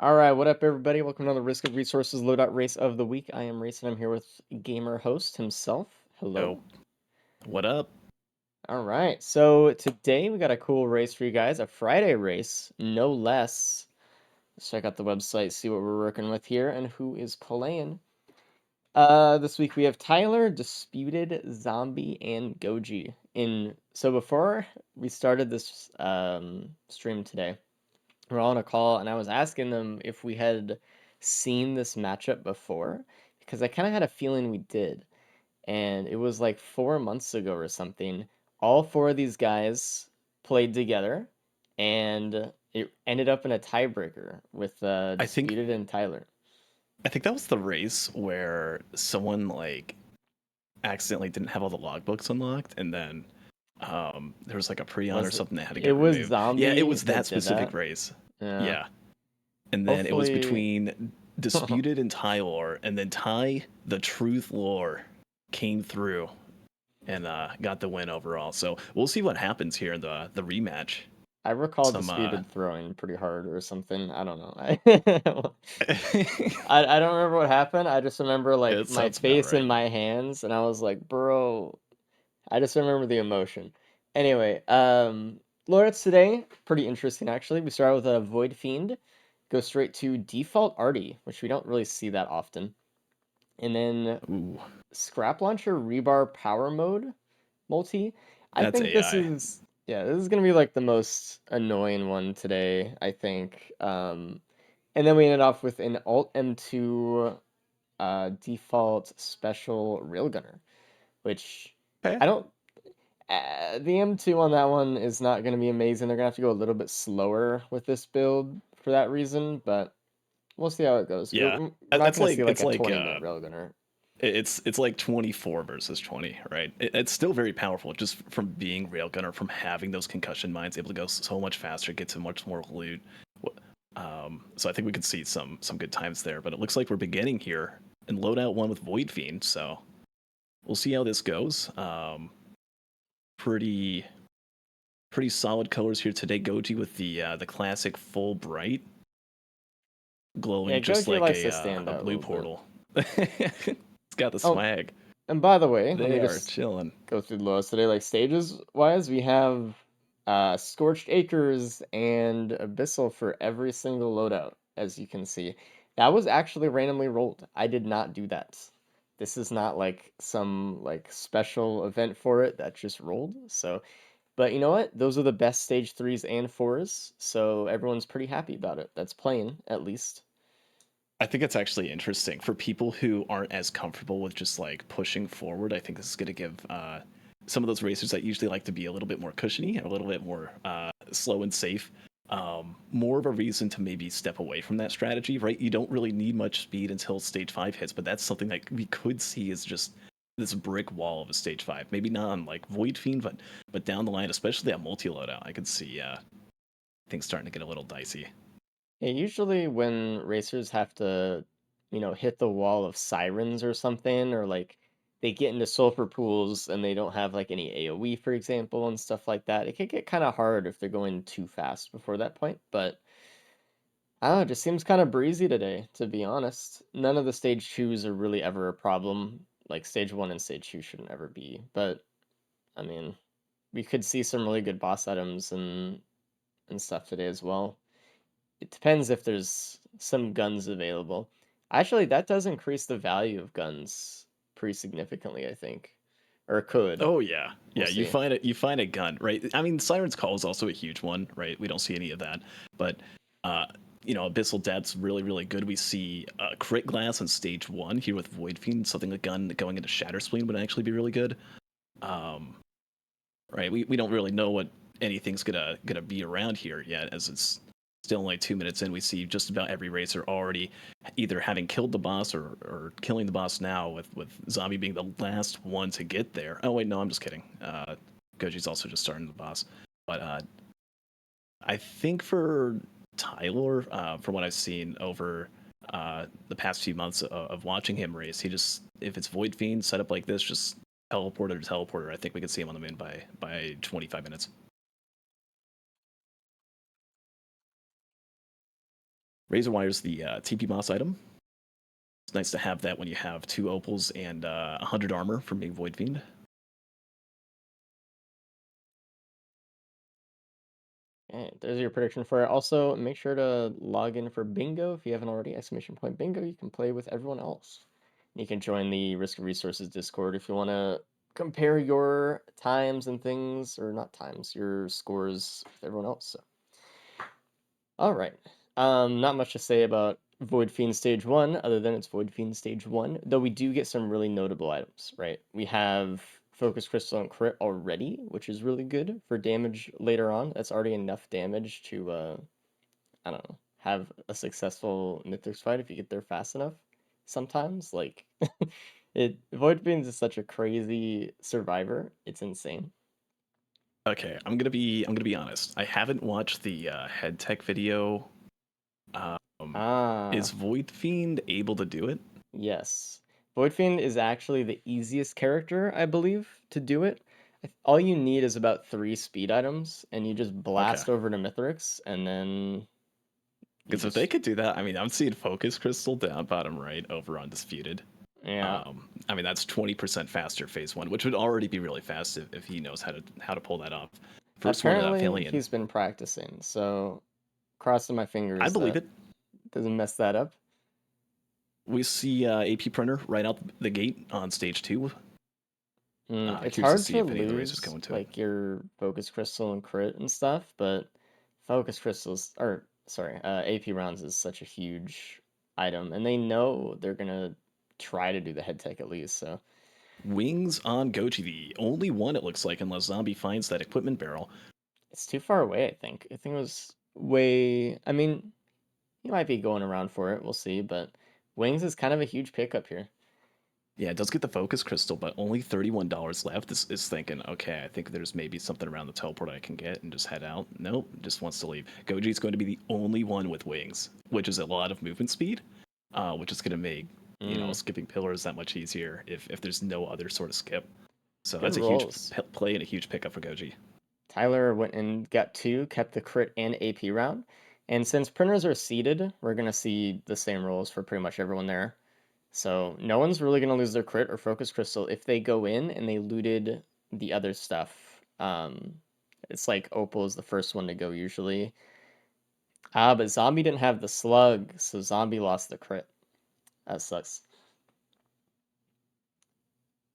All right, what up, everybody? Welcome to another Risk of Resources Loadout Race of the Week. I am Race, and I'm here with gamer host himself. Yo, Hello. what up? All right, so today we got a cool race for you guys, a Friday race, no less. Let's check out the website, see what we're working with here, and who is playing. This week we have Tyler, Disputed, Zombie, and Goji. So before we started this stream today, we're all on a call, and I was asking them if we had seen this matchup before, because I kind of had a feeling we did. And it was like 4 months ago or something. All four of these guys played together, and it ended up in a tiebreaker with I think Disputed and Tyler. I think that was the race where someone like accidentally didn't have all the logbooks unlocked, and then there was like a prion or Was it? something that had to It get was removed. Yeah, it Zombie was that that did specific that. race. Yeah. Yeah, and then it was Hopefully. between Disputed and Ty Lore, and then Ty the Truth Lore came through and got the win overall. So we'll see what happens here in the rematch. I recall Some Disputed throwing pretty hard or something. I don't know. I don't remember what happened. I just remember like it my sounds about face in right. my hands, and I was like, bro. I just remember the emotion. Anyway, Lawrence today, pretty interesting actually. We start with a Void Fiend, go straight to Default Artie, which we don't really see that often. And then Ooh, Scrap Launcher Rebar Power Mode multi. I that's think this AI. is yeah, this is gonna be like the most annoying one today, I think. And then we ended off with an Alt M2 default special railgunner, which Okay. I don't the M2 on that one is not going to be amazing. They're going to have to go a little bit slower with this build for that reason, but we'll see how it goes. Yeah, We're not that's going to see like like it's a like 20-minute railgunner. it's like 24 versus 20, right? It's still very powerful just from being railgunner, from having those concussion mines, able to go so much faster, get to much more loot. So I think we could see some good times there. But it looks like we're beginning here in loadout one with Void Fiend, so we'll see how this goes. Pretty pretty solid colors here today. Goji with the classic full bright, Yeah, glowing just Goji like likes to stand a out a blue little bit. portal. It's got the Oh, swag. and by the way, let me They are just chilling. go through the lowest today. Like stages wise, we have Scorched Acres and Abyssal for every single loadout, as you can see. That was actually randomly rolled. I did not do that. This is not like some like special event for it that just rolled. So, but you know what? Those are the best stage threes and fours, so everyone's pretty happy about it. That's playing at least. I think it's actually interesting for people who aren't as comfortable with just like pushing forward. I think this is going to give some of those racers that usually like to be a little bit more cushiony and a little bit more slow and safe, more of a reason to maybe step away from that strategy, right? You don't really need much speed until stage five hits, but that's something that we could see is just this brick wall of a stage five. Maybe not on like Void Fiend, but down the line, especially at multi loadout, I could see things starting to get a little dicey. Yeah, usually when racers have to, hit the wall of sirens or something, or like they get into sulfur pools and they don't have like any AoE, for example, and stuff like that, it can get kind of hard if they're going too fast before that point. But I don't know, it just seems kind of breezy today, to be honest. None of the stage twos are really ever a problem. Like stage one and stage two shouldn't ever be. But I mean, we could see some really good boss items and stuff today as well. It depends if there's some guns available. Actually, that does increase the value of guns pretty significantly, I think. Or it could. Oh yeah, We'll yeah. You see. find it. You find a gun, right? I mean, Siren's Call is also a huge one, right? We don't see any of that, but uh, Abyssal Death's really, really good. We see Crit Glass on stage one here with Void Fiend. Something a gun going into Shatter Spleen would actually be really good. Um, right? We don't really know what anything's gonna be around here yet, as it's still only 2 minutes in. We see just about every racer already either having killed the boss or killing the boss now, with Zombie being the last one to get there. Oh wait, no, I'm just kidding. Goji's also just starting the boss, but I think for Tyler, from what I've seen over the past few months of watching him race, he just, if it's Void Fiend set up like this, just teleporter to teleporter. I think we could see him on the moon by 25 minutes. Razor Wire's the TP boss item. It's nice to have that when you have 2 opals and 100 armor from being Void Fiend. Okay, there's your prediction for it. Also, make sure to log in for bingo if you haven't already. Exclamation point bingo. You can play with everyone else. You can join the Risk of Resources Discord if you want to compare your times and things, or not times, your scores with everyone else. So, all right. Not much to say about Void Fiend Stage 1, other than it's Void Fiend Stage 1, though we do get some really notable items, right? We have Focus Crystal and Crit already, which is really good for damage later on. That's already enough damage to, I don't know, have a successful Mythics fight if you get there fast enough. Sometimes, like, Void Fiend is such a crazy survivor. It's insane. Okay, I'm gonna be honest. I haven't watched the head tech video. Um, is Ah. Void Fiend able to do it? Yes. Voidfiend is actually the easiest character, I believe, to do it. All you need is about 3 speed items, and you just Okay, blast over to Mithrix, and then you because if they just, could do that, I mean, I'm seeing Focus Crystal down bottom right over Undisputed. yeah. I mean, that's 20% faster phase one, which would already be really fast if he knows how to pull that off. First one without Apparently, failing, he's been practicing, so crossing my I fingers believe that it. doesn't mess that up. We see AP Printer right out the gate on stage two. It's Curious to hard see to if any of the racers go lose, into it. like, your Focus Crystal and Crit and stuff, but Focus Crystals, or, sorry, AP rounds is such a huge item, and they know they're gonna try to do the head tech at least, so Wings on Goji, the only one it looks like, unless Zombie finds that equipment barrel. it's too far away, I think. I think it was way, I mean, he might be going around for it, we'll see, but Wings is kind of a huge pickup here. Yeah, it does get the focus crystal, but only $31 left. This is thinking, okay, I think there's maybe something around the teleport I can get and just head out. Nope, just wants to leave. Goji's going to be the only one with wings, which is a lot of movement speed, which is going to make Mm, skipping pillars that much easier if there's no other sort of skip. So good that's a huge rolls. play and a huge pickup for Goji. Tyler went and got 2, kept the crit and AP round. And since printers are seeded, we're going to see the same rolls for pretty much everyone there. So no one's really going to lose their crit or focus crystal if they go in and they looted the other stuff. It's like Opal is the first one to go usually. But Zombie didn't have the slug, so Zombie lost the crit. That sucks.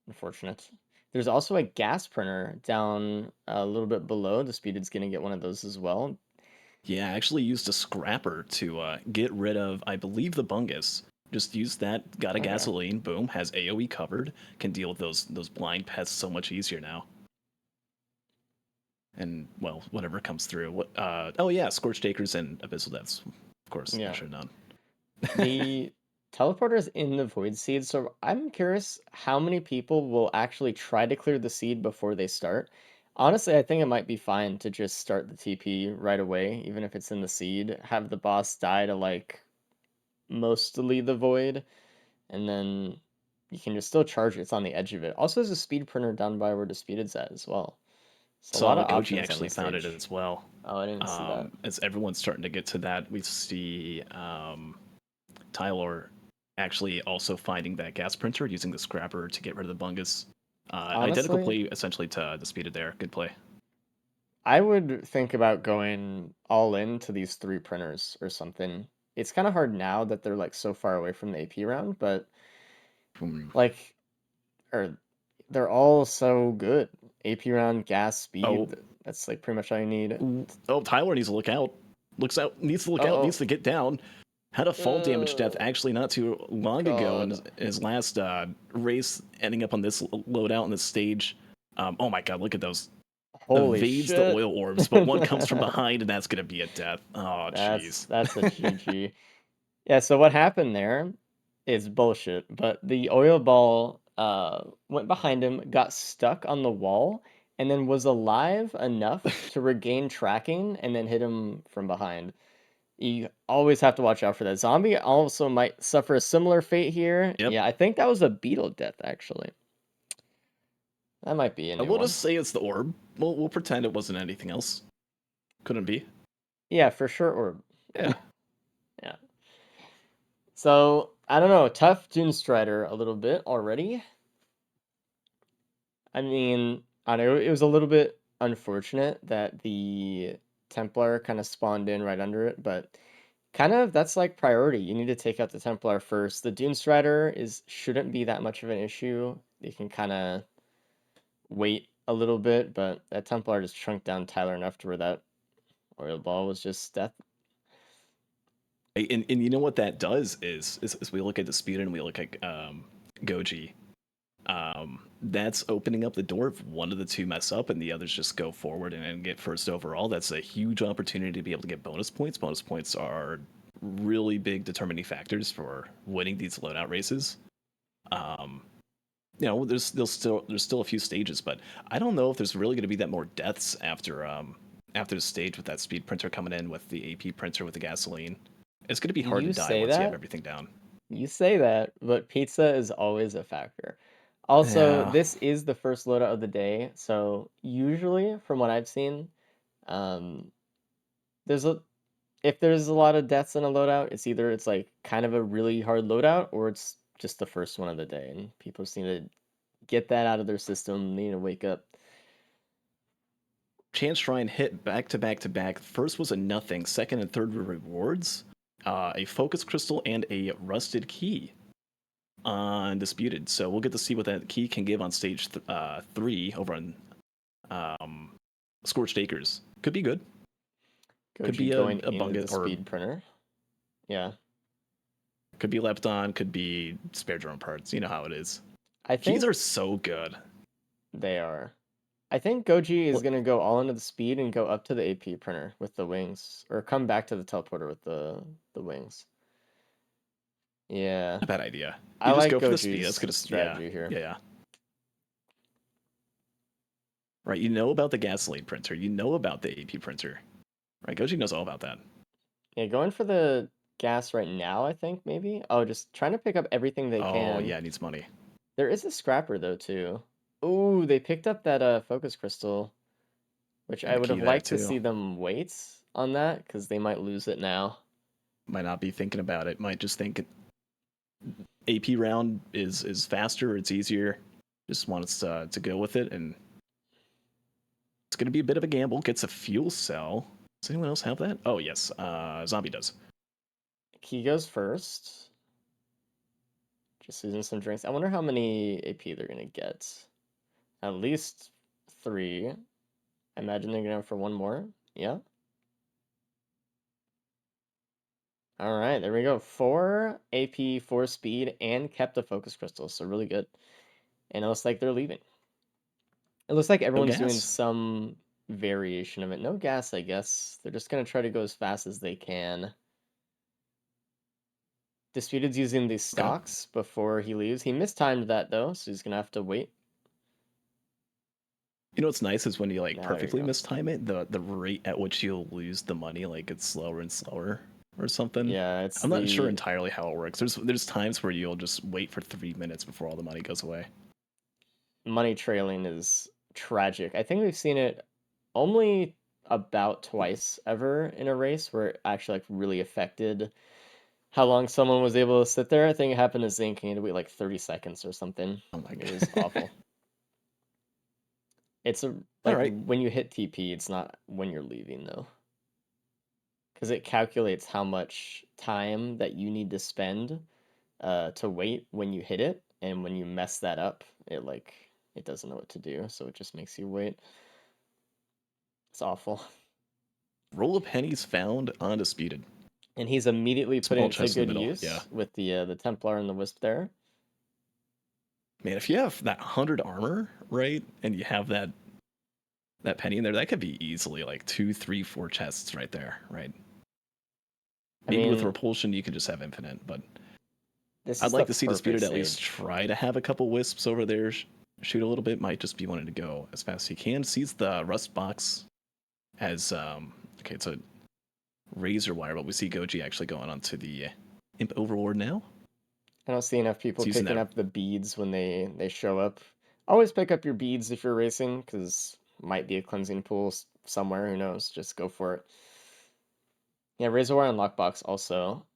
Unfortunate. There's also a gas printer down a little bit below. Disputed going to get one of those as well. Yeah, I actually used a scrapper to get rid of, I believe, the bungus. Just used that, got a Okay. gasoline, boom, has AoE covered, can deal with those blind pests so much easier now. And well, whatever comes through. What? Oh yeah, scorched acres and abyssal depths. Of course, I Yeah. should have known. The teleporter is in the void seed, so I'm curious how many people will actually try to clear the seed before they start. Honestly, I think it might be fine to just start the TP right away, even if it's in the seed. Have the boss die to like mostly the void, and then you can just still charge it. It's on the edge of it. Also, there's a speed printer down by where Disputed's at as well. So a lot Saw of Goji options on actually this found it stage. as well. Oh, I didn't see that. As everyone's starting to get to that, we see Tyler actually also finding that gas printer using the scrapper to get rid of the bungus. Identical Honestly, play essentially to Disputed there. Good play. I would think about going all in to these 3 printers or something. It's kind of hard now that they're like so far away from the AP round, but Boom. like, or they're all so good. AP round, gas, Oh, speed. That's like pretty much all you need. oh, Tyler needs to look out. Looks out. Needs to look out. Uh Needs to get down. Had a fall damage death oh. actually not too long ago in God. his last race, ending up on this loadout on this stage. Oh my god, look at those. Holy Evades the shit. oil orbs, but one comes from behind, and that's going to be a death. Oh, jeez. That's a GG. Yeah, so what happened there is bullshit, but the oil ball went behind him, got stuck on the wall, and then was alive enough to regain tracking and then hit him from behind. You always have to watch out for that. Zombie also might suffer a similar fate here. Yep. Yeah, I think that was a beetle death, actually. That might be a I new will one. just say it's the orb. We'll pretend it wasn't anything else. Couldn't be. Yeah, for sure. Or Yeah. yeah. So I don't know, tough Dune Strider a little bit already. I mean, I know it was a little bit unfortunate that the Templar kind of spawned in right under it, but kind of that's like priority. You need to take out the Templar first. The Dune Strider is shouldn't be that much of an issue. You can kind of wait a little bit, but that Templar just shrunk down Tyler enough to where that oil ball was just death. And you know what that does is we look at the speed and we look at Goji. That's opening up the door if one of the two mess up and the others just go forward and get first overall. That's a huge opportunity to be able to get bonus points. Bonus points are really big determining factors for winning these loadout races. Um, there's still a few stages, but I don't know if there's really going to be that more deaths after the stage with that speed printer coming in with the AP printer with the gasoline. It's going to be hard to You die say once you have that, everything down. you say that, but pizza is always a factor. Also, Yeah, this is the first loadout of the day, so usually, from what I've seen, um, there's a if there's a lot of deaths in a loadout, it's either it's like kind of a really hard loadout or it's just the first one of the day, and people just need to get that out of their system. They need to wake up. Chance Shrine hit back to back to back. First was a nothing. Second and third were rewards, a focus crystal, and a rusted key. Undisputed. So we'll get to see what that key can give on stage 3 over on um, Scorched Acres. Could be good. Could Goji be going a into bunga the or speed printer. Yeah, could be Lepton. Could be spare drone parts. You know how it is. I Keys think are so good. they are. I think Goji is Well, gonna go all into the speed and go up to the AP printer with the wings, or come back to the teleporter with the wings. Yeah, not a bad idea. I You just like go for the speed. That's Goji's gonna yeah strategy here. yeah yeah. Right. You know about the gasoline printer. You know about the AP printer. Right. Goji knows all about that. Yeah, going for the gas right now, I think maybe. Oh, just trying to pick up everything they Oh can. yeah, it needs money. There is a scrapper though too. Ooh, they picked up that focus crystal, which I Gonna would key have that liked to too. see them wait on that because they might lose it now. Might not be thinking about it. Might just think AP round is faster. It's easier. Just wants to go with it, and it's gonna be a bit of a gamble. Gets a fuel cell. Does anyone else have that? Oh yes, Zombie does. He goes first. Just using some drinks. I wonder how many AP they're gonna get. At least three. I imagine they're gonna have for one more. Yeah. All right, there we go. Four AP, four speed, and kept the focus crystal. So really good. And it looks like they're leaving. It looks like No everyone's doing gas. some variation of it. No gas, I guess. They're just gonna try to go as fast as they can. Disputed's using the Okay. stocks before he leaves. He mistimed that though, so he's gonna have to wait. You know what's nice is when you like Now there you perfectly go. mistime it, the rate at which you'll lose the money like gets slower and slower or something. Yeah, it's I'm not sure the entirely how it works. There's times where you'll just wait for 3 minutes before all the money goes away. money trailing is tragic. I think we've seen it only about twice ever in a race where it actually like really affected how long someone was able to sit there. I think it happened to Zinc. He had to wait like 30 seconds or something. Oh my It was god. awful. It's a All like right. when you hit TP, it's not when you're leaving though, because it calculates how much time that you need to spend to wait when you hit it, and when you mess that up, it doesn't know what to do, so it just makes you wait. It's awful. Roll of pennies found undisputed. And he's immediately putting Small it to chest in the good middle. Yeah. use with the Templar and the Wisp there. Man, if you have that 100 armor, right, and you have that penny in there, that could be easily like two, three, four chests right there, right? I Maybe with mean, repulsion you could just have infinite, but this I'd is the like to see perfect Disputed at least stage. try to have a couple wisps over there, shoot a little bit. Might just be wanting to go as fast as he can. Sees the rust box as okay, it's a razor wire, but we see Goji actually going onto the imp overlord now. I don't see enough people It's using picking that. up the beads when they show up. Always pick up your beads if you're racing, because might be a cleansing pool somewhere. Who knows? Just go for it. Yeah, Razor Wire and Lockbox also.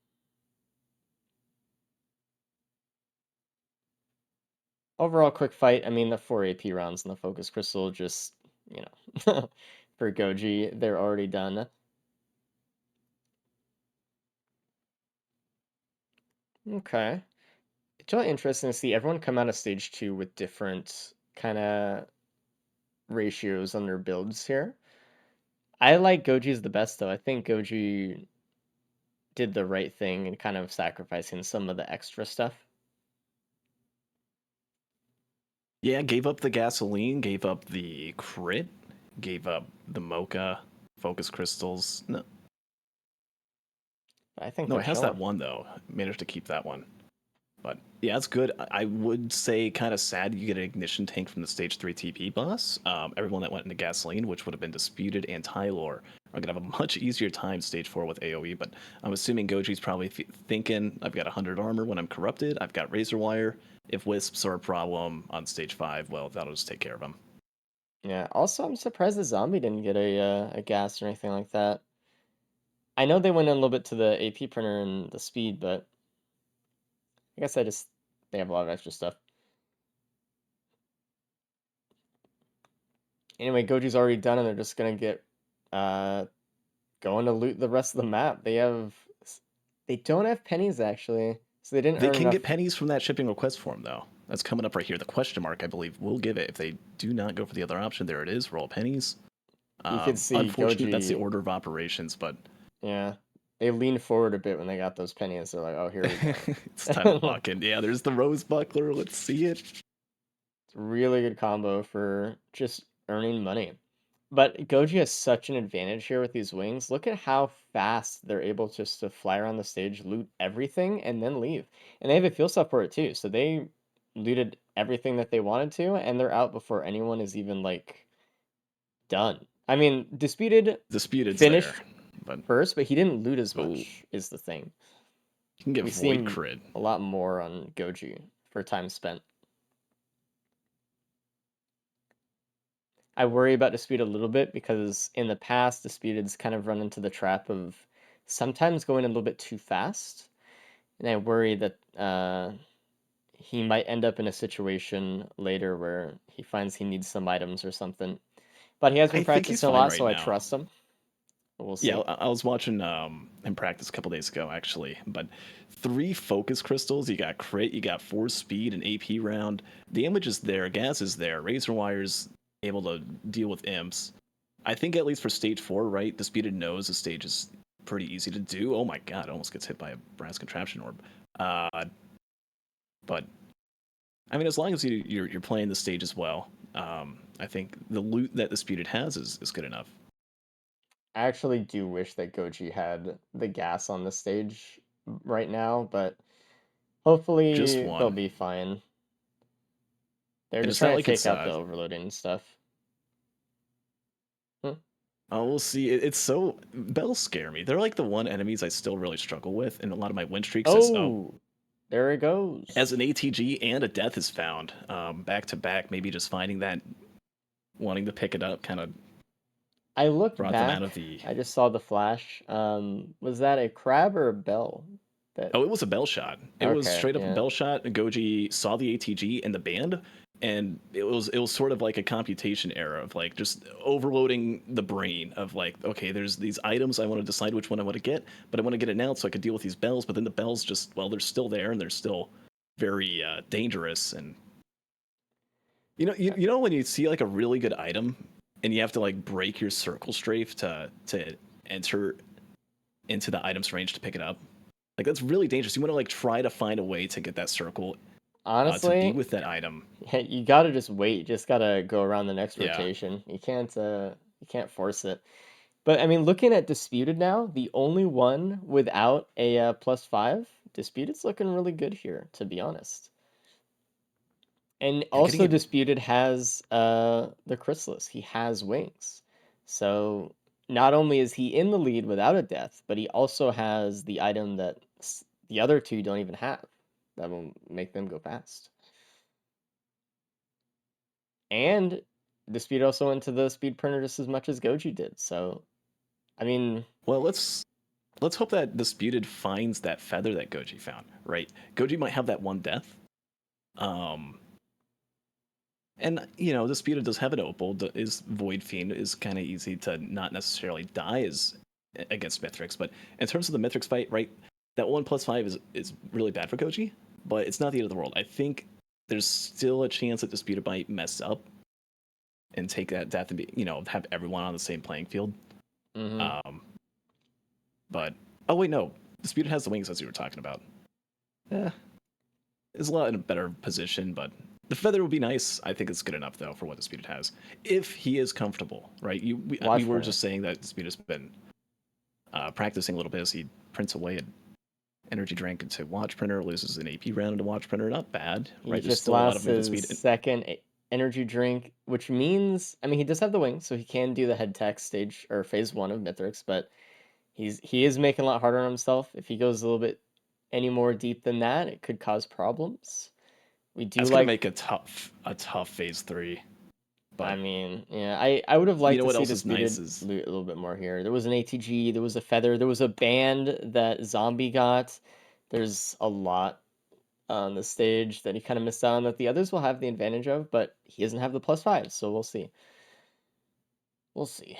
overall quick fight. I mean, the 4 AP rounds and the focus crystal just, you know, for Goji, they're already done. Okay. It's really interesting to see everyone come out of stage 2 with different kind of ratios on their builds here. I like Goji's the best though. I think Goji did the right thing and kind of sacrificing some of the extra stuff. Yeah, gave up the gasoline, gave up the crit, gave up the mocha, focus crystals. No, I think no, they're it has that chilling. one though. Managed to keep that one. But yeah, it's good. I would say kind of sad you get an ignition tank from the stage 3 TP boss. Everyone that went into gasoline, which would have been disputed and Tylor, are gonna have a much easier time stage 4 with AoE. But I'm assuming Goji's probably thinking, I've got 100 armor when I'm corrupted. I've got razor wire. If wisps are a problem on stage 5, well, that'll just take care of them. Yeah. Also, I'm surprised the zombie didn't get a gas or anything like that. I know they went in a little bit to the AP printer and the speed, but I guess they have a lot of extra stuff. Anyway, Goji's already done, and they're just gonna get uh going to loot the rest of the map. They don't have pennies actually, so they didn't They earn can get enough. pennies from that shipping request form, though. That's coming up right here. The question mark, I believe, will give it if they do not go for the other option. There it is. Roll pennies. You could see Unfortunate, that's the Goji. order of operations, but Yeah, they leaned forward a bit when they got those pennies. They're like, "Oh, here we go." it's time to lock in. Yeah, there's the rose buckler. Let's see it. Really good combo for just earning money. But Goji has such an advantage here with these wings. Look at how fast they're able just to fly around the stage, loot everything, and then leave. And they have a fuel cell for it too. So they looted everything that they wanted to, and they're out before anyone is even like done. I mean, Disputed Disputed's there, finished but first, but he didn't loot as oh, much, is the thing. you can get We see void him crit. a lot more on Goji for time spent. I worry about Dispute a little bit because in the past, Disputed's kind of run into the trap of sometimes going a little bit too fast. And I worry that he might end up in a situation later where he finds he needs some items or something. But he has been I think he's practicing a fine lot, right so I now. trust him. We'll Yeah, see. I was watching him practice a couple days ago actually, but 3 focus crystals. You got crit, you got 4 speed, and AP round. Damage is there, gas is there, razor wires able to deal with imps. I think at least for stage 4, right? Disputed knows the stage is pretty easy to do. Oh my god, almost gets hit by a brass contraption orb. Uh, but I mean, as long as you're playing the stage as well, I think the loot that Disputed has is good enough. I actually do wish that Goji had the gas on the stage right now, but Just hopefully they'll one, be fine. They're and just it's not trying to like take it's out the overloading and stuff. Hmm. oh, we'll see. It's so bells scare me. They're like the one enemies I still really struggle with, and a lot of my win streaks. As Oh, there it as goes. an ATG and a death is found back to back. Maybe just finding that, wanting to pick it up, kind of I looked brought them out back. of the. I just saw the flash. Was that a crab or a bell? That Oh, it was a bell shot. It was okay, straight up a yeah. bell shot. Goji saw the ATG and the band, and it was sort of like a computation error of like just overloading the brain of like, okay, there's these items I want to decide which one I want to get, but I want to get it now so I could deal with these bells. But then the bells just, well, they're still there and they're still very dangerous. And you know when you see like a really good item and you have to like break your circle strafe to enter into the item's range to pick it up. Like that's really dangerous. You want to like try to find a way to get that circle to be Honestly, with that item. you gotta just wait. You just gotta go around the next Yeah. rotation. You can't force it. But I mean, looking at Disputed now, the only one without a +5, Disputed's looking really good here, to be honest. And Yeah, getting also it. Disputed has the Chrysalis. He has wings. So not only is he in the lead without a death, but he also has the item that the other two don't even have. That will make them go fast. And Dispute also went to the speed printer just as much as Goji did. So I mean, Well, let's hope that Disputed finds that feather that Goji found. Right. Goji might have that one death. Um, And Disputed does have an opal. Is Void Fiend is kind of easy to not necessarily die as against Mithrix, but in terms of the Mithrix fight, right, that 1+5 is really bad for Koji, but it's not the end of the world. I think there's still a chance that Disputed might mess up and take that death and be have everyone on the same playing field. Mm-hmm. Um, but oh wait, no, Disputed has the wings as you were talking about. Yeah, is a lot in a better position, but the feather would be nice. I think it's good enough though for what Disputed has, if he is comfortable, right? We Watch were printer. just saying that Disputed's been practicing a little bit as he prints away an energy drink into Watch Printer, loses an AP round into Watch Printer. Not bad, He right? There's just still a lot of lost movement his speed. second energy drink, which means, I mean, he does have the wings, so he can do the head tech stage or phase one of Mithrix, but he is making a lot harder on himself. If he goes a little bit any more deep than that, it could cause problems. We do That's gonna like, make a tough phase 3. I But mean, yeah, I would have you liked know to what see else is nice Disputed is loot a little bit more here. There was an ATG, there was a feather, there was a band that Zombie got. There's a lot on the stage that he kind of missed out on that the others will have the advantage of, but he doesn't have the +5, so we'll see. We'll see.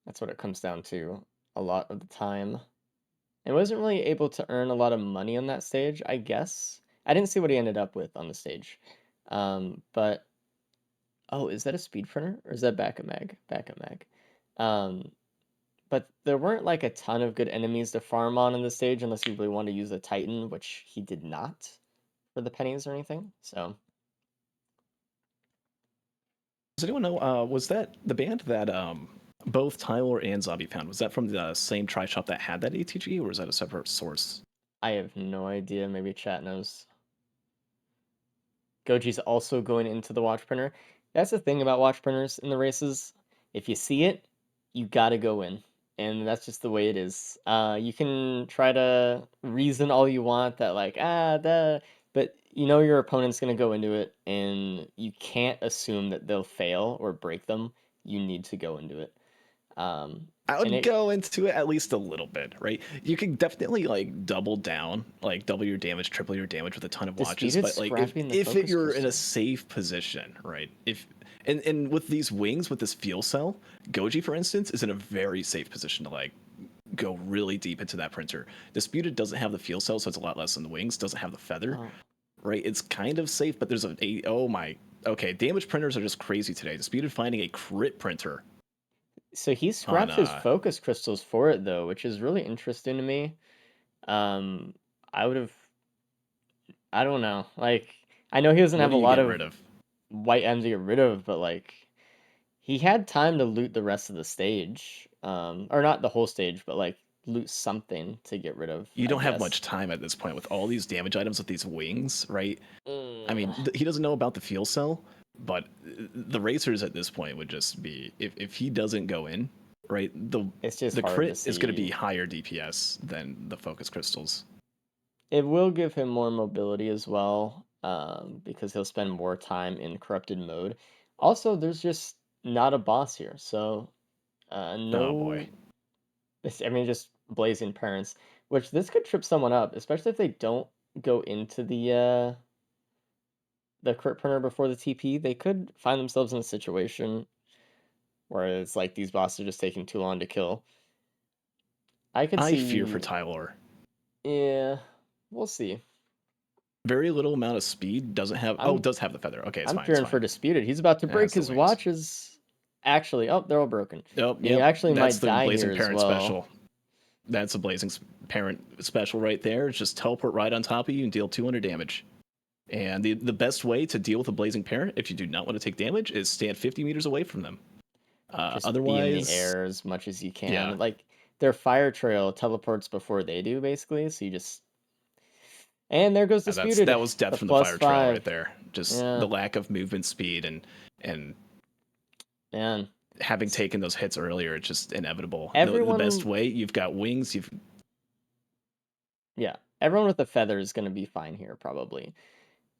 That's what it comes down to a lot of the time. And wasn't really able to earn a lot of money on that stage, I guess. I didn't see what he ended up with on the stage. But oh, is that a speed printer or is that backup mag? Backup mag. Um, but there weren't like a ton of good enemies to farm on the stage unless you really wanted to use a Titan, which he did not for the pennies or anything. So does anyone know? Was that the band that both Tyler and Zombie found? Was that from the same try shop that had that ATG, or was that a separate source? I have no idea. Maybe chat knows. Goji's also going into the watch printer. That's the thing about watch printers in the races. If you see it, you gotta go in. And that's just the way it is. You can try to reason all you want that like, but you know your opponent's gonna go into it and you can't assume that they'll fail or break them. You need to go into it. Um, I and would it go into it at least a little bit, right? You can definitely like double down, like double your damage, triple your damage with a ton of watches. disputed But like if scrapping the if focus you're in a crystal. safe position, right? If and with these wings, with this fuel cell, Goji, for instance, is in a very safe position to like go really deep into that printer. Disputed doesn't have the fuel cell, so it's a lot less than the wings. Doesn't have the feather, Oh, right? It's kind of safe, but there's oh my, okay, damage printers are just crazy today. Disputed finding a crit printer so he on scrapped his focus crystals for it though, which is really interesting to me. Um, I would have, I don't know. Like, I know he doesn't what have do a you lot get of rid of? white M's to get rid of, but like, he had time to loot the rest of the stage. Or not the whole stage, but like loot something to get rid of, You I don't have guess. much time at this point with all these damage items with these wings, right? I Mm, mean, he doesn't know about the fuel cell, but the racers at this point would just be if he doesn't go in, right? The it's just the hard to crit is going to be see. higher DPS than the focus crystals. It will give him more mobility as well, because he'll spend more time in corrupted mode. Also, there's just not a boss here, so Oh boy. no. I mean, just blazing parents, which this could trip someone up, especially if they don't go into the crit printer before the TP. They could find themselves in a situation where it's like these bosses are just taking too long to kill. I could I fear for see, Tyler. yeah, we'll see. Very little amount of speed. Doesn't have. Oh, I'm does have the feather. Okay, it's I'm fine. It's fearing for fine. Disputed. He's about to It break has the his wings. watches. Actually, oh, they're all broken, Oh, and he yep. actually That's might the die here blazing as parent well. special. That's a blazing parent special right there. Just teleport right on top of you and deal 200 damage. And the best way to deal with a blazing parent, if you do not want to take damage, is stand 50 meters away from them. Just be in the Otherwise, air as much as you yeah, can. Like their fire trail teleports before they do, basically. So you just and there goes that Disputed. was death The from the fire trail right +5. there. Just Yeah, the lack of movement speed and man. having taken those hits earlier, it's just inevitable. The best Everyone, way, you've got wings, you've yeah, everyone with a feather is going to be fine here, probably.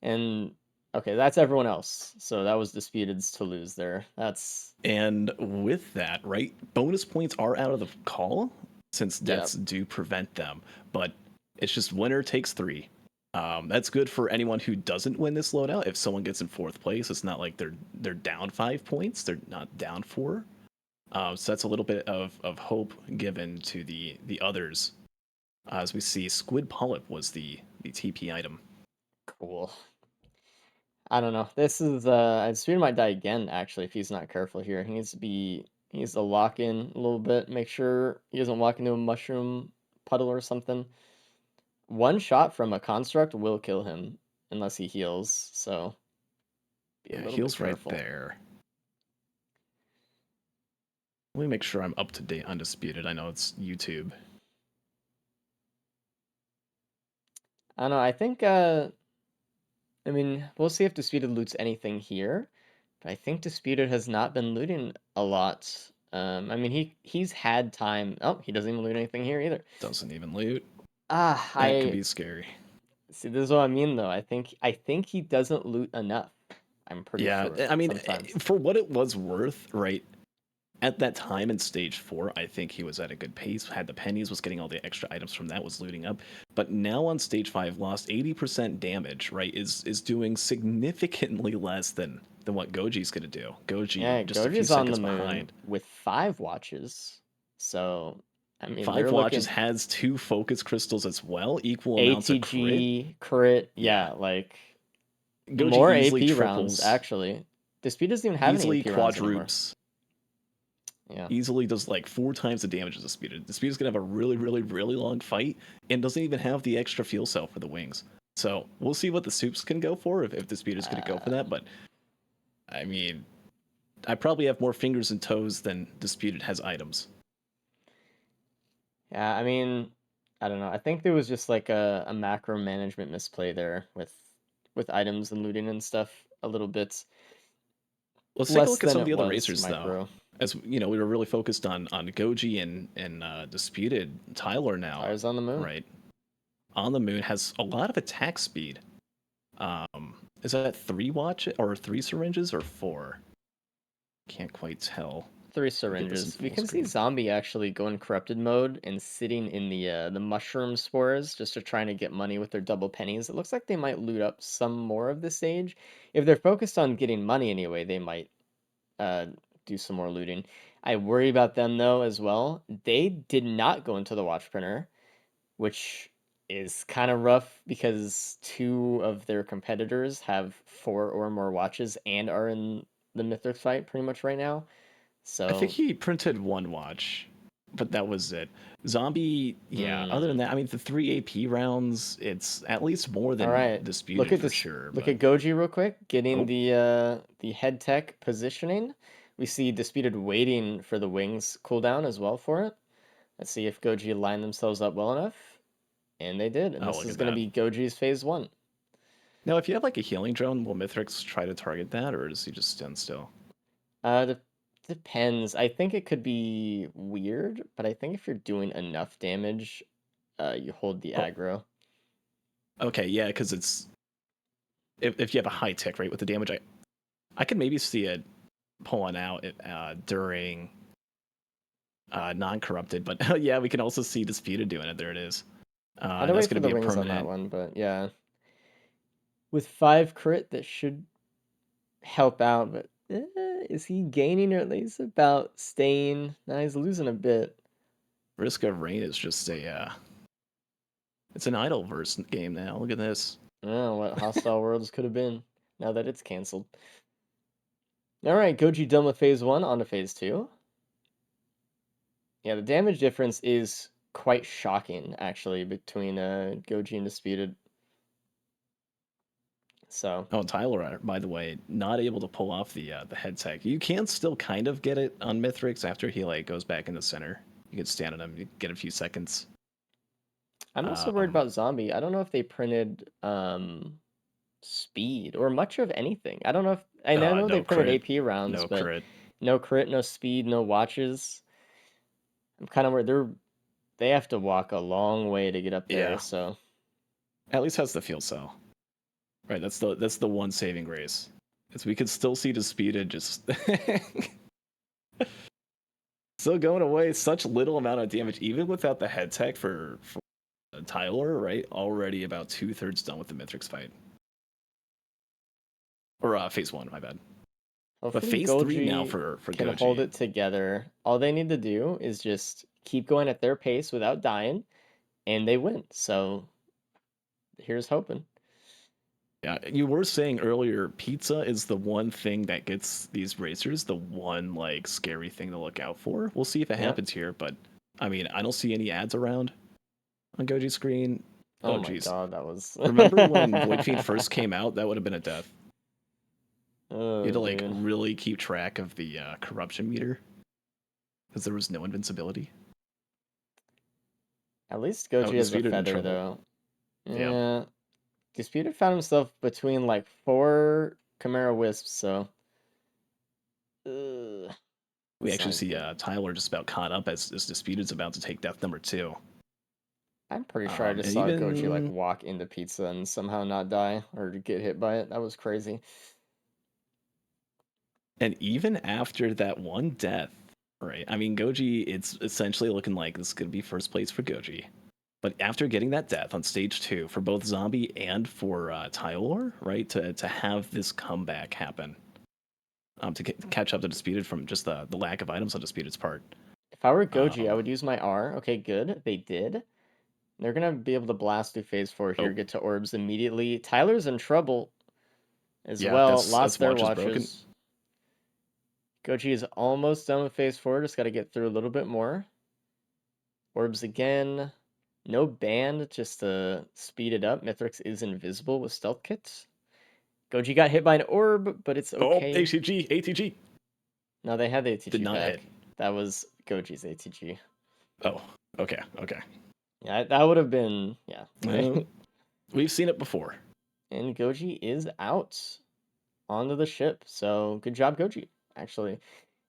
And okay, that's everyone else. So that was Disputed's to lose there. That's, and with that, right, bonus points are out of the call since yeah, deaths do prevent them, but it's just winner takes three. That's good for anyone who doesn't win this loadout. If someone gets in fourth place, it's not like they're down 5 points. They're not down four. So that's a little bit of hope given to the others. As we see, Squid Polyp was the TP item. Cool. I don't know. This is Spear might die again actually if he's not careful here. He needs to lock in a little bit, make sure he doesn't walk into a mushroom puddle or something. One shot from a construct will kill him unless he heals, so be a Yeah, little bit heals right careful. there. Let me make sure I'm up to date, undisputed. I know it's YouTube. I don't know, I mean, we'll see if Disputed loots anything here, but I think Disputed has not been looting a lot. I mean, he's had time. Oh, he doesn't even loot anything here either. Doesn't even loot. That could I be scary. see. This is what I mean, though. I think he doesn't loot enough. I'm pretty Yeah, sure I mean, sometimes. for what it was worth, right? At that time in stage 4, I think he was at a good pace, had the pennies, was getting all the extra items from that, was looting up. But now on stage 5, lost 80% damage, right? Is doing significantly less than what Goji's gonna do. Goji Yeah, just a few Goji's on the seconds moon behind. with 5 watches, so I mean they're 5 watches looking has 2 focus crystals as well, equal amounts of crit. ATG crit. Yeah. Yeah, like Goji more easily AP rounds triples, actually. Dispute doesn't even have any easily AP rounds anymore. quadrupes, Yeah. easily does like 4 times the damage as Disputed. Disputed's gonna have a really, really, really long fight and doesn't even have the extra fuel cell for the wings. So we'll see what the soups can go for if Disputed's gonna go for Uh, that. But I mean, I probably have more fingers and toes than Disputed has items. yeah, I mean, I don't know. I think there was just like a macro management misplay there with items and looting and stuff a little bit Let's take a less look at than some of it the other was racers though. micro. As you know, we were really focused on Goji and Disputed. Tyler now, Tires on the moon. right? On the moon has a lot of attack speed. Is that 3 watch or 3 syringes or 4? Can't quite tell. Three Let me get this in syringes. We full can see screen. Zombie actually go in corrupted mode and sitting in the mushroom spores just to trying to get money with their double pennies. It looks like they might loot up some more of this stage. If they're focused on getting money anyway, they might uh do some more looting. I worry about them though as well. They did not go into the watch printer, which is kind of rough because two of their competitors have 4 or more watches and are in the Mythic fight pretty much right now. I think So, he printed 1 watch, but that was it. Zombie, yeah. Other than that, I mean, the 3 AP rounds, it's at least more all than right. Look Disputed at for this. sure. Look But at Goji real quick, getting oh, the head tech positioning. We see Disputed waiting for the wings cooldown as well for it. Let's see if Goji lined themselves up well enough, and they did. And oh, this look is at going to that. be Goji's phase 1. Now, if you have like a healing drone, will Mithrix try to target that, or does he just stand still? De Depends. I think it could be weird, but I think if you're doing enough damage, you hold the Oh, aggro. okay, yeah, because it's if you have a high tick rate with the damage, I could maybe see it pulling out during non-corrupted, but yeah, we can also see Disputed doing it. There it is. Had to That's wait going for to the be a wings on that permanent. one, but yeah. With 5 crit, that should help out, but is he gaining or at least about staying? Nah, he's losing a bit. Risk of Rain is just it's an idle verse game now. Look at this. Oh, what Hostile Worlds could have been now that it's canceled. All right, Goji done with phase 1, on to phase 2. Yeah, the damage difference is quite shocking, actually, between Goji and Disputed. So, Oh, and Tyler, by the way, not able to pull off the head tech. You can still kind of get it on Mithrix after he like goes back in the center. You can stand on him, you get a few seconds. I'm also worried Um, about Zombie. I don't know if they printed speed or much of anything. I don't know if I know they no printed crit, AP rounds, no but crit. no crit, no speed, no watches. I'm kind of worried they have to walk a long way to get up there, Yeah, so at least has the field cell. Right, that's the one saving grace. Is we could still see Disputed just still going away such little amount of damage, even without the head tech for Tyler, right? Already about 2/3 done with the Mithrix fight. Or phase 1, my bad. But Hopefully phase 3 now Goji for can hold Goji. it together. All they need to do is just keep going at their pace without dying, and they win. So here's hoping. Yeah, you were saying earlier, pizza is the one thing that gets these racers the one like scary thing to look out for. We'll see if it Yep. happens here, but I mean, I don't see any ads around on Goji's screen. Oh Oh my geez. god, that was. Remember when Void Fiend first came out? That would have been a death. You had Oh, to like dude. really keep track of the corruption meter because there was no invincibility. At least Oh, Goji has a Disputed in feather, trouble. though. Yep. Yeah. Disputed found himself between like 4 Chimera Wisps, so. Ugh, We it's actually not see good. Tyler just about caught up as Disputed's about to take death number 2. I'm pretty sure I just And saw Goji like even walk into pizza and somehow not die or get hit by it. That was crazy. And even after that one death, right? I mean, Goji, it's essentially looking like this is going to be first place for Goji. But after getting that death on stage 2 for both Zombie and for Tylor, right? To have this comeback happen, to catch up to Disputed from just the lack of items on Disputed's part. If I were Goji, I Um, would use my R. Okay, good. They did. They're gonna be able to blast through phase 4 here, oh, get to orbs immediately. Tyler's in trouble as yeah, well. that's Lost their watch is broken. watches. Goji is almost done with phase 4. Just got to get through a little bit more. Orbs again. No band, just to speed it up. Mithrix is invisible with stealth kits. Goji got hit by an orb, but it's Oh, okay. ATG, ATG. No, they had the Did ATG not back. hit. That was Goji's ATG. Oh, okay, okay. Yeah, that would have been, yeah. We've seen it before. And Goji is out onto the ship. So good job, Goji, actually.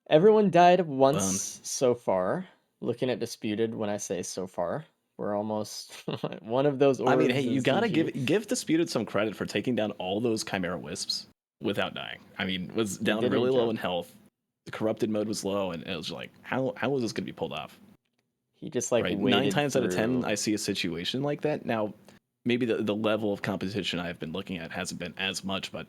Everyone died Done. once so far. Looking at Disputed when I say so far. We're almost one of those I mean, hey, orbs you is gotta GG. give Disputed some credit for taking down all those Chimera Wisps without dying. I mean, was He down did a really low job. in health. The corrupted mode was low, and it was like, how is this gonna be pulled off? He just like Right? Nine waded times out of 10, through. I see a situation like that. Now, maybe the level of competition I've been looking at hasn't been as much, but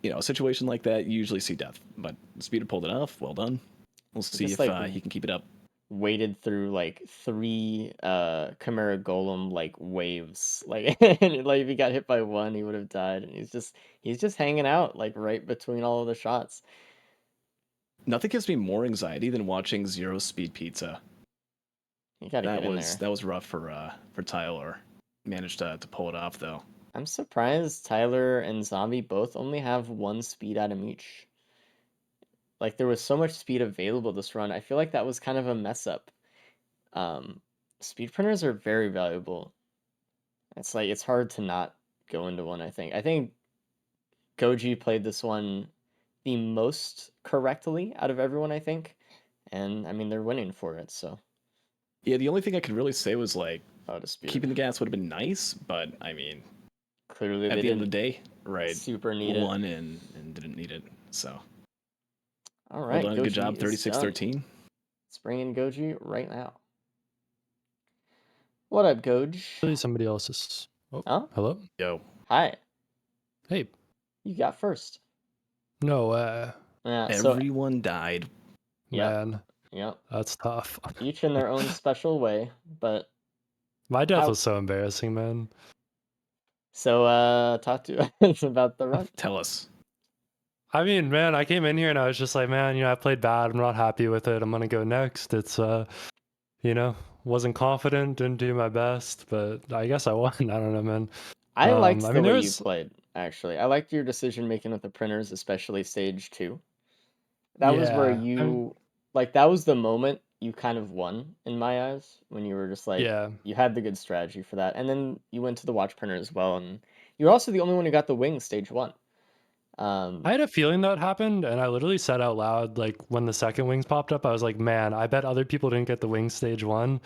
a situation like that, you usually see death. But Disputed pulled it off. Well done. We'll He see just if like he can keep it up. waded through like 3 Chimera Golem like waves. Like and, like if he got hit by one, he would have died. And he's just hanging out like right between all of the shots. Nothing gives me more anxiety than watching Zero Speed Pizza. You got to get in there. That was rough for Tyler. Managed to pull it off though. I'm surprised Tyler and Zombie both only have 1 speed item each. Like there was so much speed available this run. I feel like that was kind of a mess up. Um, Speed printers are very valuable. It's like it's hard to not go into one, I think. I think Goji played this one the most correctly out of everyone, I think. And I mean they're winning for it, so Yeah, the only thing I could really say was like oh disputed. keeping the gas would have been nice, but I mean, Clearly at they the end of didn't the day, right, super need it. won and didn't need it. So well Alright, done, good Goji job, is done. 36-13. Let's bring in Goji right now. What up, Goj? Actually, somebody else's. Oh, Huh? hello. Yo, Hi. Hey. You got first. No, Yeah, so everyone died. yep, man, yep. that's tough. Each in their own special way, but My death how was so embarrassing, man. so talk to us about the run. Tell us. I mean, man, I came in here and I was just like, man, I played bad. I'm not happy with it. I'm gonna go next. It's wasn't confident, didn't do my best, but I guess I won. I don't know, man. I liked I the mean, way there you was, played, actually. I liked your decision making with the printers, especially stage 2. That was where yeah, you like that was the moment you kind of won in my eyes when you were just like yeah. you had the good strategy for that. And then you went to the watch printer as well and you're also the only one who got the wing stage 1. I had a feeling that happened, and I literally said out loud, like when the second wings popped up, I was like, man, I bet other people didn't get the wings stage 1.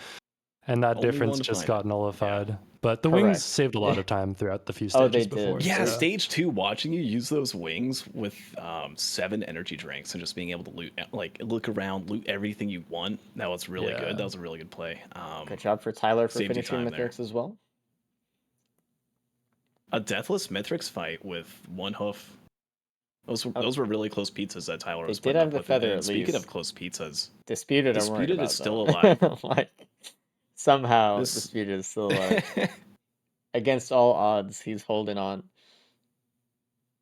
And that Only one difference to just find it. got Yeah. nullified. but the wings Correct. saved a lot of time throughout the few Oh, they stages before. did. Yeah, So. stage 2, watching you use those wings with 7 energy drinks and just being able to loot, like look around, loot everything you want. That was really good. That was a really good play. Good job for Tyler for saved you finishing time there. Mithrix as well. A deathless Mithrix fight with one hoof. Those were really close pizzas that Tyler They was did putting have up the with. feather And at speaking of least. close pizzas, Disputed, I'm worried Disputed about is still though. alive. Like somehow This Disputed is still alive. Against all odds, he's holding on.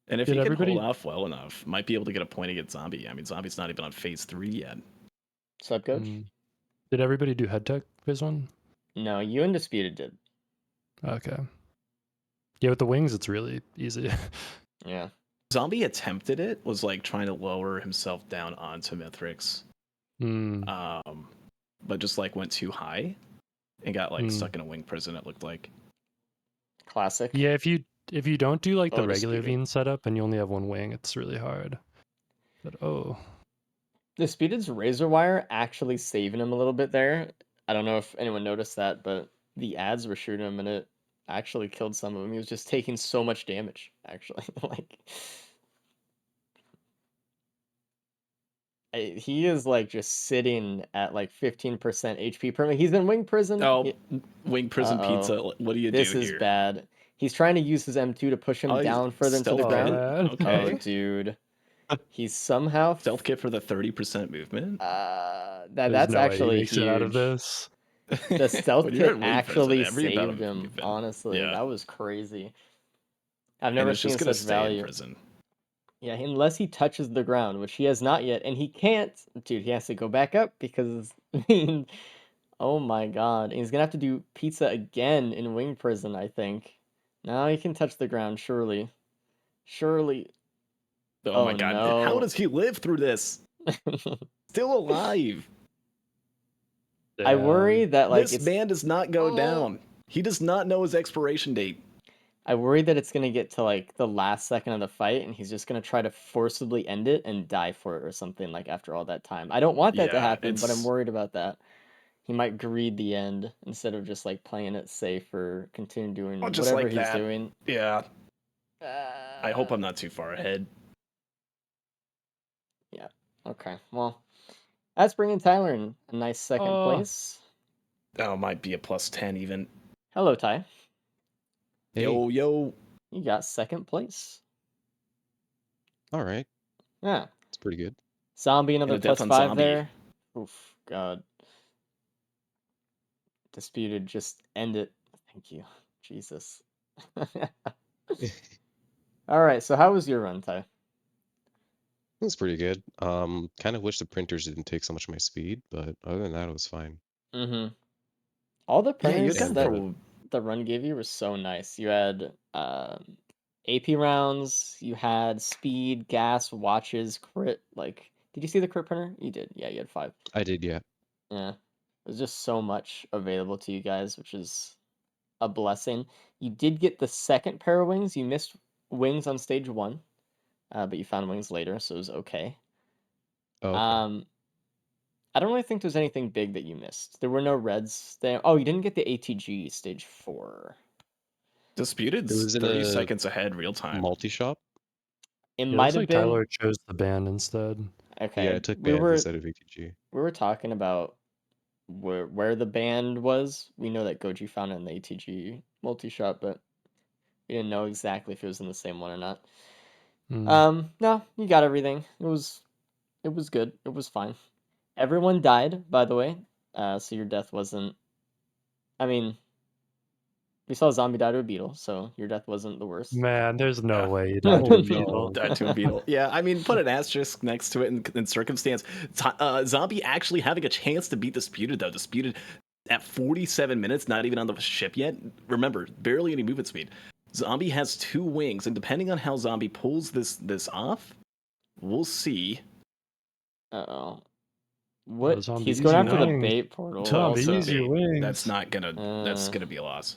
and if Did he can hold everybody off well enough, might be able to get a point against Zombie. I mean, Zombie's not even on phase 3 yet. Sub coach? did everybody do head tech phase 1? No, you and Disputed did. Okay. Yeah, with the wings it's really easy. Yeah. Zombie attempted it, was like trying to lower himself down onto Mithrix. But just like went too high and got like stuck in a wing prison, it looked like. Classic. Yeah, if you don't do like the Oh, regular Disputed. Veen setup and you only have one wing, it's really hard. But Disputed's Razor Wire actually saving him a little bit there. I don't know if anyone noticed that, but the ads were shooting him and it actually killed some of him. He was just taking so much damage, actually. Like he is like just sitting at like 15% HP per minute. He's in wing prison. Oh, wing prison Uh-oh. pizza. What do you This do is here? bad. He's trying to use his M2 to push him down further into the stealth ground. kit? man. Oh, Okay. dude. He's somehow Stealth kit for the 30% movement. There's that's no way he actually makes it out of huge. this. The stealth When you're kit in wing prison, actually every amount saved of him, movement. honestly. Yeah. That was crazy. I've And never it's seen just gonna such stay in value. prison. Yeah, unless he touches the ground, which he has not yet, and he can't. Dude, he has to go back up because, I mean, oh my god. And he's gonna have to do pizza again in wing prison, I think. Now he can touch the ground, surely. Surely. Oh my Oh god. How no. does he live through this? Still alive. I worry that, like, This it's. man does not go down. He does not know his expiration date. I worry that it's gonna get to like the last second of the fight, and he's just gonna try to forcibly end it and die for it or something like after all that time. I don't want that to Yeah, happen, but I'm it's worried about that. He might greed the end instead of just like playing it safe or continue doing just whatever like he's that. doing. Yeah. I hope I'm not too far ahead. Yeah. Okay. Well, that's bringing Tyler in a nice second place. Oh, might be a plus 10 even. Hello, Ty. Hey. Yo. You got second place. All right. Yeah. It's pretty good. Zombie, another a death on +5 Zombie. there. Oof, God. Disputed, just end it. Thank you. Jesus. All right, so how was your run, Ty? It was pretty good. Kind of wish the printers didn't take so much of my speed, but other than that, it was fine. Mm-hmm. All the Yeah, you printers got that the run gave you were so nice. You had AP rounds, you had speed, gas, watches, crit. Like, did you see the crit printer? You did. Yeah, you had 5. I did, yeah. Yeah. There's just so much available to you guys, which is a blessing. You did get the second pair of wings. You missed wings on stage 1, but you found wings later, so it was okay. Oh, okay. I don't really think there's anything big that you missed. There were no reds there. Oh, you didn't get the ATG stage 4. Disputed It was in 30 a seconds ahead real time. multi-shop. It Yeah, might looks have like been. Tyler chose the band instead. Okay. Yeah, I took bands instead of ATG. We were talking about where the band was. We know that Goji found it in the ATG multi-shop, but we didn't know exactly if it was in the same one or not. No, you got everything. It was good. It was fine. Everyone died, by the way. So your death wasn't. I mean, we saw a zombie die to a beetle, so your death wasn't the worst. Man, there's no Yeah. way you Oh, died to a no. beetle. Died to a beetle. Yeah, I mean, put an asterisk next to it in circumstance. Zombie actually having a chance to beat Disputed, though. Disputed at 47 minutes, not even on the ship yet. Remember, barely any movement speed. Zombie has 2 wings, and depending on how Zombie pulls this off, we'll see. Uh-oh. What? Zombie, He's use going your after the wings. bait portal. Zombie, Also, use your wings. that's not gonna. That's gonna be a loss.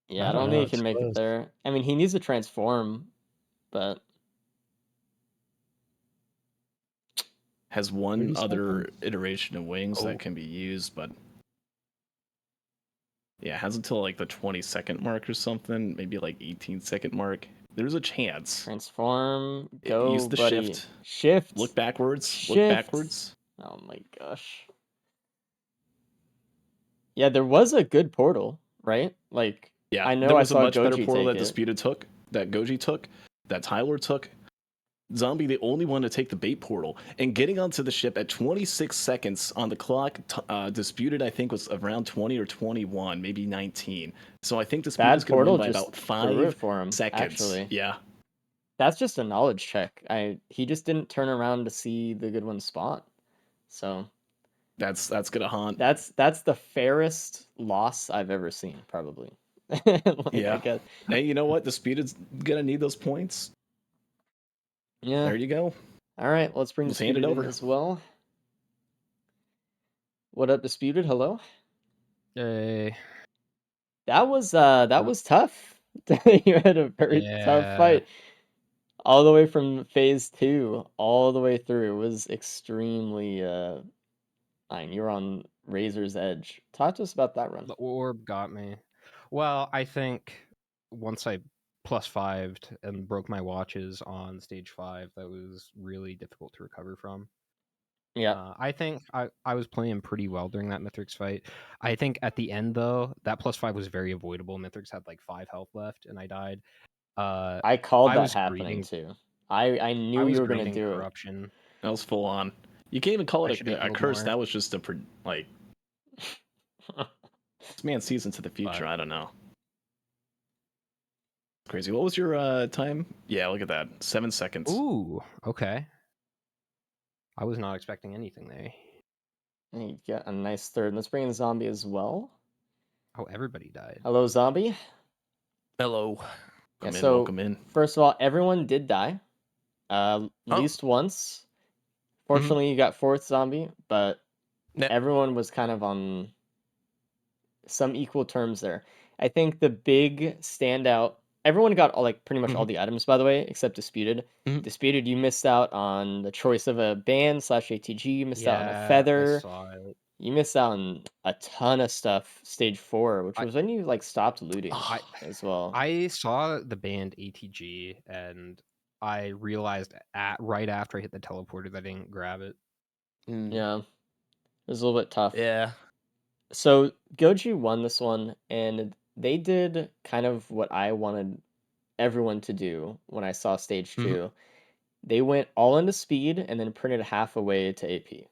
Yeah, I don't think he can make it close. there. I mean, he needs to transform, but Has one 30 other seconds? iteration of wings that can be used, but Yeah, it has until like the 20-second mark or something, maybe like 18-second mark. There's a chance. Transform. Use Go, the buddy. shift. Shift. Look backwards. Look Shift. backwards. Oh my gosh. Yeah, there was a good portal, right? Like, Yeah, I know there I was a saw much better Goji portal take that it. Disputed took, that Goji took, that Tyler took. Zombie, the only one to take the bait portal. And getting onto the ship at 26 seconds on the clock, Disputed, I think, was around 20 or 21, maybe 19. So I think Disputed's Bad going to win portal by just about threw 5 it for him, seconds. actually. Yeah, That's just a knowledge check. He just didn't turn around to see the good one spot. So that's going to haunt. that's the fairest loss I've ever seen, probably. Like, Yeah. I guess. Hey, you know what? Disputed's going to need those points. Yeah. There you go. All right, let's bring Let's hand it Disputed in over. as well. What up, Disputed? Hello. Hey. That was tough. You had a very tough Yeah. fight. All the way from phase 2, all the way through. It was extremely fine. You were on Razor's Edge. Talk to us about that run. The orb got me. Well, I think once I +5'd and broke my watches on stage 5, that was really difficult to recover from. Yeah. I think I was playing pretty well during that Mithrix fight. I think at the end, though, that +5 was very avoidable. Mithrix had like 5 health left, and I died. I called I that was happening greeting. too. I knew I was you were going to greeting do it. corruption. That was full on. You can't even call I it should have a healed curse. more. That was just like this man sees into the future. But- I don't know. Crazy. What was your time? Yeah, look at that. 7 seconds. Ooh, okay. I was not expecting anything there. And you get a nice third. Let's bring in Zombie as well. Oh, everybody died. Hello, Zombie. Hello. Welcome in, so welcome in. first of all, everyone did die. At Oh. least once. Fortunately, you got fourth Zombie, but Yep. everyone was kind of on some equal terms there. I think the big standout. Everyone got all, like, pretty much all the items, by the way, except Disputed. Mhm. Disputed, you missed out on the choice of a band / ATG. You missed out on a I feather. saw it. You missed out on a ton of stuff. Stage 4, which I- was when you like stopped looting as well. I saw the band ATG, and I realized right after I hit the teleporter that I didn't grab it. Yeah, it was a little bit tough. Yeah. So Goji won this one, and they did kind of what I wanted everyone to do when I saw stage 2. They went all into speed and then printed half away to AP.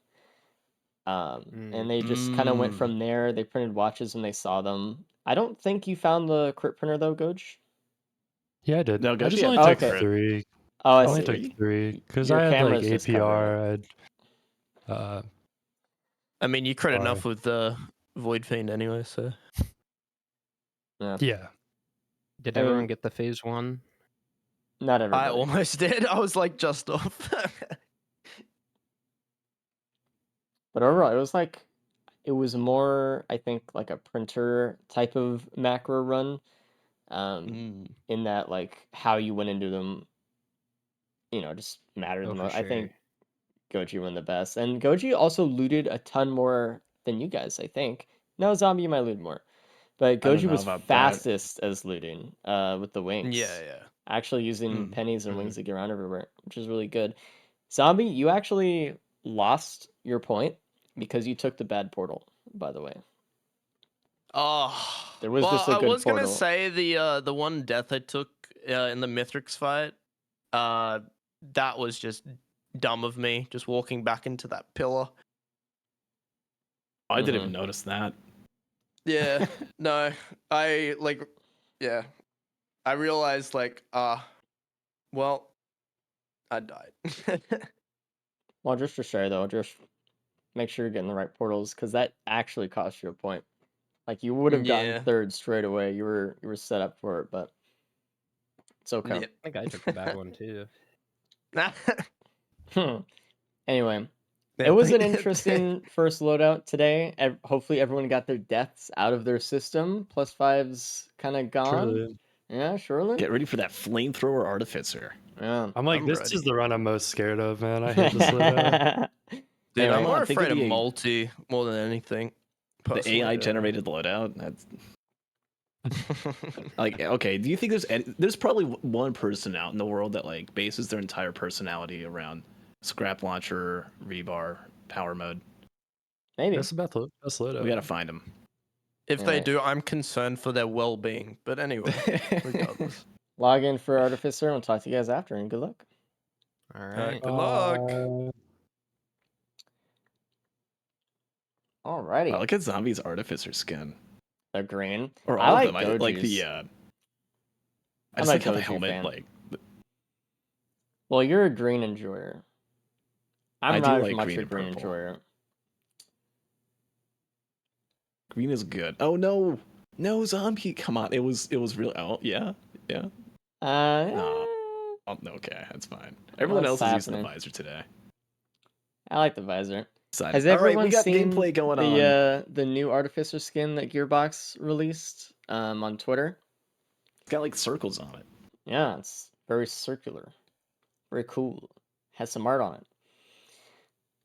And they just kind of went from there. They printed watches when they saw them. I don't think you found the crit printer though, Goj. Yeah, I did. No, I Goshi just had only Oh, took okay. 3. Oh, I I only see. took 3 because Your I had like camera's just covering APR. I had I mean, you crit Sorry. enough with the Void Fiend anyway, so. Yeah. yeah. Did I everyone mean- get the phase 1? Not everybody. I almost did. I was like just off. But overall, it was more, I think, like a printer type of macro run. In that, like, how you went into them, just mattered the Oh, for most. I think sure. Goji won the best. And Goji also looted a ton more than you guys, I think. No, Zombie, you might loot more. But don't Goji know was about that. fastest as looting with the wings. Yeah. Actually using Mm, pennies and wings to get around everywhere, which is really good. Zombie, you actually lost your point because you took the bad portal, by the way. Oh. There was well, just a I good was gonna portal. say the one death I took in the Mithrix fight, that was just dumb of me, just walking back into that pillar. I didn't even notice that. Yeah, no, I realized well, I died. Well, just to share though, just make sure you're getting the right portals because that actually cost you a point. Like you would have gotten Yeah. third straight away. You were set up for it, but it's okay. Yep. I think I took the bad one too. Anyway, Yeah, it was an thank- interesting first loadout today. Hopefully, everyone got their deaths out of their system. +5's kind of gone. Truly. Yeah, surely. Get ready for that flamethrower artificer. Yeah. I'm like, I'm this ready. is the run I'm most scared of, man. I hate this loadout. Dude, Anyway. I'm more Think of afraid of the- multi more than anything. The personally. AI generated loadout. Like, okay, do you think there's probably one person out in the world that like bases their entire personality around scrap launcher, rebar, power mode? Maybe. That's the best loadout. We gotta find him. If Yeah, they right. do, I'm concerned for their well-being. But anyway, regardless. Log in for Artificer. We'll talk to you guys after, and good luck. All All right. right, good luck. Alrighty. Wow, look at Zombie's Artificer skin. The green. Or I all like of them. I like the Goju's. I I'm just a like how the Goju helmet fan. like Well, you're a green enjoyer. I I'm do not as like much green a and green purple. enjoyer. Green is good. Oh no. No, Zombie, come on. It was real. Oh, yeah. Yeah. No. Oh, okay, that's fine. Everyone What's else is using the happening? visor today. I like the visor. Decided. Has All right, we everyone got seen gameplay going on. the new Artificer skin that Gearbox released on Twitter? It's got like circles on it. Yeah, it's very circular, very cool. Has some art on it.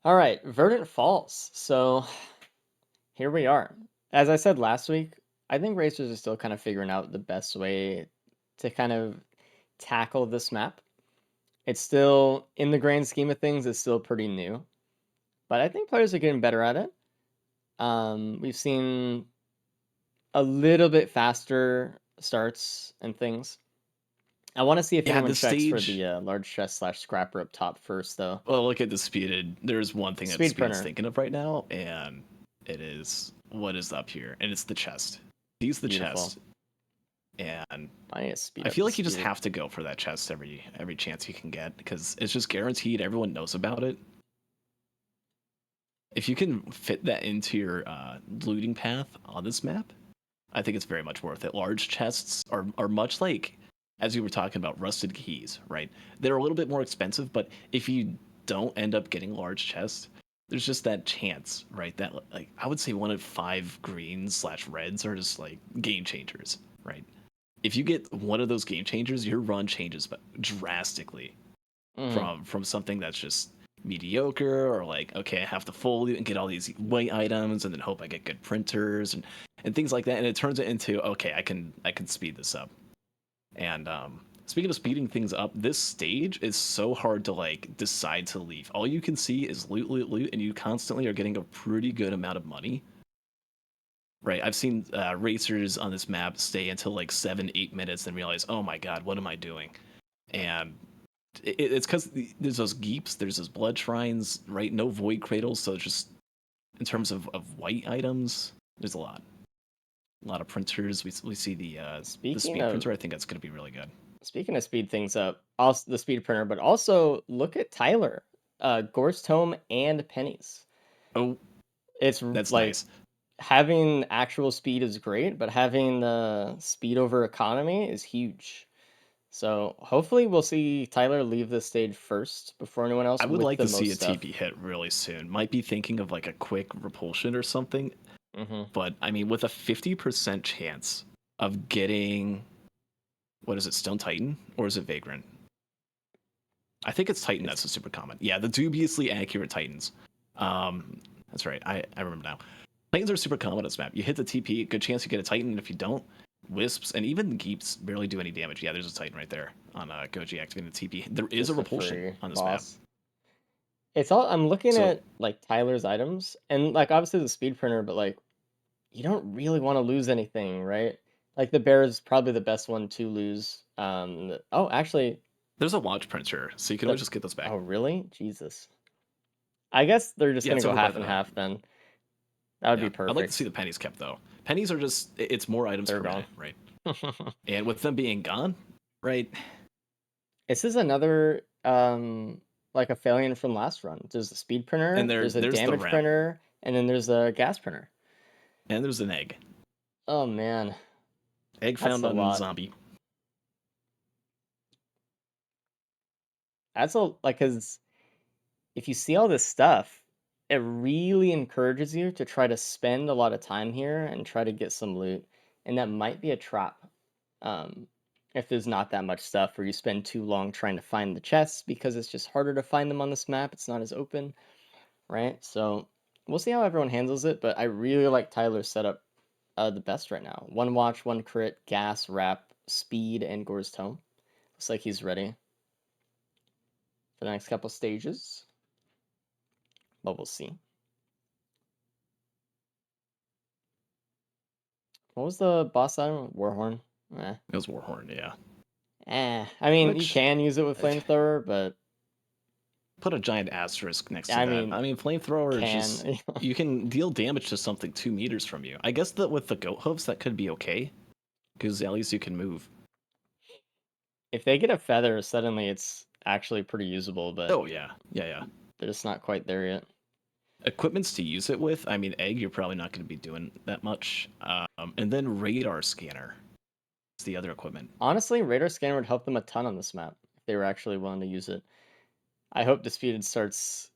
All right, Verdant Falls. So here we are. As I said last week, I think racers are still kind of figuring out the best way to kind of tackle this map. It's still, in the grand scheme of things, it's still pretty new, but I think players are getting better at it. We've seen a little bit faster starts and things. I want to see if Yeah, anyone the checks for stage. the large chest / scrapper up top first, though. Well, look at Disputed. There's one thing that Speed Disputed's printer. thinking of right now, and it is what is up here, and it's the chest. Use the Beautiful. chest, and I need to speed I up feel the like you just speed. have to go for that chest every chance you can get because it's just guaranteed. Everyone knows about it. If you can fit that into your looting path on this map, I think it's very much worth it. Large chests are much like, as we were talking about, rusted keys, right? They're a little bit more expensive, but if you don't end up getting large chests, there's just that chance, right? That like I would say 1 in 5 greens / reds are just like game changers, right? If you get one of those game changers, your run changes drastically from something that's just mediocre or like, okay, I have to fold and get all these white items and then hope I get good printers and things like that, and it turns it into, okay, I can speed this up. And speaking of speeding things up, this stage is so hard to like decide to leave. All you can see is loot, loot, loot, and you constantly are getting a pretty good amount of money. Right, I've seen racers on this map stay until like 7-8 minutes and realize, oh my god, what am I doing? And it's because there's those geeps, there's those blood shrines, right? No void cradles, so just in terms of white items, there's a lot of printers. We see the speed printer. I think that's going to be really good. Speaking of speed things up, also the speed printer, but also look at Tyler, Gorst Tome and Pennies. Oh, it's that's like nice. Having actual speed is great, but having the speed over economy is huge. So hopefully we'll see Tyler leave the stage first before anyone else. I would with like the to see a stuff. TP hit really soon. Might be thinking of like a quick repulsion or something. But I mean, with a 50% chance of getting, what is it, Stone Titan or is it Vagrant? I think it's Titan. That's a super common. Yeah, the dubiously accurate Titans. That's right. I remember now. Titans are super common on this map. You hit the TP, good chance you get a Titan, and if you don't, Wisps and even Geeps barely do any damage. Yeah, there's a Titan right there on Goji activating the TP. There is a repulsion on this map. It's all I'm looking at like Tyler's items and like obviously the speed printer, but like you don't really want to lose anything, right? Like the bear is probably the best one to lose. Oh, actually, there's a watch printer, so you can always just get those back. Oh, really? Jesus. I guess they're just gonna go half and half then. That would be perfect. I'd like to see the pennies kept though. Pennies are just, it's more items per minute, right? And with them being gone, right? This is another like a failure from last run. There's a speed printer, and there's a damage printer, and then there's a gas printer. And there's an egg. Oh man. Egg found on zombie. That's a like, cause if you see all this stuff, it really encourages you to try to spend a lot of time here and try to get some loot. And that might be a trap. If there's not that much stuff, or you spend too long trying to find the chests because it's just harder to find them on this map. It's not as open, right? So we'll see how everyone handles it. But I really like Tyler's setup the best right now. One watch, one crit, gas, wrap, speed, and Gore's Tome. Looks like he's ready for the next couple stages. But we'll see. What was the boss item? Warhorn? Eh. It was Warhorn, yeah. I mean, you Which- can use it with Flamethrower, but Put a giant asterisk next to I that. mean, I mean, flamethrower is can. just you can deal damage to something 2 meters from you. I guess that with the goat hooves that could be okay, because at least you can move. If they get a feather, suddenly it's actually pretty usable, but Oh yeah, yeah. they're just not quite there yet. Equipments to use it with. I mean, egg, you're probably not going to be doing that much. And then radar scanner is the other equipment. Honestly, radar scanner would help them a ton on this map if they were actually willing to use it. I hope Disputed starts.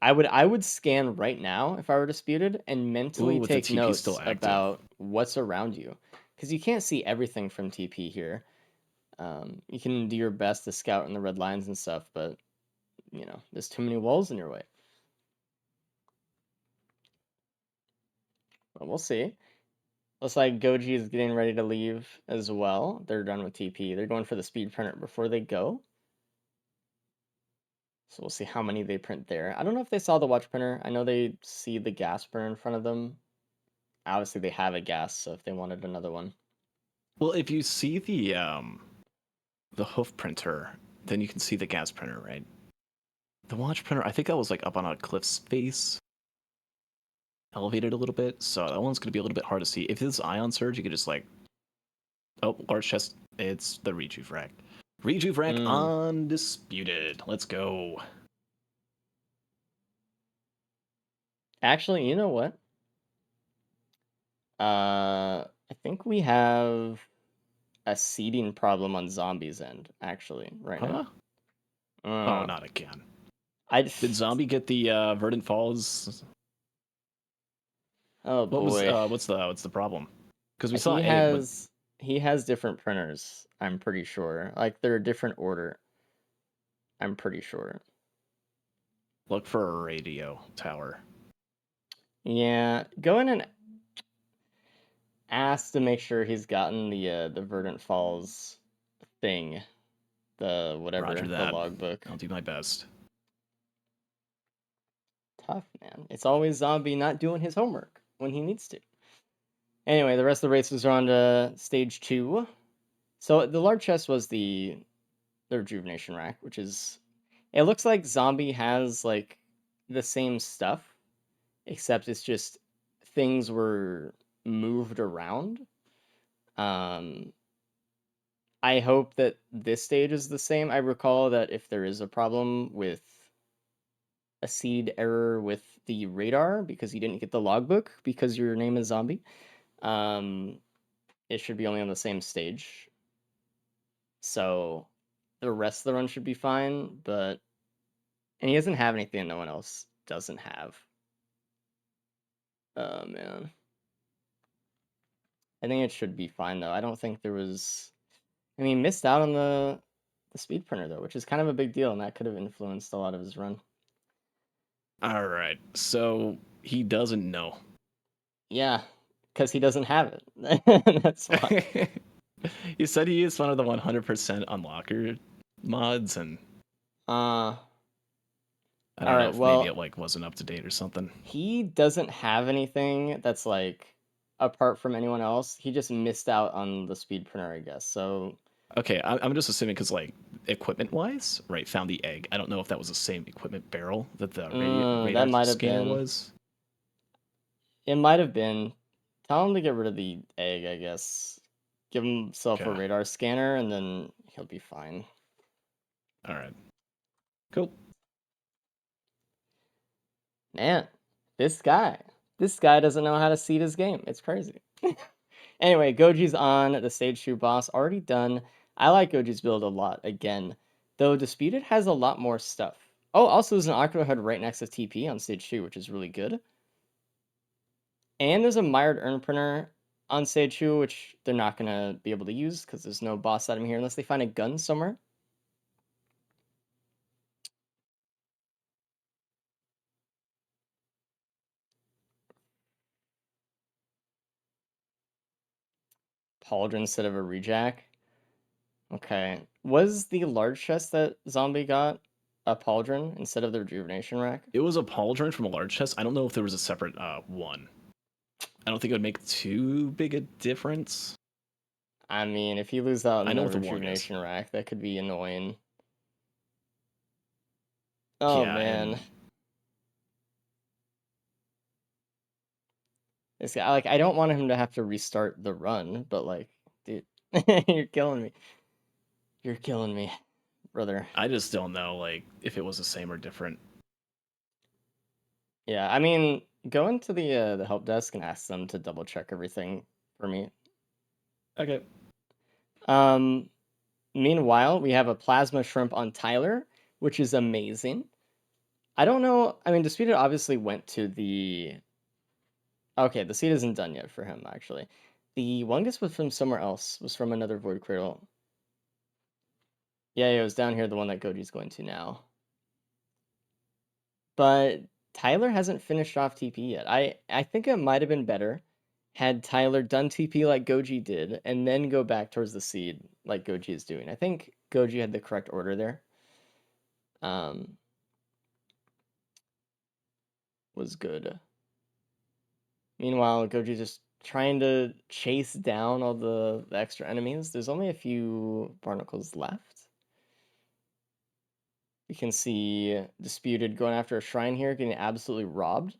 I would scan right now if I were Disputed and mentally Ooh, with the take TP still notes active. about what's around you, because you can't see everything from TP here. You can do your best to scout in the red lines and stuff, but you know there's too many walls in your way. But we'll see. Looks like Goji is getting ready to leave as well. They're done with TP. They're going for the speed printer before they go. So we'll see how many they print there. I don't know if they saw the watch printer. I know they see the gas printer in front of them. Obviously, they have a gas, so if they wanted another one. Well, if you see the hoof printer, then you can see the gas printer, right? The watch printer, I think that was like up on a cliff's face, elevated a little bit, so that one's gonna be a little bit hard to see. If it's ion surge, you could just like, oh, large chest. It's the rejuve rack. Rejuve rack undisputed. Let's go. Actually, you know what? I think we have a seeding problem on zombies' end, actually, right Huh? now. Oh, not again. Did zombie get the Verdant Falls? Oh boy. What's the problem? Because we He saw egg, but he has different printers, I'm pretty sure. Like they're a different order. I'm pretty sure. look for a radio tower. Yeah, go in and ask to make sure he's gotten the Verdant Falls thing. The whatever, Roger the that. logbook. I'll do my best. Tough, man. It's always Zombie not doing his homework when he needs to. Anyway, the rest of the races are on to stage 2. So the large chest was the rejuvenation rack, which is, it looks like Zombie has like the same stuff, except it's just things were moved around. I hope that this stage is the same. I recall that if there is a problem with a seed error with the radar because you didn't get the logbook because your name is Zombie, it should be only on the same stage. So the rest of the run should be fine, but and he doesn't have anything that no one else doesn't have. Oh man. I think it should be fine though. I don't think there was, I mean, missed out on the speed printer though, which is kind of a big deal, and that could have influenced a lot of his run. All right, so he doesn't know. Yeah, because he doesn't have it. That's why. You said he used one of the 100% unlocker mods, and Uh, I don't know Alright, if well, maybe it like wasn't up to date or something. he doesn't have anything that's like apart from anyone else. He just missed out on the speed printer, I guess. So Okay, I'm just assuming because like equipment wise, right? Found the egg. I don't know if that was the same equipment barrel that the that radar might have scanner been. was. It might have been. Tell him to get rid of the egg, I guess. Give himself a Okay. radar scanner, and then he'll be fine. All right. Cool. Man, this guy doesn't know how to seed his game. It's crazy. Anyway, Goji's on the stage 2 boss, already done. I like Goji's build a lot, again. Though Disputed has a lot more stuff. Oh, also there's an Octo Head right next to TP on stage 2, which is really good. And there's a Mired Urn Printer on stage 2, which they're not going to be able to use because there's no boss item here unless they find a gun somewhere. pauldron instead of a rejack. Okay. Was the large chest that zombie got a pauldron instead of the rejuvenation rack? It was a pauldron from a large chest. I don't know if there was a separate one. I don't think it would make too big a difference. I mean, if you lose out I on know the what the one is. rejuvenation rack, that could be annoying. Oh Yeah, man. and This guy, like, I don't want him to have to restart the run, but like, dude, you're killing me. You're killing me, brother. I just don't know like if it was the same or different. Yeah, I mean, go into the help desk and ask them to double check everything for me. Okay. Meanwhile, we have a plasma shrimp on Tyler, which is amazing. I don't know. I mean, Disputed obviously went to the. Okay, the seed isn't done yet for him, actually. The Wungus was from somewhere else, was from another Void Cradle. Yeah, it was down here, the one that Goji's going to now. But Tyler hasn't finished off TP yet. I think it might have been better had Tyler done TP like Goji did, and then go back towards the seed like Goji is doing. I think Goji had the correct order there. Was good. Meanwhile, Goji's just trying to chase down all the extra enemies. There's only a few barnacles left. You can see Disputed going after a shrine here, getting absolutely robbed.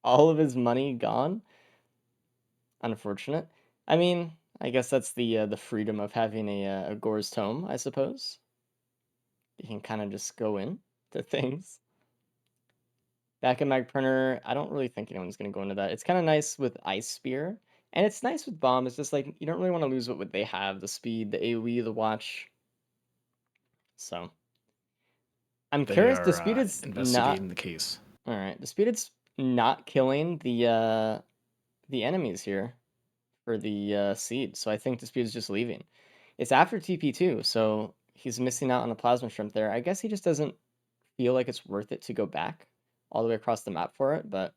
All of his money gone. Unfortunate. I mean, I guess that's the freedom of having a Gore's Tome, I suppose. You can kind of just go in to things. Back in Mag Printer, I don't really think anyone's going to go into that. It's kind of nice with Ice Spear, and it's nice with Bomb. It's just like, you don't really want to lose what they have, the speed, the AoE, the watch. So, I'm They curious, are Disputed's investigating not... the case. Alright, Disputed's not killing the enemies here for the seed, so I think Disputed's just leaving. It's after TP2, so he's missing out on a Plasma Shrimp there. I guess he just doesn't feel like it's worth it to go back all the way across the map for it, but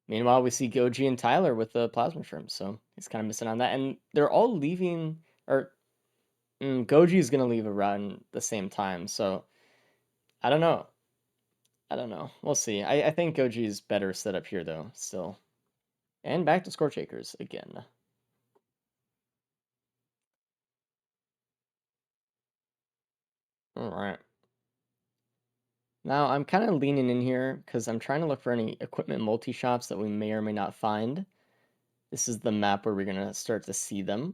meanwhile, we see Goji and Tyler with the Plasma Shrimp, so he's kind of missing on that. And they're all leaving, or Goji is going to leave around the same time, so I don't know. I don't know. We'll see. I think Goji is better set up here, though, still. And back to Scorch Acres again. All right. Now, I'm kind of leaning in here because I'm trying to look for any equipment multi-shops that we may or may not find. This is the map where we're going to start to see them.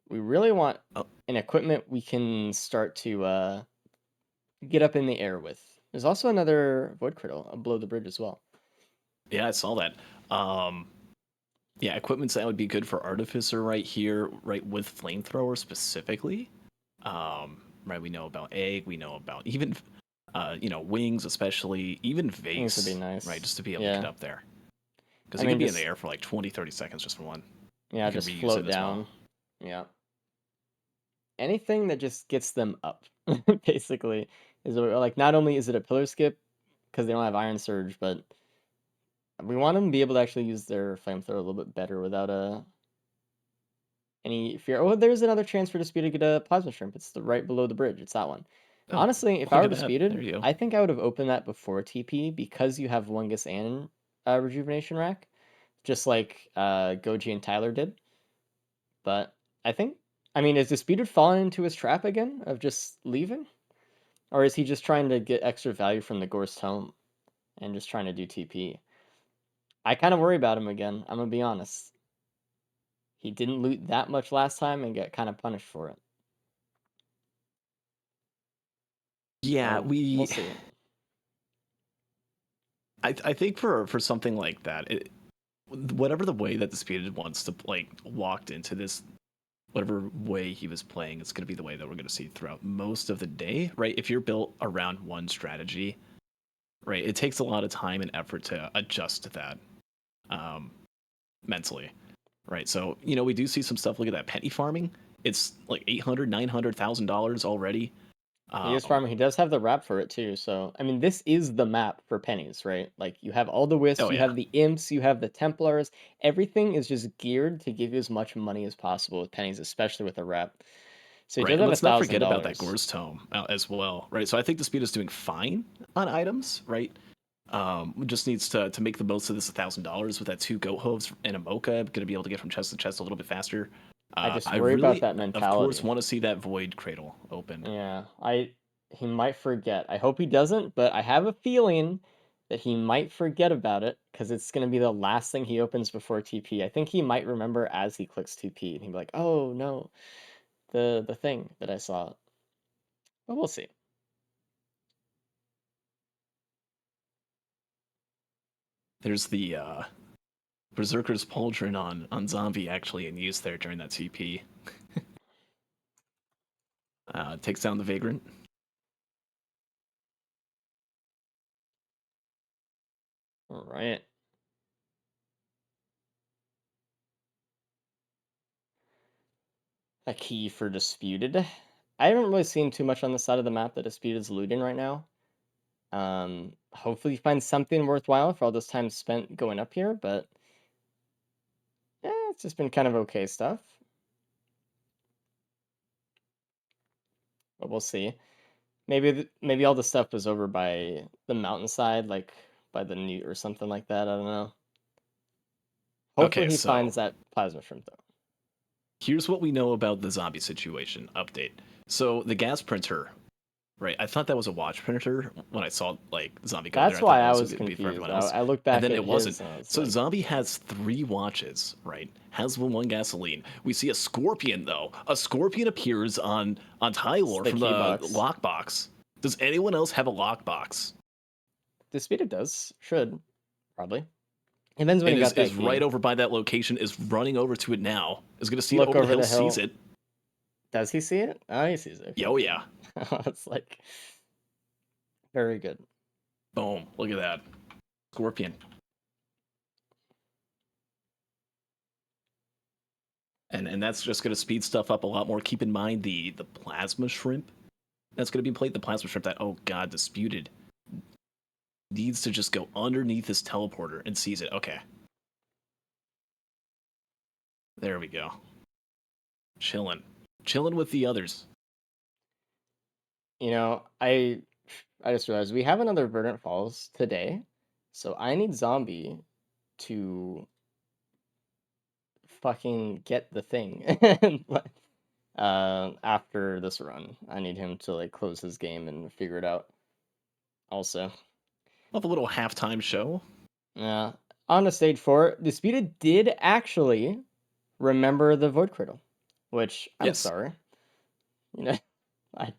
We really want an equipment we can start to get up in the air with. There's also another Void Cradle below the bridge as well. Yeah, I saw that. Yeah, equipments that would be good for Artificer right here, right with Flamethrower specifically. Right, we know about Egg, we know about even, Wings especially, even Vase. Wings would be nice. Right, just to be able Yeah. to get up there. Because I you mean, could be just- in the air for like 20, 30 seconds just for one. Yeah, You can just reuse float it as well. down. Yeah. Anything that just gets them up, basically, is like, not only is it a pillar skip because they don't have Iron Surge, but we want them to be able to actually use their flamethrower a little bit better without any fear. Oh, there's another chance for Disputed to get a Plasma Shrimp. It's right below the bridge. It's that one. Oh, Honestly, if look I were at that. There Disputed, you go. I think I would have opened that before TP because you have Wungus and Rejuvenation Rack, just like Goji and Tyler did. But I think, I mean, is Disputed falling into his trap again of just leaving? Or is he just trying to get extra value from the Gore's Tome and just trying to do TP? I kind of worry about him again, I'm going to be honest. He didn't loot that much last time and get kind of punished for it. Yeah, So, we'll see. I think for something like that, whatever the way that Disputed wants to walked into this, whatever way he was playing, it's going to be the way that we're going to see throughout most of the day, right? If you're built around one strategy, right, it takes a lot of time and effort to adjust to that mentally, right? So, we do see some stuff. Look at that penny farming. It's like $800,000, $900,000 already. He is Um, farming. He does have the wrap for it too. So I mean, this is the map for pennies, right? Like you have all the wisps, oh you yeah, have the imps, you have the Templars. Everything is just geared to give you as much money as possible with pennies, especially with a wrap. So he right. does And have a let's not thousand forget about that dollars. Gore's Tome as well, right? So I think the speed is doing fine on items, right? Just needs to make the most of this $1,000 with that 2 goat hooves and a mocha. Going to be able to get from chest to chest a little bit faster. I just I worry about really, that of course, mentality. want to see that void cradle open. Yeah, he might forget. I hope he doesn't, but I have a feeling that he might forget about it because it's gonna be the last thing he opens before TP. I think he might remember as he clicks TP, and he'll be like, "Oh no, the thing that I saw." But we'll see. There's the Berserker's Pauldron on Zombie actually in use there during that TP. Takes down the Vagrant. All right. A key for Disputed. I haven't really seen too much on the side of the map that Disputed's looting right now. Hopefully he finds something worthwhile for all this time spent going up here, but yeah, it's just been kind of okay stuff. But we'll see. Maybe all the stuff was over by the mountainside, like by the newt or something like that. I don't know. Hopefully Okay, he so finds that plasma shrimp though. here's what we know about the zombie situation update. So the gas printer, right? I thought that was a watch printer when I saw like zombie go there. That's I thought why that I was was going to be for confused. everyone I, else, I looked and back then at it wasn't. his and I was So like, zombie has 3 watches, right? Has one gasoline. We see a scorpion though. A scorpion appears on it's Tylor the from key the box. lockbox. Does anyone else have a lockbox? Disputed does. Should. Probably. Depends when And he got that is key. right over by that location. Is running over to it now. Is going to see it Look over the over hill. the Sees hill. it. Does he see it? Oh, he sees it. Okay, Oh good. yeah. It's like very good. Boom. Look at that. Scorpion. And that's just going to speed stuff up a lot more. Keep in mind the plasma shrimp that's going to be played. The plasma shrimp that, oh god, Disputed needs to just go underneath this teleporter and sees it. Okay. There we go. Chilling. Chilling with the others. You know, I just realized we have another Verdant Falls today, so I need Zombie to fucking get the thing. After this run, I need him to like close his game and figure it out. Also, Love a little halftime show. yeah, on to stage 4, Disputed did actually remember the Void Cradle, which I'm Yes. sorry. You know, I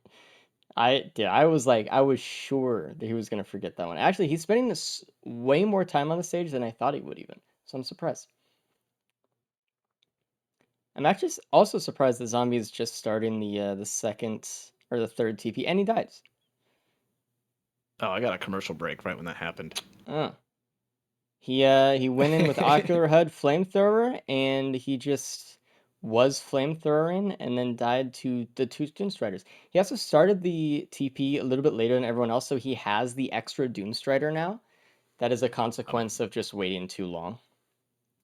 I was like, I was sure that he was gonna forget that one. Actually, he's spending this way more time on the stage than I thought he would even. So I'm surprised. I'm actually also surprised that Zombie is just starting the second or the third TP, and he dies. Oh, I got a commercial break right when that happened. Oh. He went in with Ocular HUD Flamethrower, and he just was flamethrowering and then died to the 2 Doomstriders. He also started the TP a little bit later than everyone else, so he has the extra Doomstrider now. That is a consequence of just waiting too long.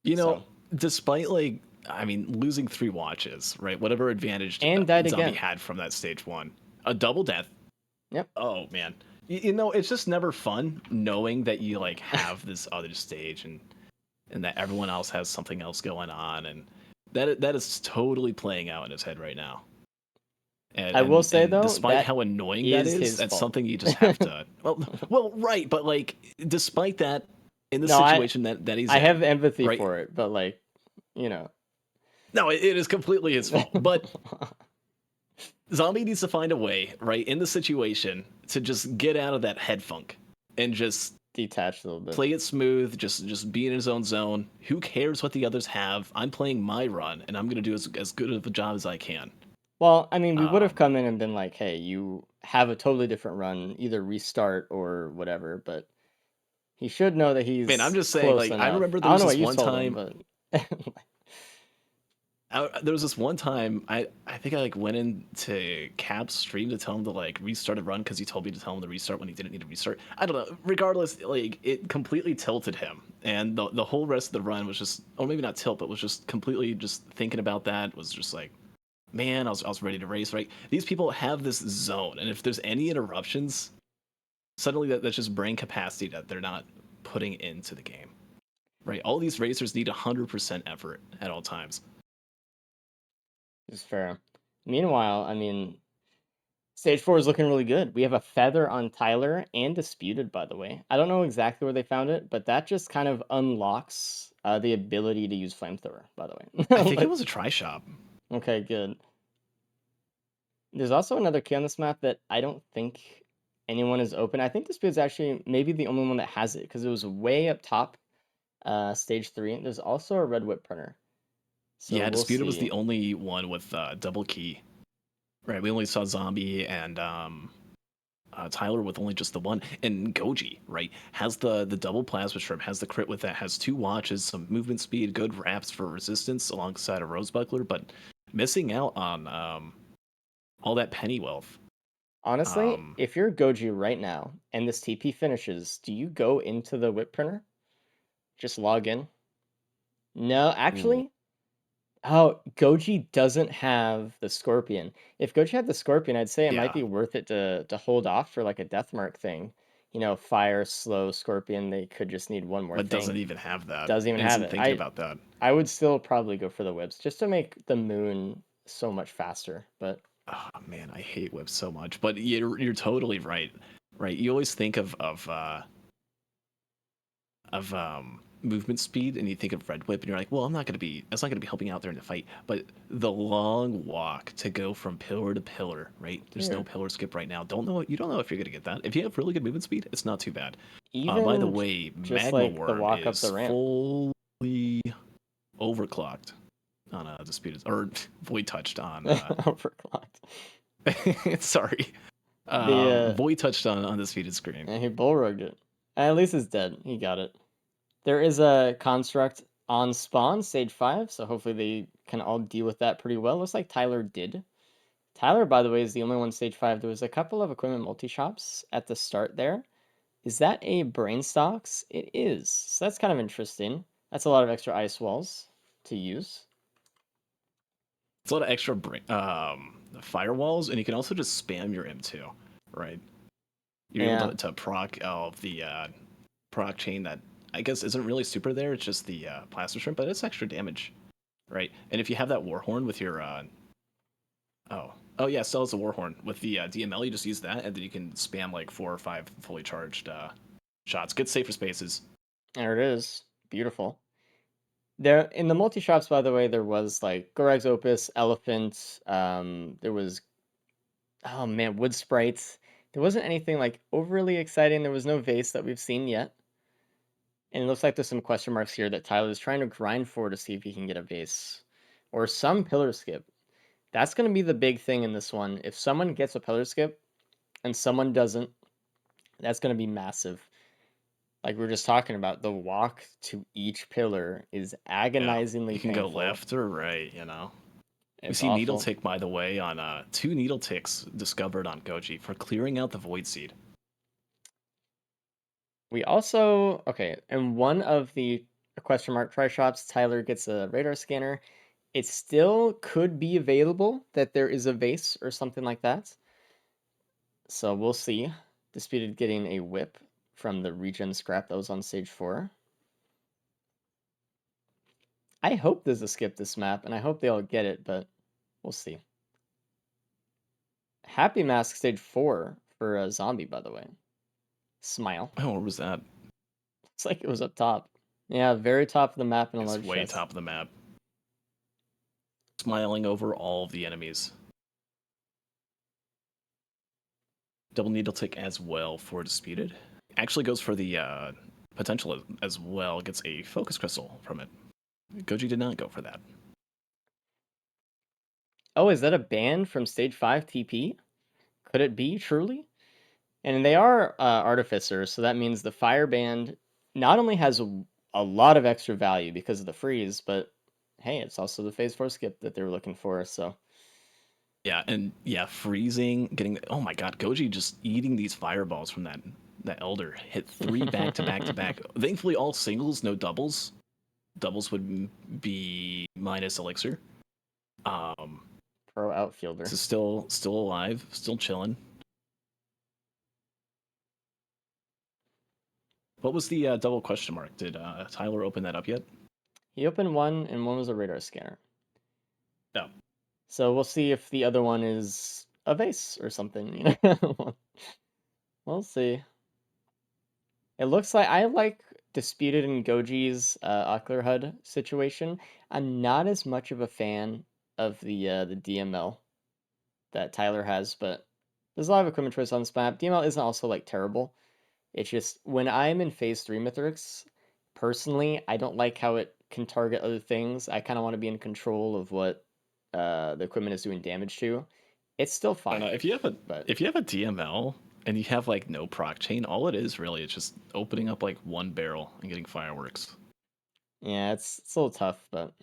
You know, So. despite like, I mean, losing 3 watches, right? Whatever advantage And died Zombie again. had from that stage 1, a double death. Yep. Oh man, you know, it's just never fun knowing that you like have this other stage and that everyone else has something else going on, and that is totally playing out in his head right now. And I will say and though, despite that how annoying that is is, his that's fault. something you just have to. Well, right, but like, despite that, in the No, situation that he's I in, have empathy right? for it, but like, you know. No, it is completely his fault. But Zombie needs to find a way, right, in the situation to just get out of that head funk and just detached a little bit. play it smooth, just be in his own zone. Who cares what the others have? I'm playing my run, and I'm gonna do as good of a job as I can. Well, I mean, we would have Um, come in and been like, "Hey, you have a totally different run, either restart or whatever." But he should know that Man, I'm he's just saying, close like, I enough. remember I there don't was know this what you one told him, time. but There was this one time I think I like went into Cap's stream to tell him to like restart a run because he told me to tell him to restart when he didn't need to restart. I don't know. Regardless, like it completely tilted him, and the whole rest of the run was just, or maybe not tilt, but was just completely just thinking about that. Was just like, man, I was ready to race. Right, these people have this zone, and if there's any interruptions, suddenly that's just brain capacity that they're not putting into the game. Right, all these racers need 100% effort at all times. It's fair. Meanwhile, I mean, stage 4 is looking really good. We have a feather on Tyler and Disputed, by the way. I don't know exactly where they found it, but that just kind of unlocks the ability to use Flamethrower, by the way. I think it was a try shop. Okay, good. There's also another key on this map that I don't think anyone is open. I think Disputed's actually maybe the only one that has it, because it was way up top, stage 3. There's also a red whip printer. So Yeah, we'll Disputed was see. the only one with double key. Right, we only saw Zombie and Tyler with only just the one. And Goji, right, has the double plasma shrimp, has the crit with that, has 2 watches, some movement speed, good wraps for resistance alongside a rose buckler, but missing out on all that penny wealth. Honestly, Um, if you're Goji right now and this TP finishes, do you go into the whip printer? Just log in? No, actually, oh, Goji doesn't have the Scorpion. If Goji had the Scorpion, I'd say it might Yeah. be worth it to hold off for like a death mark thing. You know, fire, slow, Scorpion, they could just need one more but thing. doesn't even have that. Doesn't even And have isn't it. thinking about that. I would still probably go for the whips just to make the moon so much faster, but Oh man, I hate whips so much. But you're totally right. Right, you always think of movement speed, and you think of red whip, and you're like, well, that's not gonna be helping out during the fight. But the long walk to go from pillar to pillar, right? There's no here, pillar skip right now. You don't know if you're gonna get that. If you have really good movement speed, it's not too bad. even By the way, just Magma like the Worm walk up is the ramp. fully overclocked on disputed, or void touched on Overclocked. sorry. The Void touched on disputed screen. and he bullrugged it. At least it's dead. He got it. There is a construct on spawn, stage 5, so hopefully they can all deal with that pretty well. Looks like Tyler did. Tyler, by the way, is the only one stage 5. There was a couple of equipment multi-shops at the start there. Is that a brain stocks? It is. So that's kind of interesting. That's a lot of extra ice walls to use. It's a lot of extra firewalls, and you can also just spam your M2, right? You're Yeah. able to proc the proc chain that I guess isn't really super there. It's just the plasma shrimp, but it's extra damage, right? And if you have that warhorn with your oh yeah, still has a warhorn with the DML, you just use that, and then you can spam like 4 or 5 fully charged shots. Good safer spaces. There it is. Beautiful. There in the multi shops, by the way, there was like Gorax Opus, Elephant. There was, oh man, Wood Sprites. There wasn't anything like overly exciting. There was no vase that we've seen yet, and it looks like there's some question marks here that Tyler's trying to grind for to see if he can get a vase or some pillar skip. That's going to be the big thing in this one. If someone gets a pillar skip and someone doesn't, that's going to be massive. Like we are just talking about, the walk to each pillar is agonizingly You can painful. go left or right, you know. We It's see needle awful. tick, by the way, on 2 needle ticks discovered on Goji for clearing out the void seed. We also, okay, in one of the question mark try shops, Tyler gets a radar scanner. It still could be available that there is a vase or something like that. So we'll see. Disputed getting a whip from the regen scrap that was on stage 4. I hope there's a skip this map, and I hope they all get it, but we'll see. Happy Mask stage 4 for a zombie, by the way. Smile. Oh, where was that? It's like it was up top. Yeah, very top of the map in a It's large way chest. top of the map. Smiling over all of the enemies. Double needle tick as well for disputed. Actually goes for the potential as well. Gets a focus crystal from it. Goji did not go for that. Oh, is that a ban from stage 5 TP? Could it be, truly? And they are artificers, so that means the fire band not only has a lot of extra value because of the freeze, but hey, it's also the phase 4 skip that they were looking for. So Yeah, and yeah, freezing, getting. Oh my God, Goji just eating these fireballs from that Elder. Hit 3 back to back to back. Thankfully, all singles, no doubles. Doubles would be minus elixir. pro outfielder. So still alive, still chilling. What was the double question mark? Did Tyler open that up yet? He opened one, and one was a radar scanner. No. So we'll see if the other one is a vase or something. You know, we'll see. It looks like I like Disputed and Goji's Ocular HUD situation. I'm not as much of a fan of the DML that Tyler has, but there's a lot of equipment choice on this map. DML isn't also like terrible. It's just when I'm in phase 3 Mithrix, personally, I don't like how it can target other things. I kind of want to be in control of what the equipment is doing damage to. It's still I don't fine. know. If you have a but DML and you have like no proc chain, all it is really is just opening up like one barrel and getting fireworks. yeah, it's a little tough, but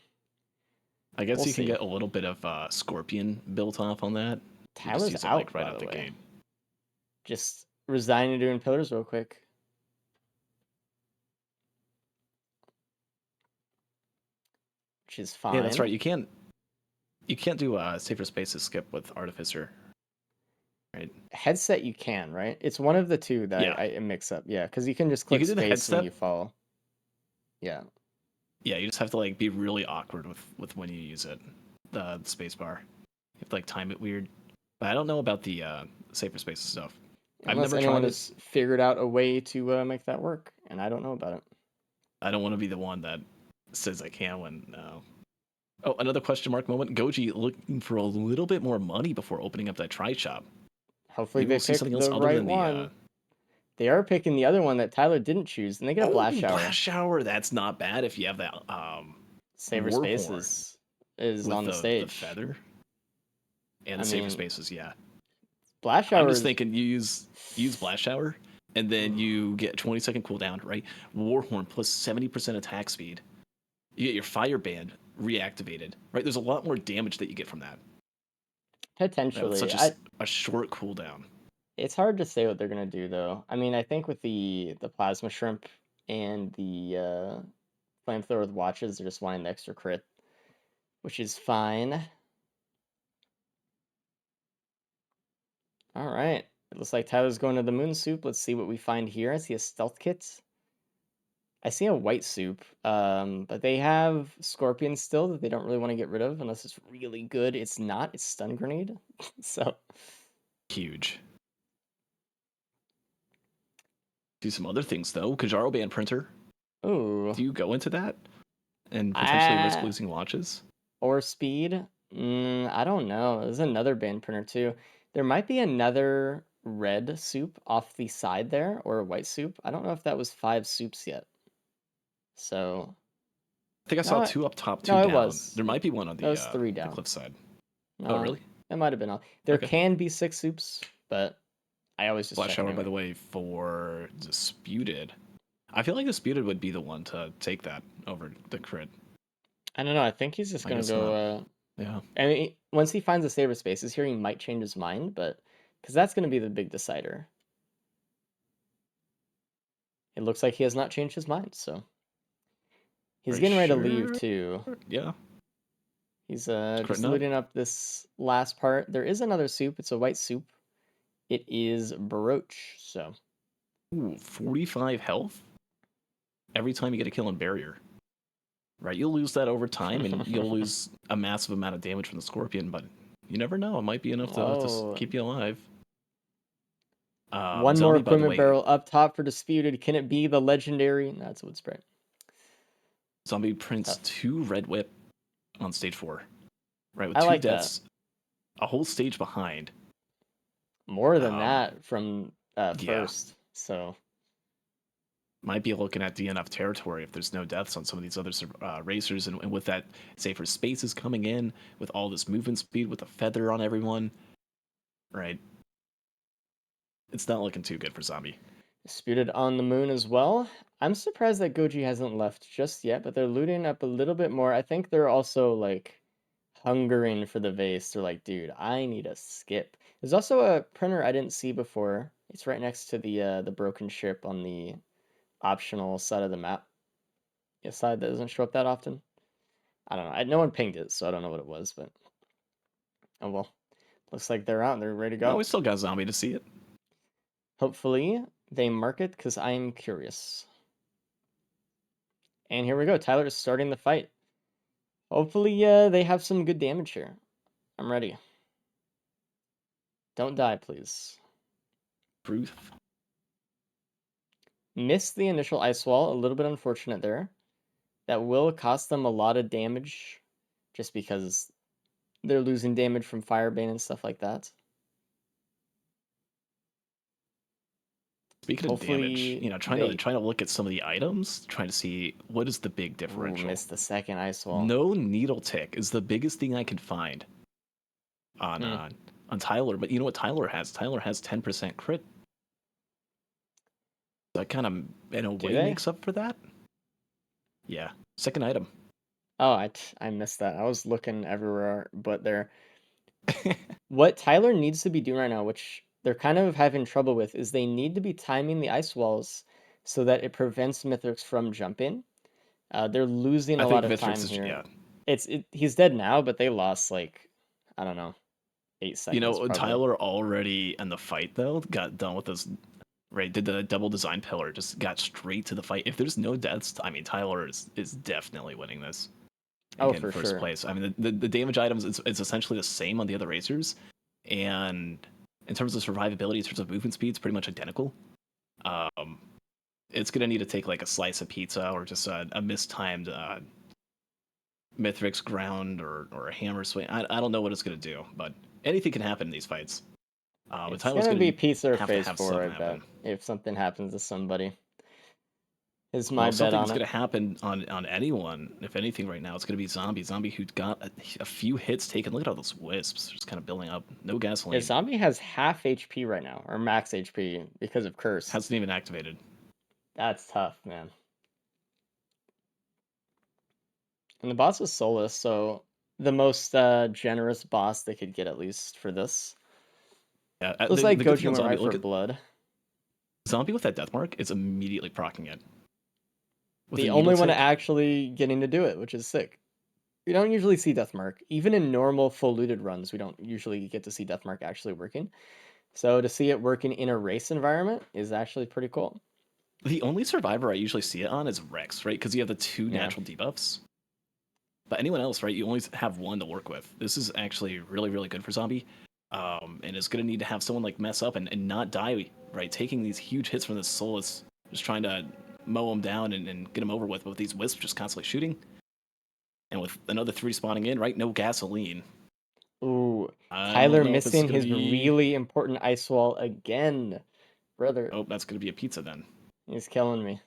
I guess we'll you can see. get a little bit of Scorpion built off on that. You just Tyler's use it out, like right by out the the way. gate. Just resigning to doing pillars real quick. Which is fine. Yeah, that's right. You can't do safer spaces skip with Artificer. Right. Headset you can, right? It's one of the two that Yeah. I mix up. Yeah, because you can just You click can do the space when headset. you fall. Yeah. Yeah, you just have to like be really awkward with when you use it. The space bar. You have to like time it weird. But I don't know about the safer spaces stuff. I've Unless never anyone tried it. has figured out a way to make that work, and I don't know about it. I don't want to be the one that says I can when. Oh, another question mark moment. Goji looking for a little bit more money before opening up that tri shop. Hopefully Maybe they we'll see pick something else the other right than the. one. They are picking the other one that Tyler didn't choose, and they get a blast shower. Blast shower. That's not bad if you have that. Saver Warhorn Spaces is with on the the stage. feather. And the I safer mean, spaces, yeah. Blast I'm shower just is thinking you use blast shower, and then you get 20-second cooldown, right? Warhorn plus 70% attack speed. You get your fire band reactivated, right? There's a lot more damage that you get from that. With potentially. such a short cooldown. It's hard to say what they're gonna do though. I mean, I think with the plasma shrimp and the flamethrower with watches, they're just wanting the extra crit, which is fine. All right. It looks like Tyler's going to the moon soup. Let's see what we find here. I see a stealth kit. I see a white soup, but they have scorpions still that they don't really want to get rid of unless it's really good. It's not. It's stun grenade. So Huge. Do some other things though. Kajaro band printer. ooh, Do you go into that and potentially risk ah, losing watches? or speed. I don't know. There's another band printer too. There might be another red soup off the side there, or a white soup. I don't know if that was 5 soups yet. So I think I no, saw 2 up top, 2 no, it down. was. There might be one on That was 3 the down. cliff side. No, Oh, really? It might have been all. There Okay. can be 6 soups, but I always just Blast check shower, anyway. by the way, for Disputed. I feel like Disputed would be the one to take that over the crit. I don't know. I think he's just I gonna guess go. Yeah. I mean, once he finds the saber spaces here, he might change his mind, but because that's gonna be the big decider. It looks like he has not changed his mind, so he's Are you getting ready to leave sure? too. Yeah. He's Critting just up. looting up this last part. There is another soup. It's a white soup. It is brooch. So Ooh, 45 health every time you get a kill on barrier. Right, you'll lose that over time, and you'll lose a massive amount of damage from the scorpion. But you never know; it might be enough to oh, keep you alive. one more Zombie, by the equipment way, barrel up top for Disputed. Can it be the legendary? That's what's right. Zombie prints Tough. 2 red whip on stage 4. Right, with I 2 like deaths, a whole stage behind. More than Um, that from yeah. first. So Might be looking at DNF territory if there's no deaths on some of these other racers, and with that safer spaces coming in, with all this movement speed, with a feather on everyone, right? It's not looking too good for Zombie. Disputed on the moon as well. I'm surprised that Goji hasn't left just yet, but they're looting up a little bit more. I think they're also like hungering for the vase. They're like, dude, I need a skip. There's also a printer I didn't see before. It's right next to the broken ship on the optional side of the map. A side that doesn't show up that often. I don't know. No one pinged it, so I don't know what it was, but oh well. Looks like they're out and they're ready to No, go. we still got zombie to see it. Hopefully they mark it because I'm curious. And here we go. Tyler is starting the fight. Hopefully they have some good damage here. I'm ready. Don't die, please. Truth. Missed the initial ice wall. A little bit unfortunate there. That will cost them a lot of damage just because they're losing damage from Firebane and stuff like that. Speaking of damage, Hopefully trying to look at some of the items, trying to see what is the big Ooh, differential. missed the second ice wall. No needle tick is the biggest thing I could find on Tyler. But you know what Tyler has? Tyler has 10% crit. That kind of in a way makes up for that. Yeah, second item. Oh, I missed that. I was looking everywhere but there. What Tyler needs to be doing right now, which they're kind of having trouble with, is they need to be timing the ice walls so that it prevents Mithrix from jumping. They're losing I a think lot of Vitrix time is, here. yeah. He's dead now, but they lost like, I don't know, 8 seconds. Probably. Tyler already in the fight though got done with this. Right, did the double design pillar, just got straight to the fight. If there's no deaths, I mean Tyler is definitely winning this. Oh, Getting for first sure. place. I mean the damage items it's essentially the same on the other racers, and in terms of survivability, in terms of movement speed, it's pretty much identical. It's gonna need to take like a slice of pizza or just a mistimed Mithrix ground or a hammer swing. I don't know what it's gonna do, but anything can happen in these fights. But It's Tyler's gonna be pizza or have to phase have 4, I something bet. happen. If something happens to somebody. Is my Well, bet something's on going it. to happen on anyone. If anything, right now, it's going to be Zombie. Zombie who got a few hits taken. Look at all those wisps, just kind of building up. No gasoline. Yeah, Zombie has half HP right now, or max HP because of Curse. Hasn't even activated. That's tough, man. And the boss is Solus, so the most generous boss they could get at least for this. Yeah, Looks like the good Goji thing on went Zombie, right look for at blood. Zombie with that death mark is immediately proccing it. With The a only needle one tick, actually getting to do it, which is sick. We don't usually see Deathmark. Even in normal full looted runs, we don't usually get to see Deathmark actually working. So to see it working in a race environment is actually pretty cool. the only survivor I usually see it on is Rex, right? Because you have the two natural debuffs. But anyone else, right? You only have one to work with. This is actually really, really good for Zombie. And it's going to need to have someone like mess up and not die, right? Taking these huge hits from this Solus, just trying to mow him down and get him over with these wisps just constantly shooting. And with another 3 spawning in, right? No gasoline. Ooh, I Tyler don't know if it's missing gonna his be... really important ice wall again. Brother. Oh, that's going to be a pizza then. He's killing me.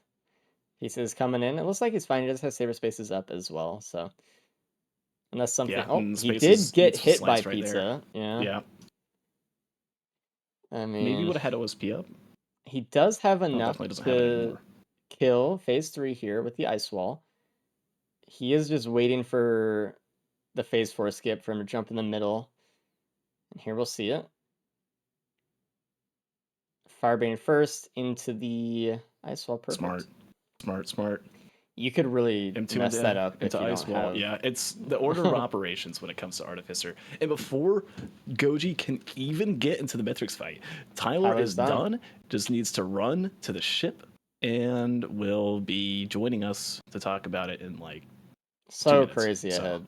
Pieces coming in. It looks like he's fine. He just has saber spaces up as well, so unless something. Yeah, oh, he did get hit by pizza. Yeah. Yeah. I mean, Maybe would have had OSP up. He does have Oh, enough definitely doesn't have it to anymore. kill phase 3 here with the ice wall. He is just waiting for the phase 4 skip for him to jump in the middle. And here we'll see it. Firebane first into the ice wall. Perfect. Smart. You could really M2 mess that up if into you ice don't wall. have... Yeah, it's the order of operations when it comes to Artificer. And before Goji can even get into the Mithrix fight, Tyler Tyler's is done. Just needs to run to the ship and will be joining us to talk about it in like 2 So minutes. crazy ahead.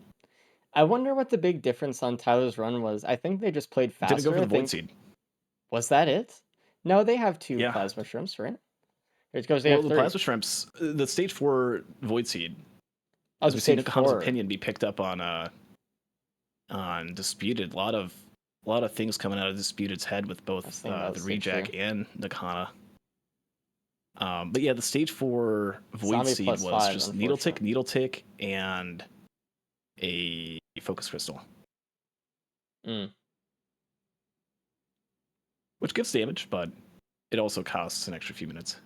I wonder what the big difference on Tyler's run was. I think they just played faster. Didn't go for the Void Seed. Was that it? No, they have 2 Yeah. plasma shrimps, right? It goes. The Plasma Shrimps, the stage 4 Void Seed. Oh, As the we've seen stage Nakahana's 4. opinion be picked up on Disputed. A lot of things coming out of Disputed's head with both the Reject and Nakahana. But yeah, the stage 4 Void Zombie Seed was +5, just needle tick, and a focus crystal. Which gives damage, but it also costs an extra few minutes.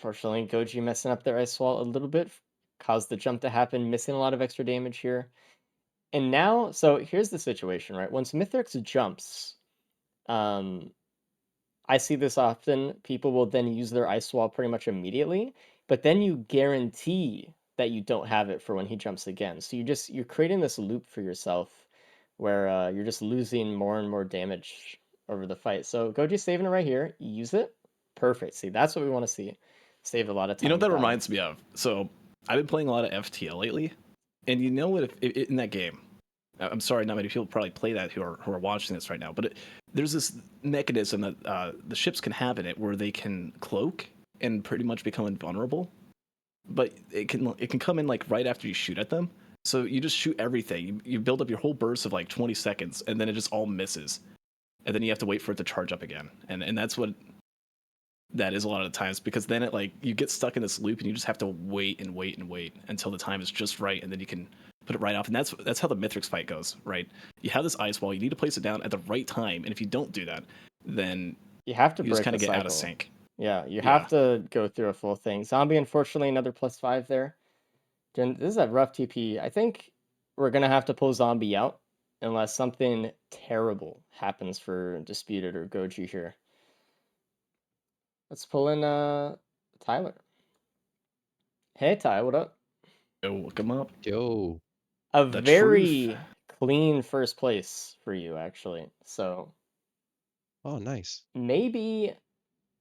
Unfortunately, Goji messing up their ice wall a little bit caused the jump to happen, missing a lot of extra damage here. And now, so here's the situation, right? Once Mithrix jumps, um, I see this often. People will then use their ice wall pretty much immediately, but then you guarantee that you don't have it for when he jumps again. So you're creating this loop for yourself where you're just losing more and more damage over the fight. So Goji's saving it right here. Use it. Perfect. See, that's what we want to see. Save a lot of time. You know what that battle. reminds me of? So I've been playing a lot of FTL lately, and you know what? If in that game, I'm sorry, not many people probably play that who are watching this right now, but there's this mechanism that the ships can have in it where they can cloak and pretty much become invulnerable, but it can come in like right after you shoot at them. So you just shoot everything. You build up your whole burst of like 20 seconds, and then it just all misses, and then you have to wait for it to charge up again, and that's what that is a lot of the times, because then it like you get stuck in this loop and you just have to wait and wait and wait until the time is just right, and then you can put it right off. And that's how the Mithrix fight goes, right? You have this ice wall, you need to place it down at the right time, and if you don't do that, then You have to you break just kind the of get out of cycle. sync. Yeah, you Yeah. have to go through a full thing. Zombie, unfortunately, another +5 there. This is a rough TP. I think we're gonna have to pull Zombie out unless something terrible happens for Disputed or Goji here. Let's pull in Tyler. Hey Ty, what up? Go look them up. Yo. A The very clean first place for you, actually. So Oh, nice. maybe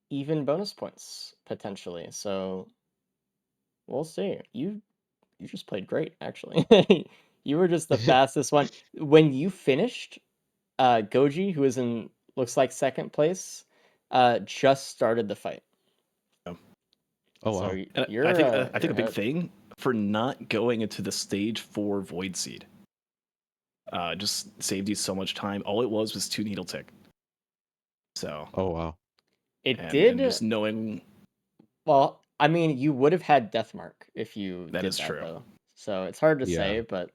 even bonus points potentially. So we'll see. You just played great, actually. You were just the fastest one. When you finished, Goji, who is in looks like second place, just started the fight. Oh, So wow. And you're I think you're a big ahead. thing for not going into the stage 4 void seed just saved you so much time. All it was 2 needle tick. So Oh, wow. It and did just knowing well. I mean, you would have had Deathmark if you that did is that true. though. So it's hard to Yeah. say, but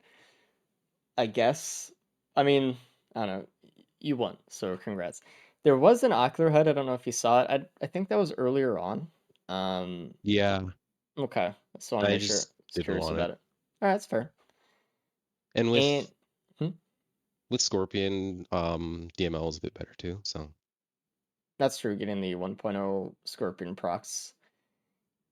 I guess. I mean, I don't know. You won, so congrats. There was an Ocular Hut. I don't know if you saw it. I think that was earlier on. Yeah. Okay. Just want to I make sure. just Just didn't curious want about it. it. All right, that's fair. And And with Scorpion, DML is a bit better too. So that's true. Getting the 1.0 Scorpion procs.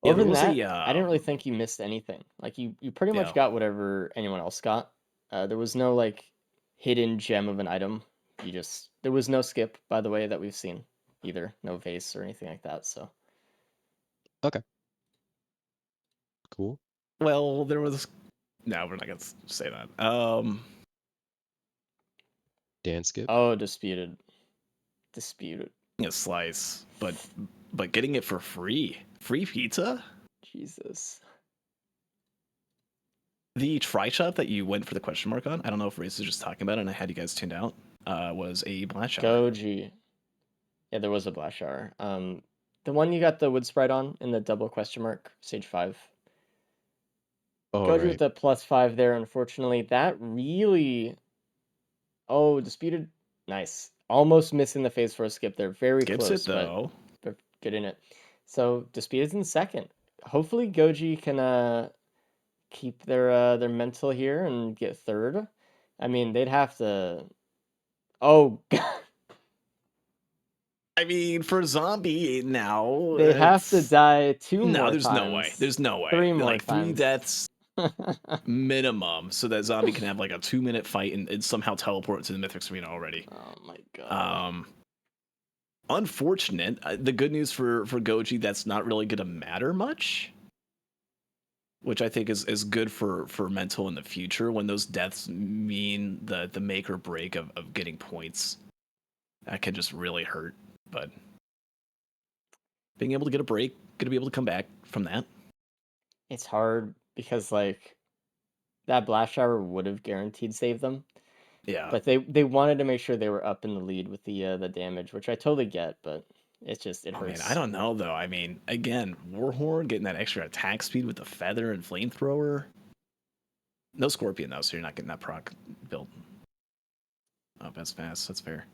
Yeah, Other there than was that, a I didn't really think you missed anything. Like you pretty much yeah. got whatever anyone else got. There was no like hidden gem of an item. There was no skip, by the way, that we've seen either. No vase or anything like that. So okay, cool. Well, there was no, we're not gonna say that. Dan skip. oh, disputed. A slice, but getting it for free pizza. Jesus. The try shop that you went for the question mark on, I don't know if Race is just talking about it and I had you guys tuned out, was a blast shower. Goji. Yeah, there was a blast shower. The one you got the wood sprite on in the double question mark, stage 5. Oh, Goji right. with the +5 there, unfortunately. That really. Oh, disputed. Nice. Almost missing the phase 4 skip there. Very Skips close, it though. but getting it. So disputed's in second. Hopefully Goji can keep their mental here and get third. I mean, they'd have to. Oh, I mean, for zombie now, they have to it's die 2 no. more There's no way. times. There's no way. 3 more Like 3 times. deaths minimum, so that zombie can have like a 2-minute fight and somehow teleport to the Mythic Arena already. Oh my god. Unfortunate. The good news for Goji, that's not really going to matter much, which I think is good for mental in the future when those deaths mean the make or break of getting points. That can just really hurt. But being able to get a break, going to be able to come back from that. It's hard because like that blast shower would have guaranteed save them. Yeah. But they wanted to make sure they were up in the lead with the damage, which I totally get, but it I mean, hurts. I don't know though. I mean, again, Warhorn getting that extra attack speed with the feather and flamethrower. No Scorpion though, so you're not getting that proc build up as fast. That's fair.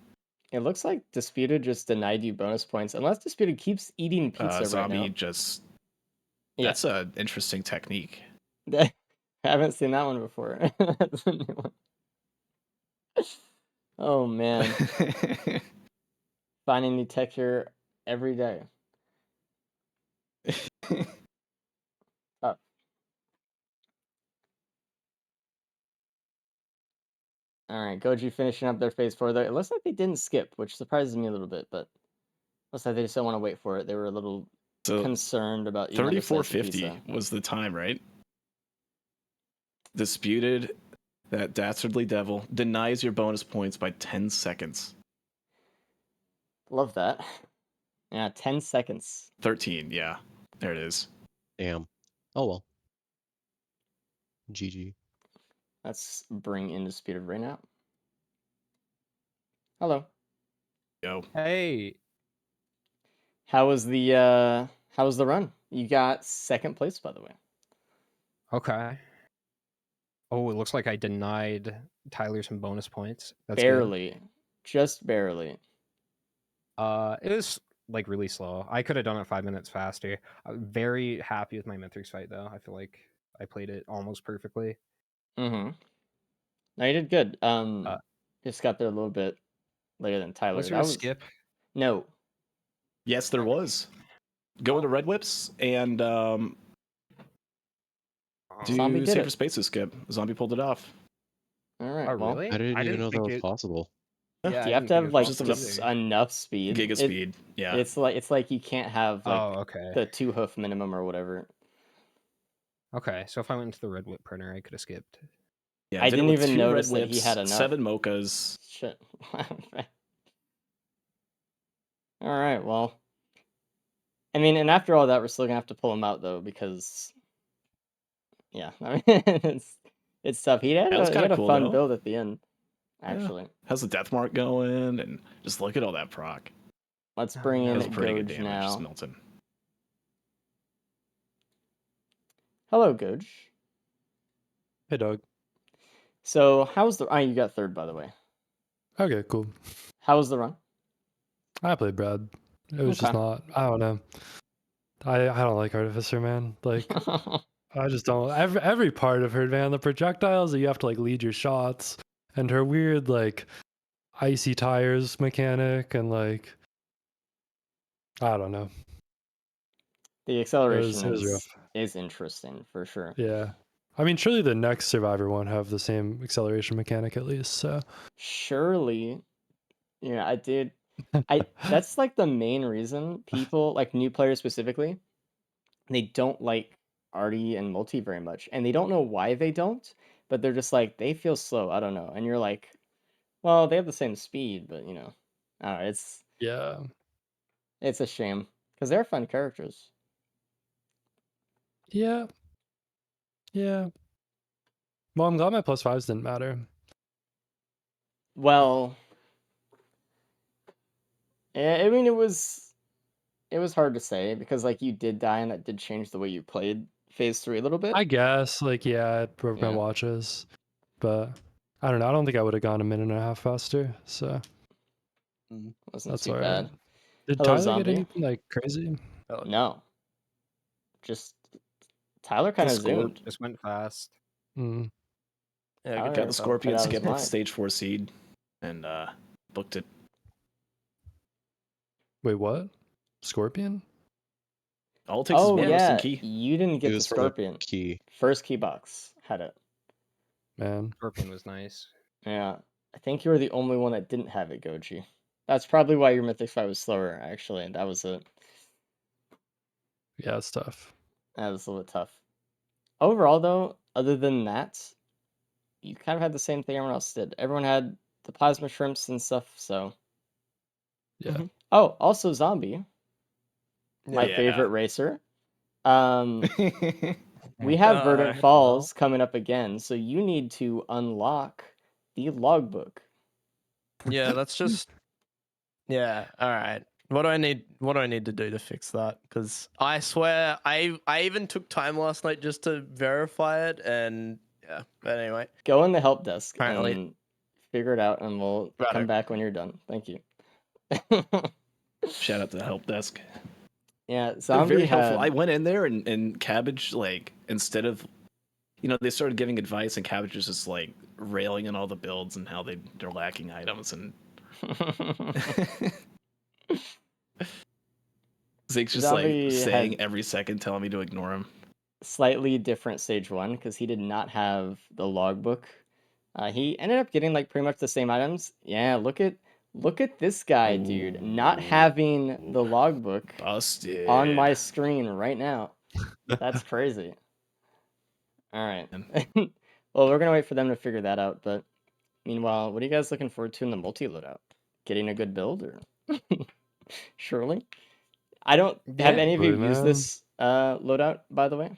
It looks like Disputed just denied you bonus points, unless Disputed keeps eating pizza right Zombie now. just Yeah. That's an interesting technique. I haven't seen that one before. That's a new one. Oh man, finding new texture every day. Oh. All right, Goji finishing up their phase 4. It looks like they didn't skip, which surprises me a little bit, but looks like they just don't want to wait for it. They were a little So concerned about eating another slice of 3450 pizza. was the time, right? Disputed that Dastardly Devil denies your bonus points by 10 seconds. Love that. Yeah, 10 seconds. 13, yeah. There it is. Damn. Oh well. GG. Let's bring Indisputed right now. Hello. Yo. Hey, How was the run? You got second place, by the way. okay. Oh, it looks like I denied Tyler some bonus points. That's good. Barely. Just barely. It was like really slow. I could have done it 5 minutes faster. I'm very happy with my Mythics fight though. I feel like I played it almost perfectly. Mm-hmm. No, you did good. Uh, Just got there a little bit later than Tyler. Was there a skip? No. Yes, there was. Go into Red Whips and Zombie do did Safer it. Spaces skip. Zombie pulled it off. All right. Oh, well, really? I didn't even know that think was possible. Yeah, you I have didn't to think have it like was just just possible either. enough speed. Giga speed. Yeah. It's like you can't have like Oh, okay. the 2-hoof minimum or whatever. Okay, so if I went into the Red Whip printer, I could have skipped. Yeah, I did it didn't with even 2 notice Red that he Whips, had enough. 7 mochas. Shit. All right. Well, I mean, and after all that, we're still gonna have to pull him out though because, yeah, I mean, it's tough. That was He kinda had a cool, fun though. build at the end, Yeah. actually. How's the death mark going? And just look at all that proc. Let's Oh, bring in That's pretty good Goj damage. Just now. melt him. Hello, Goj. Hey, dog. So, how's the? Oh, you got third, by the way. Okay, cool. How was the run? I played Brad. It was just Okay. not. I don't know. I don't like Artificer, man. Like I just don't. Every part of her, man. The projectiles that you have to like lead your shots, and her weird like icy tires mechanic, and like I don't know. The It acceleration was rough. is interesting for sure. Yeah. I mean, surely the next Survivor won't have the same acceleration mechanic at least. So Surely, yeah, I did. That's like the main reason people, like new players specifically, they don't like Artie and Multi very much, and they don't know why they don't, but they're just like they feel slow. I don't know, and you're like, well, they have the same speed, but I don't know, yeah. it's a shame because they're fun characters. Yeah. Yeah. Well, I'm glad my +5s didn't matter. Well, I mean, it was hard to say because like you did die, and that did change the way you played phase 3 a little bit. I guess, like, yeah, it broke my Yeah. watches, but I don't know. I don't think I would have gone a minute and a half faster, so Wasn't that's too all bad. right. Did Hello, Tyler get Zombie. anything like crazy? No, just Tyler kind of zoomed. Just went fast. Mm. Yeah, Tyler got the played Scorpion out his skip with mind. stage 4 seed and booked it. Wait, what? Scorpion? All it takes is Oh one rusting yeah, key. you didn't It get the was from a Scorpion. key. First key box had it. Man. Scorpion was nice. Yeah, I think you were the only one that didn't have it, Goji. That's probably why your Mythic fight was slower, actually, and that was it. Yeah, it's tough. That was a little bit tough. Overall, though, other than that, you kind of had the same thing everyone else did. Everyone had the plasma shrimps and stuff, so. Yeah. Mhm. Oh, also Zombie, my Yeah. favorite racer. We Oh, have Verdant Alright, Falls coming up again, so you need to unlock the logbook. Yeah, that's just. Yeah. All right. What do I need? What do I need to do to fix that? Because I swear, I even took time last night just to verify it, and yeah. But anyway, Go in the help desk Apparently- and figure it out, and we'll come Righto. back when you're done. Thank you. Shout out to the help desk. Yeah, They're Zombie very helpful. I had went in there and Cabbage, like, instead of, they started giving advice, and Cabbage was just like railing on all the builds and how they're lacking items, and Zake's just like Zombie saying had every second, telling me to ignore him. slightly different stage 1 because he did not have the logbook. He ended up getting like pretty much the same items. Yeah, look at this guy, dude, not having the logbook Busted. on my screen right now. That's crazy. All right. Well, we're gonna wait for them to figure that out. But meanwhile, what are you guys looking forward to in the multi loadout? Getting a good build, or surely? I don't have Yeah, any of you Probably, used man. this loadout, by the way,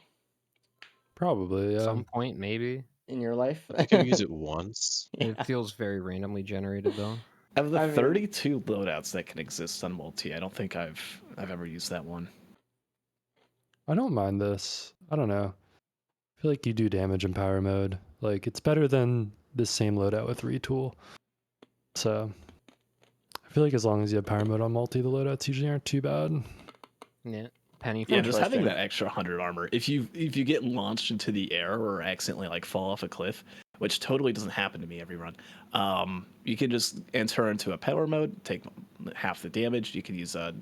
Probably, yeah. some point maybe. in your life. I think I've used it once. It feels very randomly generated though. Of the I mean- 32 loadouts that can exist on multi, I don't think I've ever used that one. I don't mind this. I don't know. I feel like you do damage in power mode. Like, it's better than the same loadout with retool. So, I feel like as long as you have power mode on multi, the loadouts usually aren't too bad. Yeah. Penny Yeah, for just having Interesting. that extra 100 armor. If you get launched into the air or accidentally like fall off a cliff, which totally doesn't happen to me every run, you can just enter into a power mode, take half the damage. You can use a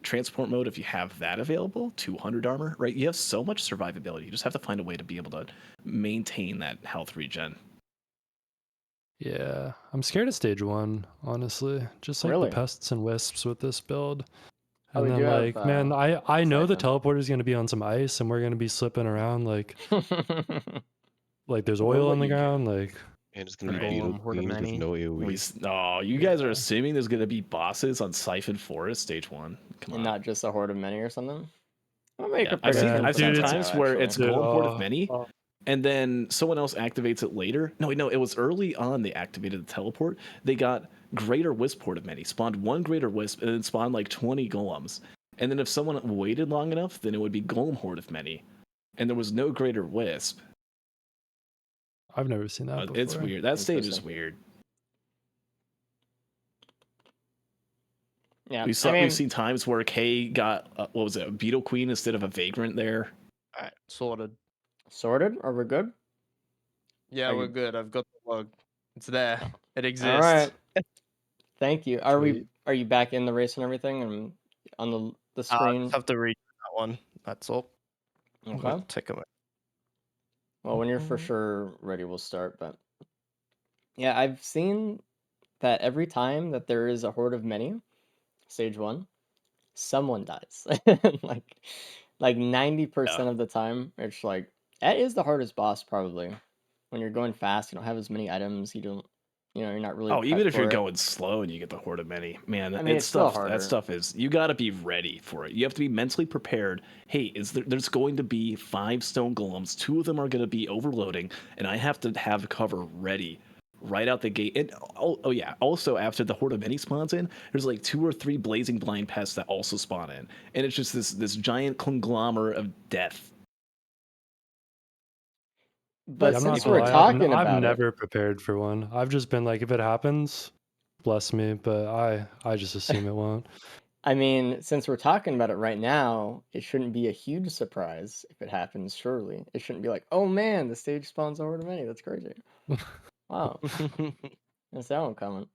transport mode if you have that available. 200 armor, right? You have so much survivability. You just have to find a way to be able to maintain that health regen. Yeah, I'm scared of stage 1, honestly. Just like Really? the pests and wisps with this build. Oh, And we do then, have, like, man, I know the Siphon. teleporter is going to be on some ice and we're going to be slipping around like there's Well, oil what on the you- ground. Like, And it's gonna be Right. beetle Golem, Horde of queens with Many. no AoE. You guys are assuming there's going to be bosses on Siphon Forest stage 1. Come And on. not just a horde of many or something. I'll make Yeah, a prediction. Yeah, I've seen dude, it's- times where it's dude, Golem Horde of Many, oh. and then someone else activates it later. No, it was early on they activated the teleport. They got Greater Wisp Horde of Many, spawned one Greater Wisp, and then spawned like 20 golems. And then if someone waited long enough, then it would be Golem Horde of Many. And there was no Greater Wisp. I've never seen that before. It's weird. That stage is Interesting. weird. Yeah, We've seen times where Kay got, what was it, a Beetle Queen instead of a Vagrant there. All right, sorted. sorted. Are we good? Yeah, Are we're you- good. I've got the log. It's there. It exists. All right. Thank you. Sweet. Are you back in the race and everything and on the I screen? just have to read that one. That's all. Okay. Take a minute. Well, when you're for sure ready, we'll start. But yeah, I've seen that every time that there is a horde of many, stage 1, someone dies. like 90% of the time, it's like that is the hardest boss probably. When you're going fast, you don't have as many items. You're not really. Oh, even prepped if you're for it. going slow and you get the Horde of Many, man, I mean, it's still stuff. harder. That stuff is, you got to be ready for it. You have to be mentally prepared. Hey, there's going to be 5 stone golems. 2 of them are going to be overloading, and I have to have cover ready right out the gate. And oh yeah, also after the Horde of Many spawns in, there's like 2 or 3 blazing blind pests that also spawn in, and it's just this giant conglomerate of death. But I'm not since gonna we're lie, talking I've about it, never prepared for one. I've just been like, if it happens, bless me. But I just assume it won't. I mean, since we're talking about it right now, it shouldn't be a huge surprise if it happens, surely. It shouldn't be like, oh man, the stage spawns a horde of many. That's crazy. Wow. That's that one coming.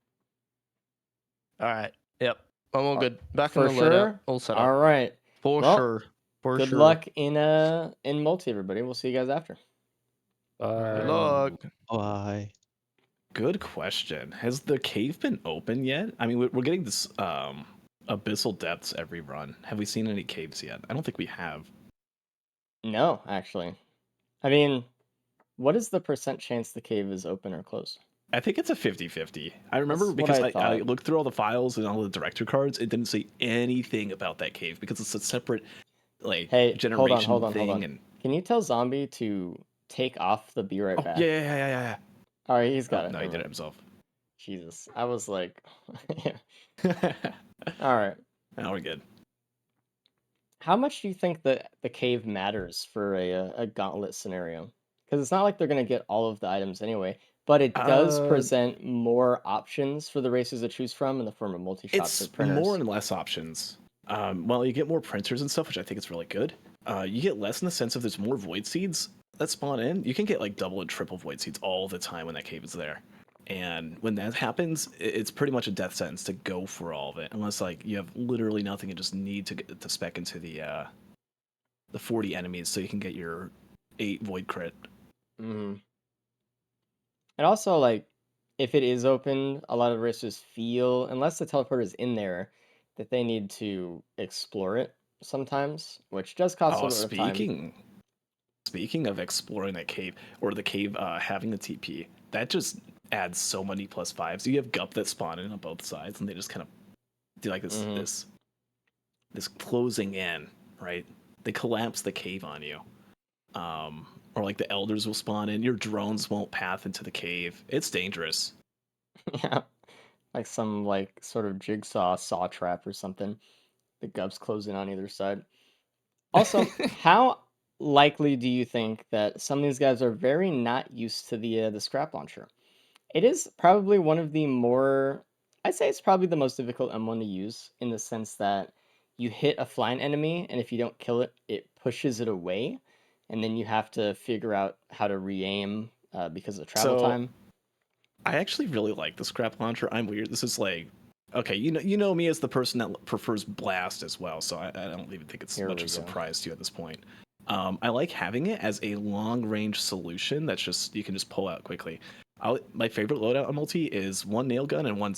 All right. Yep. I'm all good. Back For in the loadout. sure? All set All up. right. For Well, sure. For Good sure. luck in multi, everybody. We'll see you guys after. Good luck. Bye. Good question. Has the cave been open yet? I mean, we're getting this abyssal depths every run. Have we seen any caves yet? I don't think we have. No, actually. I mean, what is the % chance the cave is open or closed? I think it's a 50-50. I remember That's what because I I thought. looked through all the files and all the director cards. It didn't say anything about that cave because it's a separate Hey, generation hold on. thing. And Can you tell Zombie to take off the be right oh back? yeah. All right, he's got Oh, it. no, he Never did it mind. himself. Jesus, I was like, all right. Now we're good. How much do you think that the cave matters for a gauntlet scenario? Because it's not like they're gonna get all of the items anyway, but it does present more options for the racers to choose from in the form of multi-shots It's or printers. more and less options. Well, you get more printers and stuff, which I think is really good. You get less in the sense of there's more void seeds that spawn in. You can get like double and triple void seeds all the time when that cave is there. And when that happens, it's pretty much a death sentence to go for all of it, unless like you have literally nothing and just need to get to spec into the 40 enemies so you can get your 8 void crit. Mm-hmm. And also, like, if it is open, a lot of racers feel, unless the teleporter is in there, that they need to explore it sometimes, which does cost a Oh, little bit of time. speaking of exploring that cave or the cave having the TP, that just adds so many +5s. You have Gup that spawn in on both sides, and they just kind of do like this Mhm. this closing in, right? They collapse the cave on you. Or like the elders will spawn in. Your drones won't path into the cave. It's dangerous. Yeah, like some like sort of jigsaw saw trap or something. The gubs closing on either side. Also, how likely do you think that some of these guys are very not used to the scrap launcher? It is probably one of the more, I'd say it's probably the most difficult M1 to use in the sense that you hit a flying enemy, and if you don't kill it, it pushes it away, and then you have to figure out how to re-aim because of travel So time. I actually really like the scrap launcher. I'm weird. This is like, okay, you know me as the person that prefers blast as well, so I don't even think it's Here much we of a go. surprise to you at this point. I like having it as a long range solution that's just you can just pull out quickly. My favorite loadout on multi is one nail gun and one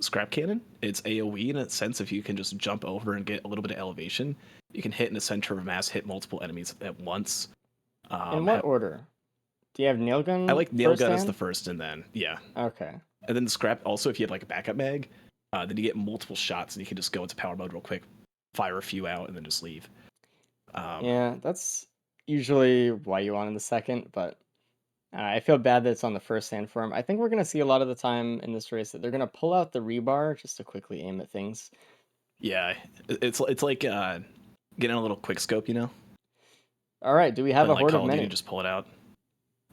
scrap cannon. It's AoE in a sense if you can just jump over and get a little bit of elevation. You can hit in the center of mass, hit multiple enemies at once. In what order? Do you have nail I gun like nail first gun as the hand? first, and then yeah, Okay. and then the scrap also if you have like a backup mag, then you get multiple shots and you can just go into power mode real quick, fire a few out, and then just leave. Yeah, that's usually why you want in the second, but I feel bad that it's on the first hand for him. I think we're going to see a lot of the time in this race that they're going to pull out the rebar just to quickly aim at things. Yeah, it's like getting a little quick scope, you know. All right, do we have Playing a like horde of Call of Duty, many? just pull it out.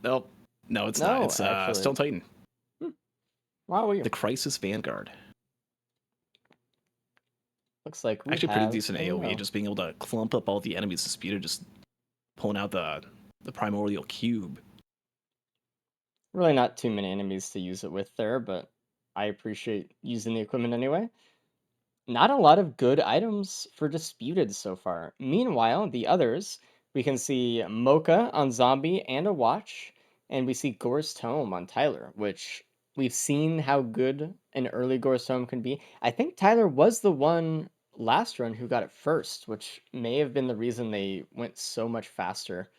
Nope, no, it's not. No, It's actually. Stone Titan, Wow, the Crisis Vanguard. looks like we Actually, pretty have decent a AOE. no. Just being able to clump up all the enemies disputed, just pulling out the primordial cube. Really not too many enemies to use it with there, but I appreciate using the equipment anyway. Not a lot of good items for Disputed so far. Meanwhile, the others, we can see Mocha on Zombie and a Watch, and we see Gore's Tome on Tyler, which we've seen how good an early Gore's Tome can be. I think Tyler was the one last run who got it first, which may have been the reason they went so much faster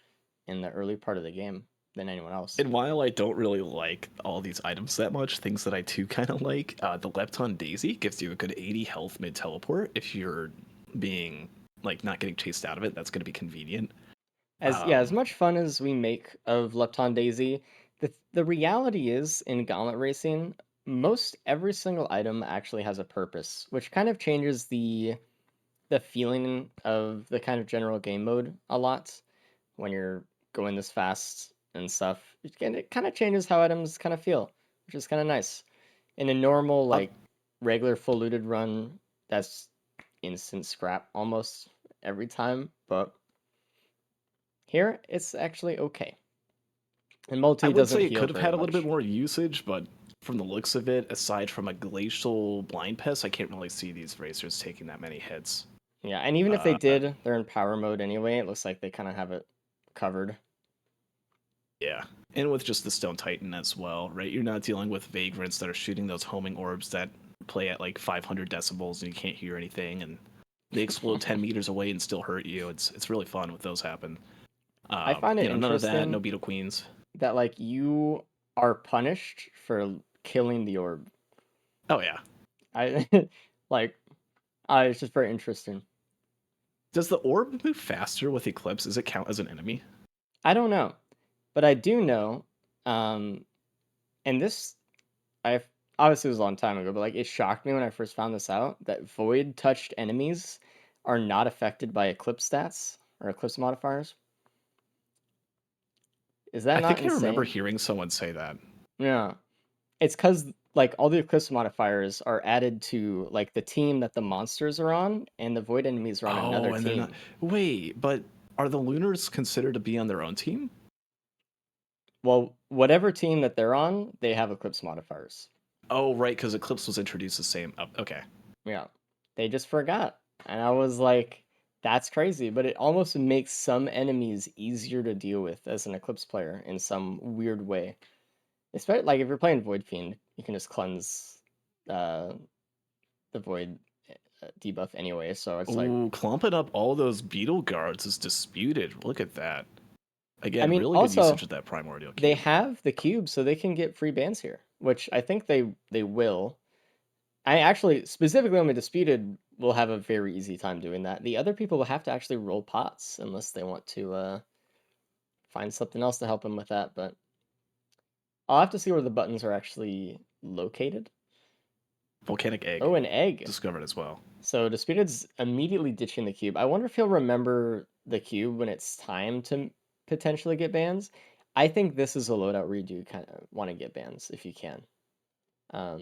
in the early part of the game than anyone else. And while I don't really like all these items that much, things that I do kind of like, the Lepton Daisy gives you a good 80 health mid teleport. If you're being like not getting chased out of it, that's going to be convenient. As much fun as we make of Lepton Daisy, the reality is in Gauntlet Racing, most every single item actually has a purpose, which kind of changes the feeling of the kind of general game mode a lot when you're going this fast and stuff. It kind of changes how items kind of feel, which is kind of nice. In a normal Uh, like regular full looted run, that's instant scrap almost every time, but here, it's actually okay. And I multi would doesn't say it heal could have very had a little bit much. more usage, but from the looks of it, aside from a glacial blind pest, I can't really see these racers taking that many hits. Yeah, and even if they Uh, did, they're in power mode anyway. It looks like they kind of have it covered. yeah, and with just the Stone Titan as well, right? You're not dealing with vagrants that are shooting those homing orbs that play at like 500 decibels and you can't hear anything, and they explode 10 meters away and still hurt you. It's really fun with those happen. I find it None of that. No interesting beetle queens. that like you are punished for killing the orb. Oh yeah. I like it's just very interesting. Does the orb move faster with Eclipse? Does it count as an enemy? I don't know, but I do know, um, and this I obviously it was a long time ago, but like it shocked me when I first found this out that void touched enemies are not affected by eclipse stats or eclipse modifiers. Is that I not think I remember insane? hearing someone say that. Yeah. It's because like all the eclipse modifiers are added to like the team that the monsters are on, and the void enemies are on another Oh, and they're not. team. Wait, but are the Lunars considered to be on their own team? Well, whatever team that they're on, they have eclipse modifiers. Oh, right, because Eclipse was introduced the same. Oh, okay. Yeah, they just forgot, and I was like, that's crazy. But it almost makes some enemies easier to deal with as an eclipse player in some weird way. Especially like if you're playing Void Fiend, you can just cleanse uh, the Void debuff anyway. So it's like, Ooh, clumping up all those beetle guards is disputed. Look at that. I Again, mean, really good also usage of that primordial they cube. have the cube, so they can get free bans here, which I think they will. I actually specifically on the disputed will have a very easy time doing that. The other people will have to actually roll pots unless they want to find something else to help them with that. But I'll have to see where the buttons are actually located. Volcanic egg Oh, an egg. discovered as well. So Disputed's immediately ditching the cube. I wonder if he'll remember the cube when it's time to potentially get bans. I think this is a loadout where you do kind of want to get bans if you can.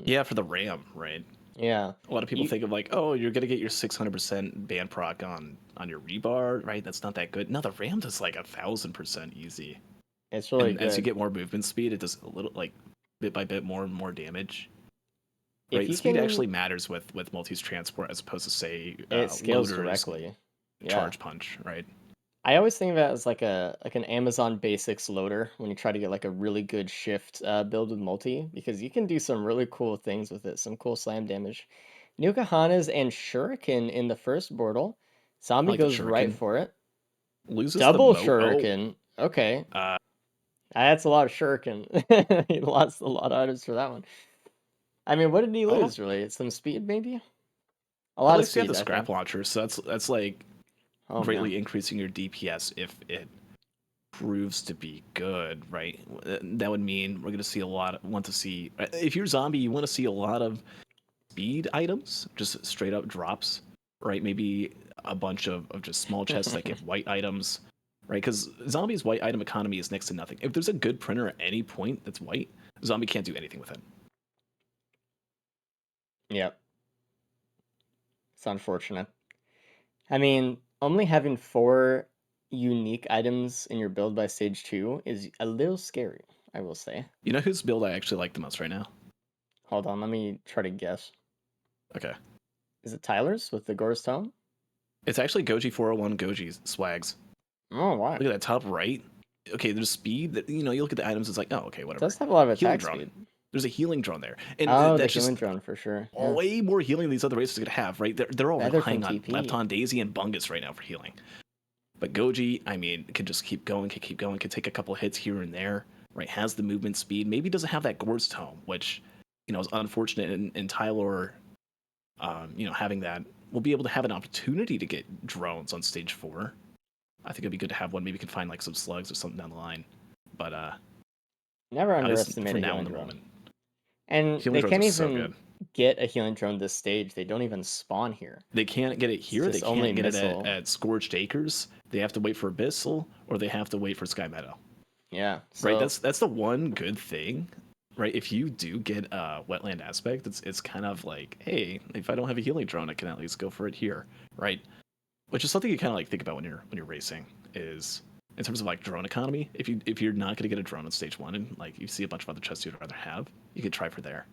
Yeah, for the RAM, right? Yeah. A lot of people You, think of like, oh, you're gonna get your 600% ban proc on your rebar, right? That's not that good. No, the RAM does like 1,000% easy. it's really And as you good. get more movement speed, it does a little like bit by bit more and more damage. If Right, you speed can, actually matters with multi's transport as opposed to say it scales loaders directly. Yeah. charge punch, right? I always think of it as like an Amazon Basics loader when you try to get like a really good shift build with multi, because you can do some really cool things with it, some cool slam damage. Nuka-Hanas and Shuriken in the first Bortle. I Zombie like the goes right shuriken. for it. Loses the Double mo. Oh, Shuriken. Okay. uh, That's a lot of Shuriken. He lost a lot of items for that one. I mean, what did he oh, lose, really? Some speed, maybe? A at lot of least you have the speed, I scrap think. launcher, so that's like Oh, man. greatly increasing your DPS if it proves to be good, right? That would mean we're gonna see a lot. Want to see if you're zombie, you want to see a lot of speed items, just straight up drops, right? Maybe a bunch of just small chests that give white items, right? Because zombies' white item economy is next to nothing. If there's a good printer at any point that's white, zombie can't do anything with it. Yep. It's unfortunate. I mean, only having 4 unique items in your build by stage 2 is a little scary, I will say. You know whose build I actually like the most right now? Hold on, let me try to guess. Okay. Is it Tyler's with the Gore's Tome? It's actually Goji 401 Goji's swags. Oh, wow. Look at that top right. Okay, there's speed. That you look at the items. It's like, oh, okay, It whatever. does have a lot of Healing attack drone. speed. There's a healing drone there, and Oh, the that's healing just drone for sure. Yeah. way more healing than these other races are gonna have. Right? They're all Feather from relying on TP. Lepton, Daisy, and Bungus right now for healing. But Goji, I mean, can just keep going, can take a couple hits here and there. Right? Has the movement speed. Maybe doesn't have that Gore's Tome, which is unfortunate in Tyler. Having that, we'll be able to have an opportunity to get drones on stage 4. I think it'd be good to have one. Maybe we can find like some slugs or something down the line. But Never at least underestimate for a now in healing the drone. moment, And healing they drones can't are so even good. get a healing drone this stage. They don't even spawn here. They can't get it here. They just only can't get missile. it at Scorched Acres. They have to wait for Abyssal, or they have to wait for Sky Meadow. Yeah. So Right. That's the one good thing. Right. If you do get a wetland aspect, it's kind of like, hey, if I don't have a healing drone, I can at least go for it here. Right. Which is something you kind of like think about when you're racing, is in terms of like drone economy. If you're not going to get a drone on stage 1 and like you see a bunch of other chests you'd rather have, you could try for there.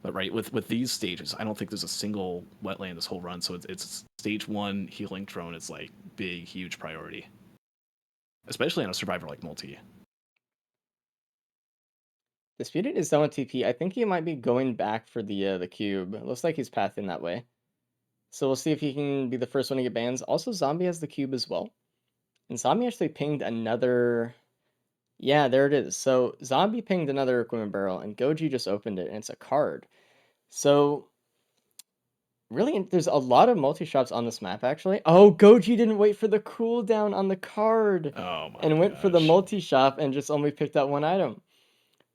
But right, with these stages, I don't think there's a single wetland this whole run, so it's stage 1 healing drone is like big, huge priority, especially on a survivor like multi. Disputed is done with TP. I think he might be going back for the cube. It looks like he's pathing that way. So we'll see if he can be the first one to get bans. Also, Zombie has the cube as well. And Zombie actually pinged another... Yeah, there it is. So Zombie pinged another equipment barrel, and Goji just opened it, and it's a card. So really, there's a lot of multi-shops on this map, actually. Oh, Goji didn't wait for the cooldown on the card Oh my and went for the gosh. multi-shop and just only picked out one item.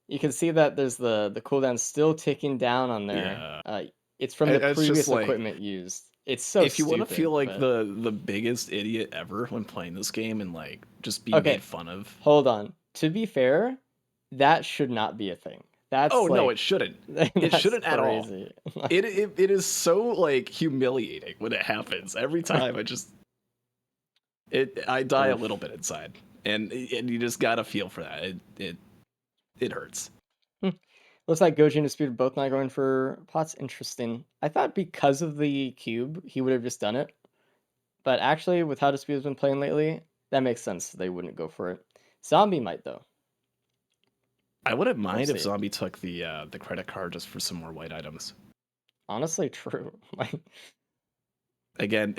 You can see that there's the cooldown still ticking down on there. Yeah. It's from the It's just previous like, equipment used. It's so if you want to stupid, feel like but... the biggest idiot ever when playing this game and like just be Okay, made fun of. hold on. To be fair, that should not be a thing. That's Oh no, like it shouldn't. It that's shouldn't at all. crazy. It is so like humiliating when it happens. Every time I die a Oof. little bit inside. And you just gotta feel for that. It hurts. Looks like Goji and Disputed both not going for pots. Interesting. I thought because of the cube, he would have just done it. But actually, with how Disputed's been playing lately, that makes sense. They wouldn't go for it. Zombie might, though. I wouldn't We'll mind if see. Zombie took the credit card just for some more white items. Honestly, true. Like, Again,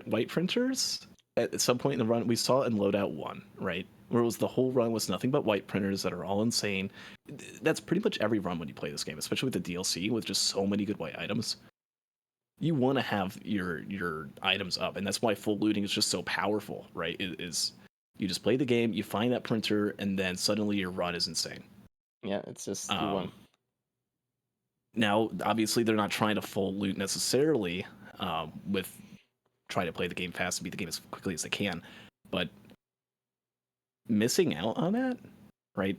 white printers at some point in the run we saw it in Loadout 1, right? Where it was the whole run was nothing but white printers that are all insane. That's pretty much every run when you play this game, especially with the DLC with just so many good white items. You want to have your items up, and that's why full looting is just so powerful, right? It is you just play the game, you find that printer, and then suddenly your run is insane. yeah, it's just you won. Now, obviously, they're not trying to full loot necessarily with trying to play the game fast and beat the game as quickly as they can, but missing out on that, right?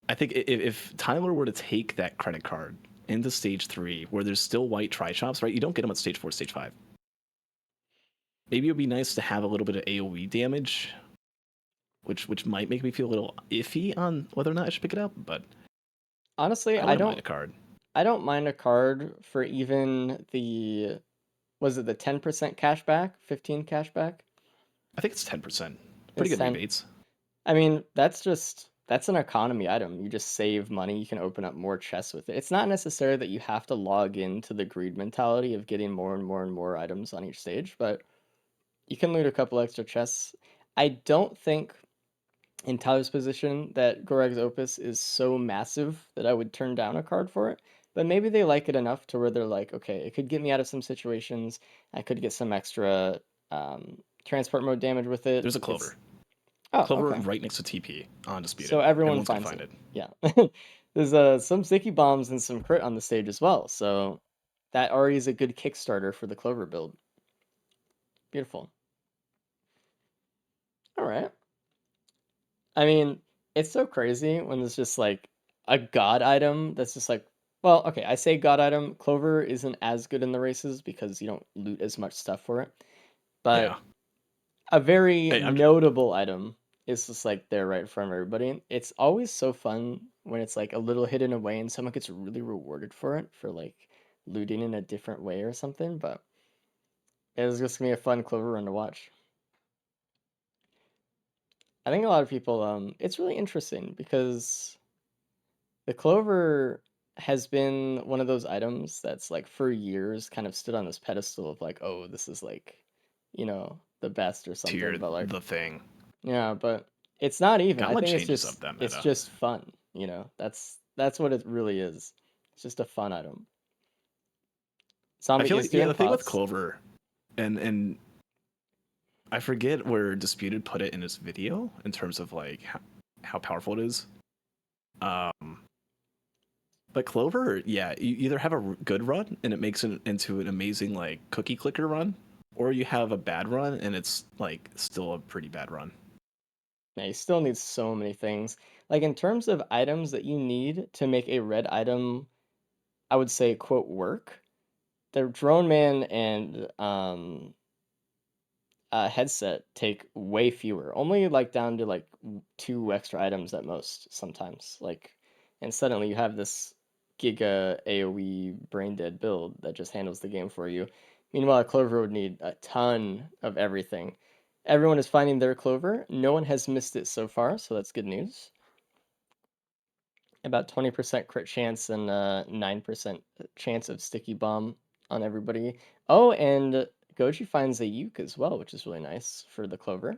I think if Tyler were to take that credit card into stage 3, where there's still white tri shops, right? You don't get them at stage 4, stage 5. Maybe it would be nice to have a little bit of AoE damage, which might make me feel a little iffy on whether or not I should pick it up. But Honestly, I I wouldn't mind don't. a card. I don't mind a card for even the. Was it the 10% cashback, 15 cashback? I think it's 10%. Pretty It's good 10. rebates. I mean, that's an economy item. You just save money. You can open up more chests with it. It's not necessary that you have to log into the greed mentality of getting more and more and more items on each stage, but you can loot a couple extra chests. I don't think in Tyler's position that Goreg's Opus is so massive that I would turn down a card for it. But maybe they like it enough to where they're like, okay, it could get me out of some situations. I could get some extra transport mode damage with it. There's a Clover. Oh, Clover okay. right next to TP on Disputed. So everyone Everyone's gonna finds find it. it. Yeah. There's some sticky bombs and some crit on the stage as well. So that already is a good Kickstarter for the Clover build. Beautiful. All right. I mean, it's so crazy when there's just like a god item that's just like, well, okay, I say god item. Clover isn't as good in the races because you don't loot as much stuff for it. But Yeah. a very Hey, notable item is just like there right in front of everybody. It's always so fun when it's like a little hidden away and someone gets really rewarded for it for like looting in a different way or something. But it was just gonna be a fun Clover run to watch. I think a lot of people, it's really interesting because the Clover has been one of those items that's like for years kind of stood on this pedestal of like, oh, this is like, the best or something. tier But like, the thing. yeah, but it's not even. I Gauntlet think changes up that it's meta. just fun. That's what it really is. It's just a fun item. I Zombie feel is like, yeah, doing the thing with pots. Clover, and I forget where Disputed put it in his video in terms of like how powerful it is. But Clover, yeah, you either have a good run and it makes it into an amazing like cookie clicker run, or you have a bad run and it's like still a pretty bad run. Yeah, you still need so many things. Like in terms of items that you need to make a red item, I would say quote work. The drone man and headset take way fewer, only like down to like 2 extra items at most sometimes. Like, and suddenly you have this giga AoE brain dead build that just handles the game for you. Meanwhile, Clover would need a ton of everything. Everyone is finding their Clover. No one has missed it so far, so that's good news. About 20% crit chance and 9% chance of sticky bomb on everybody. Oh, and Goji finds a Uke as well, which is really nice for the Clover.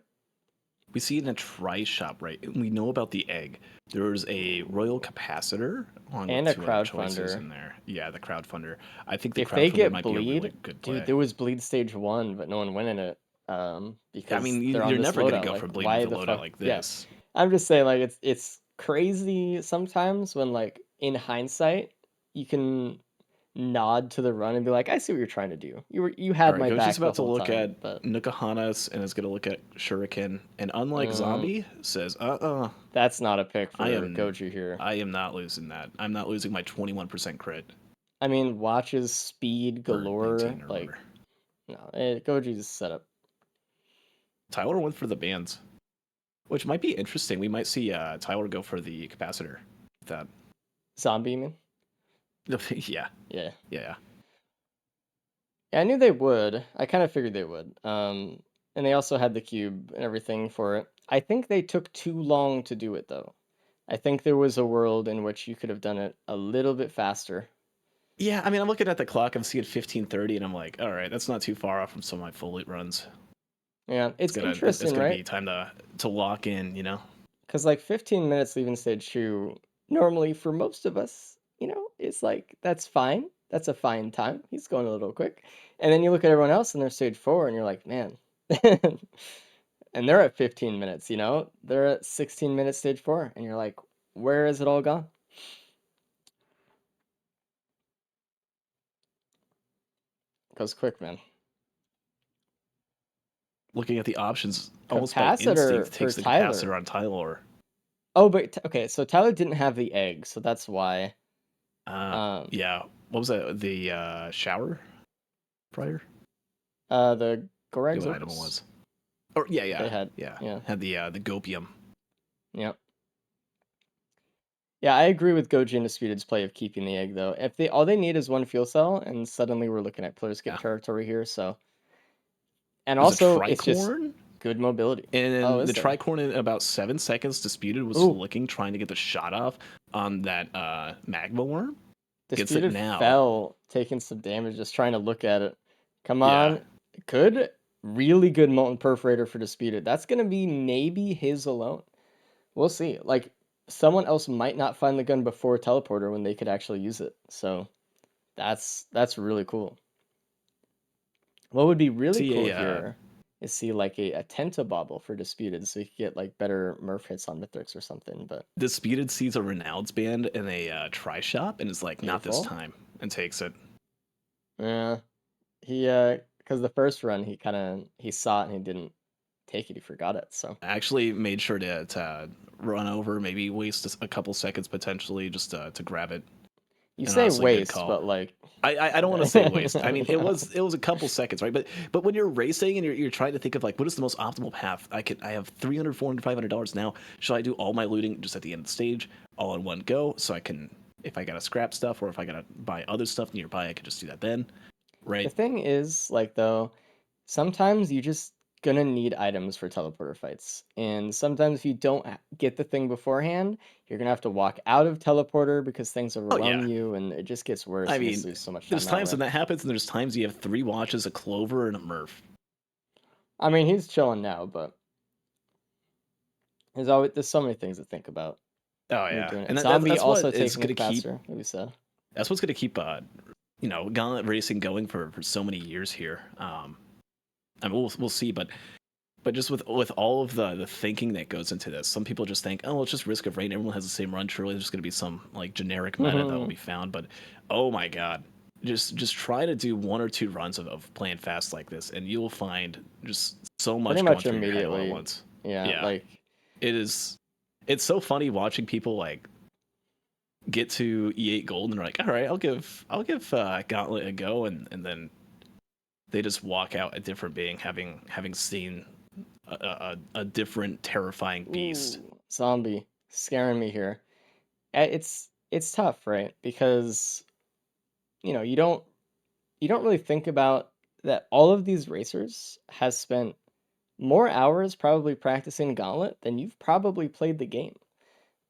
We see it in a tri shop, right? And we know about the egg. There's a royal capacitor along And with a 2 other choices crowdfunder. in there. Yeah, the crowdfunder. I think the If they crowdfunder get might be a bleed, really good play. dude, there was bleed stage 1, but no one went in it. I Because mean, they're on you're this never gonna loadout. go Like, for bleed why with a the loadout fuck? like Yeah, this. I'm just saying, like, it's crazy sometimes when, like, in hindsight, you can nod to the run and be like, I see what you're trying to do. You All had right, my Goji's back the about to whole look time, at but Nukahanas and is going to look at Shuriken, and unlike mm, Zombie, says, that's not a pick I for am Goji here. I am not losing that. I'm not losing my 21% crit I mean, watches speed or galore. 19 or Like, whatever. no, Goji's setup. Tyler went for the bands, which might be interesting. We might see Tyler go for the capacitor. That Zombie, you mean? yeah, Yeah. yeah. Yeah, I knew they would. I kind of figured they would. And they also had the cube and everything for it. I think they took too long to do it, though. I think there was a world in which you could have done it a little bit faster. Yeah, I mean, I'm looking at the clock. I'm seeing 15:30, and I'm like, all right, that's not too far off from some of my full loot runs. Yeah, it's It's interesting, gonna right? be time to lock in, you know. Because like 15 minutes leaving stage 2, normally for most of us, it's like, that's fine. That's a fine time. He's going a little quick. And then you look at everyone else and they're stage 4, and you're like, man. And they're at 15 minutes, They're at 16 minutes stage 4, and you're like, where is it all gone? Goes quick, man. Looking at the options, almost by Capacitor instinct, for takes the Tyler. capacitor on Tyler. Oh, but okay, so Tyler didn't have the egg, so that's why. Yeah. What was that? The shower prior? The I Gorag's forget what item it Opus. was. Or They yeah. yeah. Had the gopium. Yep. Yeah, I agree with Goji and Disputed's play of keeping the egg, though. If all they need is one fuel cell, and suddenly we're looking at player skip Yeah. territory here, so. And There's also, a it's just tricorn, good mobility. and Oh, then is the there? tricorn in about 7 seconds. Disputed was Ooh, trying to get the shot off on that magma worm. Gets it Disputed now. fell, taking some damage, just trying to look at it. Come Yeah. on. Good, really good Molten Perforator for Disputed. That's going to be maybe his alone. We'll see. Like, someone else might not find the gun before Teleporter when they could actually use it. So, that's really cool. What would be really cool See here is see like a Tentabobble for Disputed, so you could get like better Murph hits on Mythrix or something. But Disputed sees a Renounce band in a try shop and is like, not this beautiful. time, and takes it. Yeah, he because the first run he saw it and he didn't take it. He forgot it. So Actually made sure to run over, maybe waste a couple seconds potentially just to grab it. you And say honestly, good waste, call. but like I don't want to say waste. I mean, it No. was a couple seconds, right? But when you're racing and you're trying to think of like what is the most optimal path? I have $300, $400, $500 now. Should I do all my looting just at the end of the stage, all in one go, so I can, if I gotta scrap stuff or if I gotta buy other stuff nearby, I can just do that then, The right? thing is, like, though, sometimes you just gonna need items for teleporter fights, and sometimes if you don't get the thing beforehand, you're gonna have to walk out of teleporter because things Oh overwhelm yeah. you, and it just gets worse. I And you just mean, lose so much there's time that times way. when that happens, and there's times you have 3 watches, a Clover, and a Murph. I mean, he's chilling now, but there's so many things to think about Oh when you're yeah, doing and it. Zombie that's what also is taking gonna it keep. faster, like we said. That's what's gonna keep Gauntlet racing going for so many years here. I mean, we'll see, but just with all of the thinking that goes into this, some people just think, oh, it's just Risk of Rain. Everyone has the same run. Surely there's just going to be some like generic meta that will be found. But oh my god, just try to do 1 or 2 runs of playing fast like this, and you will find just so much Pretty going much through your head all at immediately. once. Yeah, Yeah, like it is. It's so funny watching people like get to E8 gold and they're like, all right, I'll give Gauntlet a go, and then they just walk out a different being, having seen a different terrifying beast. ooh, zombie scaring me here. It's tough, right? Because you don't really think about that all of these racers has spent more hours probably practicing Gauntlet than you've probably played the game.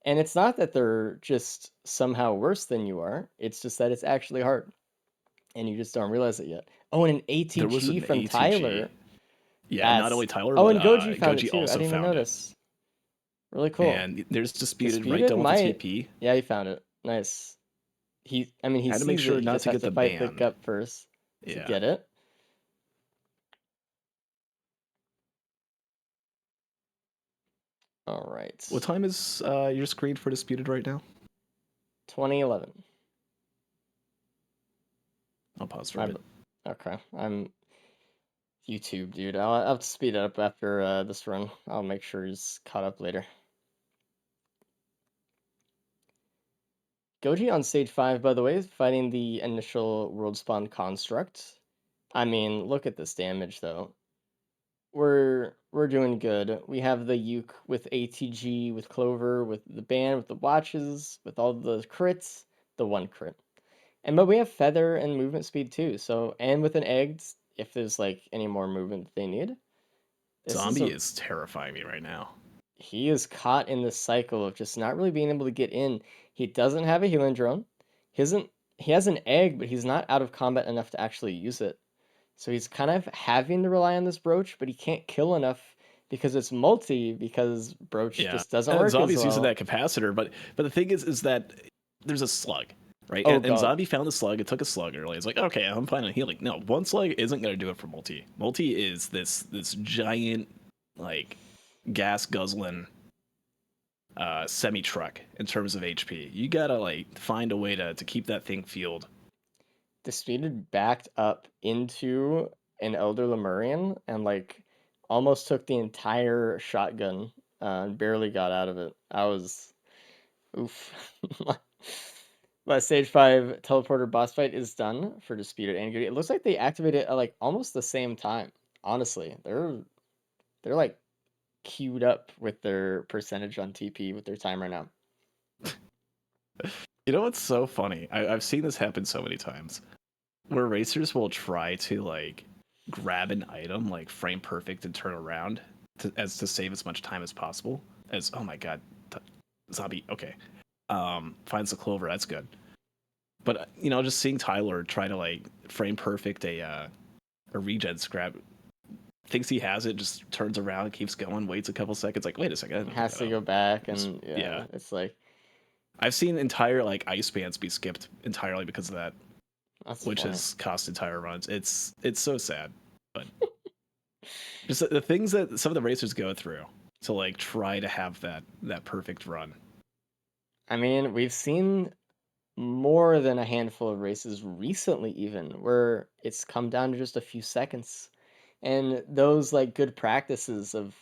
And it's not that they're just somehow worse than you are. It's just that it's actually hard. And you just don't realize it yet. Oh, and an There was ATG an from ATG. Tyler. Yeah, not That's only Tyler, Oh, but and Goji found it Goji too. I also didn't even found it. notice. Really cool. And there's Disputed right Disputed done with the might. TP. Yeah, he found it. Nice. He Had to make sees it. sure He not just to has get to the fight the ban. gut first to Yeah. get it. All right. What time is your screen for Disputed right now? 2011. I'll pause for a My bit. Okay, I'm YouTube, dude. I'll have to speed it up after this run. I'll make sure he's caught up later. Goji on stage 5, by the way, is fighting the initial world spawn construct. I mean, look at this damage though. We're doing good. We have the Uke with ATG, with Clover, with the band, with the watches, with all the crits, the one crit. But we have feather and movement speed too. So and with an egg, if there's like any more movement that they need. This is Zombie is terrifying me right now. He is caught in this cycle of just not really being able to get in. He doesn't have a healing drone. He has an egg, but he's not out of combat enough to actually use it. So he's kind of having to rely on this brooch, but he can't kill enough because it's multi, because brooch Yeah, just doesn't and work as Zombie's using well. that capacitor, but the thing is that there's a slug, right? Oh, And God. Zombie found the slug. It took a slug early. It's like, okay, I'm fine on healing. No, one slug isn't gonna do it for multi. Multi is this giant like gas guzzling semi truck in terms of HP. You gotta like find a way to keep that thing fueled. Disputed backed up into an Elder Lemurian and like almost took the entire shotgun and barely got out of it. I was oof. But stage 5 teleporter boss fight is done for Disputed and Goody. It looks like they activated it at like almost the same time. Honestly, they're like queued up with their percentage on TP with their time right now. You know what's so funny? I've seen this happen so many times, where racers will try to like grab an item like frame perfect and turn around to save as much time as possible. As oh my god, zombie. Okay, finds the clover. That's good. But just seeing Tyler try to like frame perfect a regen scrap, thinks he has it, just turns around, keeps going, waits a couple seconds, like wait a second, I didn't pick Has that to up. go back It's- and yeah, yeah. it's like I've seen entire like ice bands be skipped entirely because of that, that's which funny. has cost entire runs. It's so sad, but just the things that some of the racers go through to like try to have that perfect run. I mean, we've seen more than a handful of races recently even where it's come down to just a few seconds. And those like good practices of,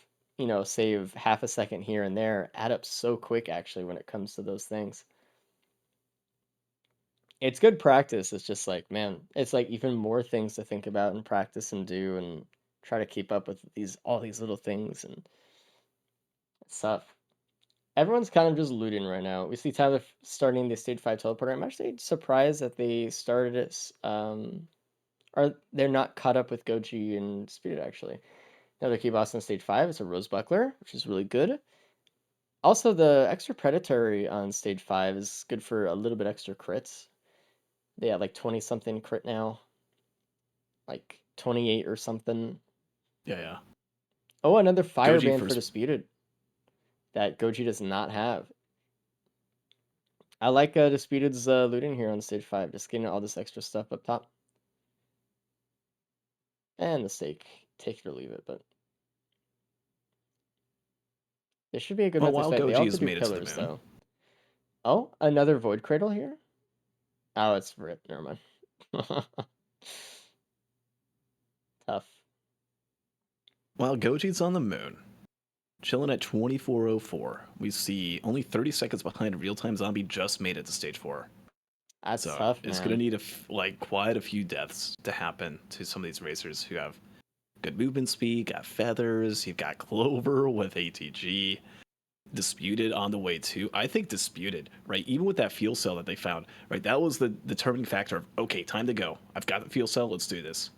save half a second here and there add up so quick actually when it comes to those things. It's good practice. It's just like, man, it's like even more things to think about and practice and do and try to keep up with all these little things and stuff. Everyone's kind of just looting right now. We see Tyler starting the stage 5 teleporter. I'm actually surprised that they started it or they're not caught up with Goji and Spirit actually. Another key boss on stage 5 is a Rose Buckler, which is really good. Also, the extra Predatory on stage 5 is good for a little bit extra crits. They have like 20 something crit now. Like 28 or something. Yeah. Oh, another fire Goji band for first. Disputed that Goji does not have. I like Disputed's looting here on stage 5, just getting all this extra stuff up top. And the stake, take it or leave it, but this should be a good Well, method while fight. They all Goji have to has do made it to the pillars moon. though. Oh, another Void Cradle here? Oh, it's RIP. Never mind. Tough. While Goji's on the moon, chilling at 2404, we see only 30 seconds behind Real Time Zombie just made it to stage 4. That's So tough, it's man. gonna need quite a few deaths to happen to some of these racers who have good movement speed, got feathers. You've got Clover with ATG, Disputed on the way too. I think Disputed, right? Even with that fuel cell that they found, right? That was the determining factor of okay, time to go. I've got the fuel cell. Let's do this.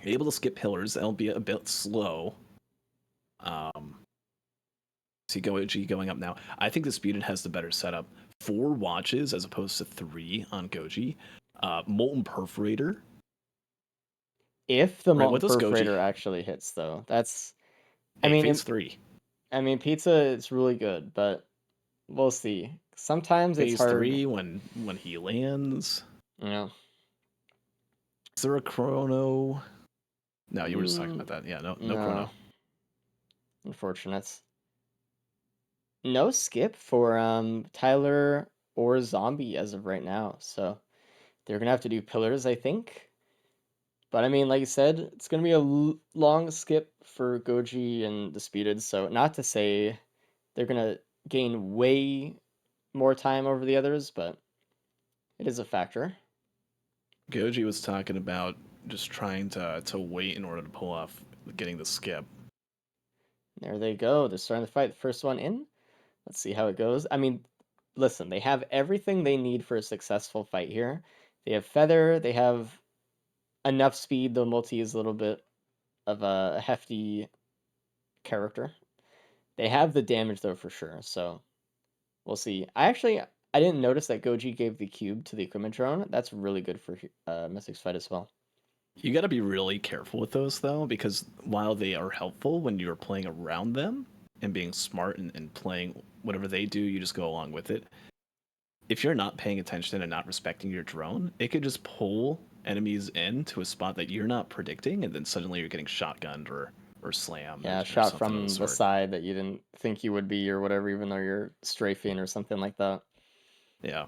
Able to skip pillars. That'll be a bit slow. See Goji going up now. I think Disputed has the better setup. 4 watches as opposed to 3 on Goji. Molten Perforator. If the Right, what Molten does Goji? Perforator actually hits, though, that's. Phase 3. I mean, pizza is really good, but we'll see. Sometimes it's Phase hard. 3 when he lands. Yeah. Is there a chrono? No, you were just talking about that. Yeah, no chrono. Unfortunate. No skip for Tyler or Zombie as of right now. So They're gonna have to do pillars, I think. But I mean, like you said, it's gonna be a long skip for Goji and Disputed. So not to say they're gonna gain way more time over the others, but it is a factor. Goji was talking about just trying to wait in order to pull off getting the skip. There they go. They're starting to fight. The first one in. Let's see how it goes. I mean, listen, they have everything they need for a successful fight here. They have Feather. They have enough speed, though Multi is a little bit of a hefty character. They have the damage, though, for sure. So we'll see. I didn't notice that Goji gave the cube to the equipment drone. That's really good for Mystic's fight as well. You got to be really careful with those though, because while they are helpful when you're playing around them and being smart and playing whatever they do, you just go along with it. If you're not paying attention and not respecting your drone, it could just pull enemies in to a spot that you're not predicting, and then suddenly you're getting shotgunned or slammed. Yeah, or shot something of from the the sort. side that you didn't think you would be or whatever, even though you're strafing or something like that. Yeah.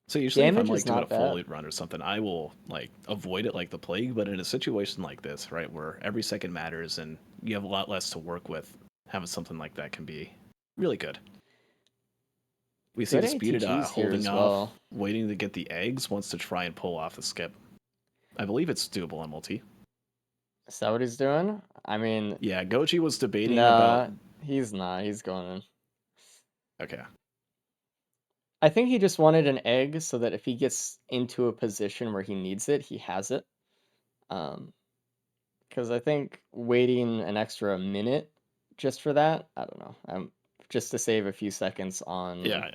So usually if I'm Damage like is doing a not full bad. loot run or something, I will like avoid it like the plague. But in a situation like this, right, where every second matters and you have a lot less to work with, having something like that can be really good. We see Good Disputed ATGs here holding as off, well. waiting to get the eggs, wants to try and pull off the skip. I believe it's doable on multi. Is that what he's doing? I mean, Yeah, Goji was debating about. nah, he's not. He's going in. Okay. I think he just wanted an egg so that if he gets into a position where he needs it, he has it. Because I think waiting an extra minute just for that, I don't know. Just to save a few seconds on Yeah.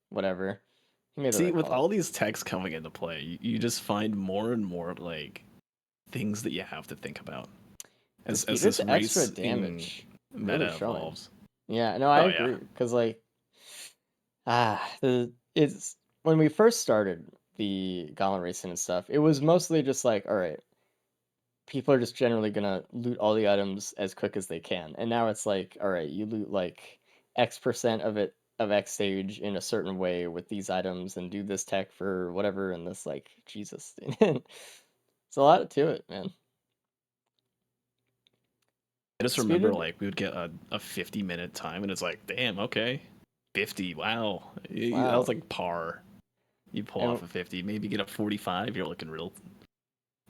whatever. He made the See, right with call. all these techs coming into play, you just find more and more like things that you have to think about as Disputed's this extra racing damage meta really showing. evolves. Yeah, no, I Oh agree. yeah. Because like, it's when we first started the gauntlet racing and stuff, it was mostly just like, all right, people are just generally gonna loot all the items as quick as they can. And now it's like, all right, you loot like X% of it of X stage in a certain way with these items and do this tech for whatever and this like Jesus. It's a lot to it, man. I just remember Disputed, like we would get a 50-minute time and it's like, damn, okay. 50, wow. That wow. was like par. You pull And off a 50, maybe get a 45, you're looking real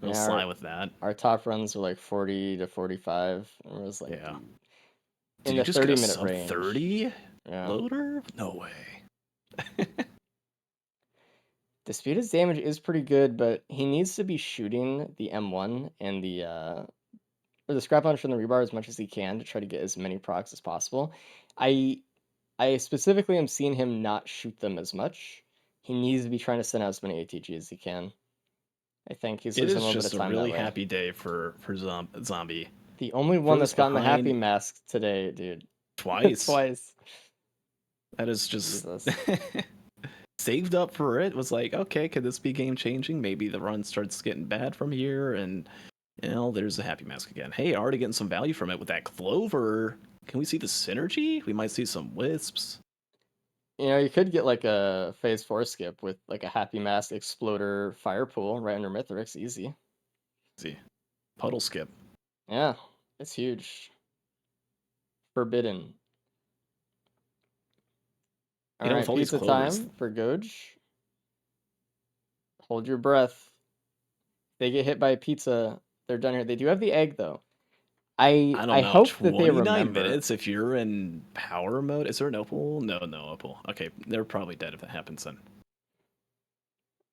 yeah, sly with that. our top runs were like 40 to 45. And it was like, Yeah. dude, Did in you the just get a 30-minute sub range. 30 Yeah. loader? No way. Disputed's damage is pretty good, but he needs to be shooting the M1 and the scrap punch from the rebar as much as he can to try to get as many procs as possible. I specifically am seeing him not shoot them as much. He needs to be trying to send out as many ATG as he can. I think he's It losing a is little bit just of a time really that way. happy day for Zombie. The only one that's Furthest gotten the happy behind mask today, dude. twice. Twice. That is just Jesus. saved up for it. Was like, okay, could this be game changing? Maybe the run starts getting bad from here, and there's the happy mask again. Hey, already getting some value from it with that clover. Can we see the synergy? We might see some wisps. You know, you could get like a phase 4 skip with like a happy mask exploder fire pool right under Mithrix, easy. See, puddle skip. Yeah, it's huge. Forbidden. All right, With all these pizza clovers, time for Goj. Hold your breath. They get hit by a pizza, they're done here. They do have the egg though. I don't I know, hope that they 29 remember. minutes if you're in power mode. Is there an opal? No opal. Okay, they're probably dead if that happens then.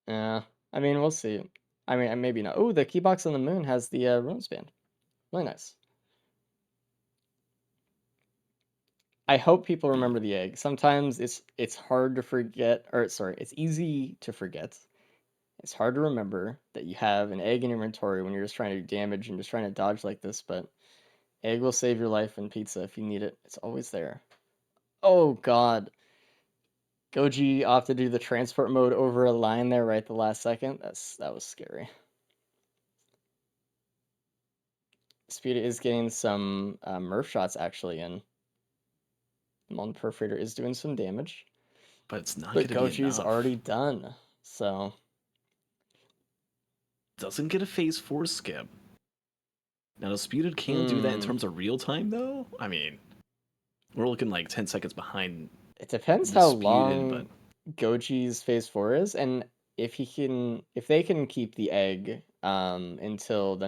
Yeah, I mean we'll see. I mean maybe not. Oh, the keybox on the moon has the runes band. Really nice. I hope people remember the egg. Sometimes it's hard to forget, or sorry, it's easy to forget. It's hard to remember that you have an egg in your inventory when you're just trying to do damage and just trying to dodge like this, but egg will save your life in pizza if you need it. It's always there. Oh god. Goji opted to do the transport mode over a line there right at the last second. That was scary. Speed is getting some Murph shots actually in. The Molten Perforator is doing some damage. But it's not But going to be Goji's enough. already done. So doesn't get a phase 4 skip. Now, Disputed can do that in terms of real time, though. I mean, we're looking like 10 seconds behind It depends how Disputed, long but Goji's phase 4 is, and if they can keep the egg until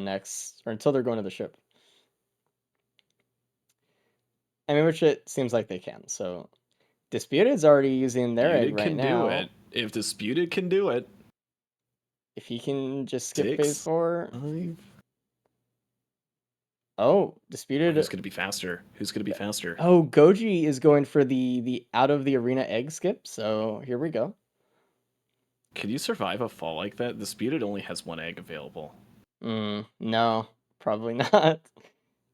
until they're going to the ship. I mean, which it seems like they can. So Disputed's already using their egg Disputed right can now. do it. If Disputed can do it, If he can just skip phase 6, 4. 5. Oh, Disputed. Who's gonna be faster? Who's gonna be faster? Oh, Goji is going for the out of the arena egg skip. So here we go. Can you survive a fall like that? Disputed only has 1 egg available. No, probably not.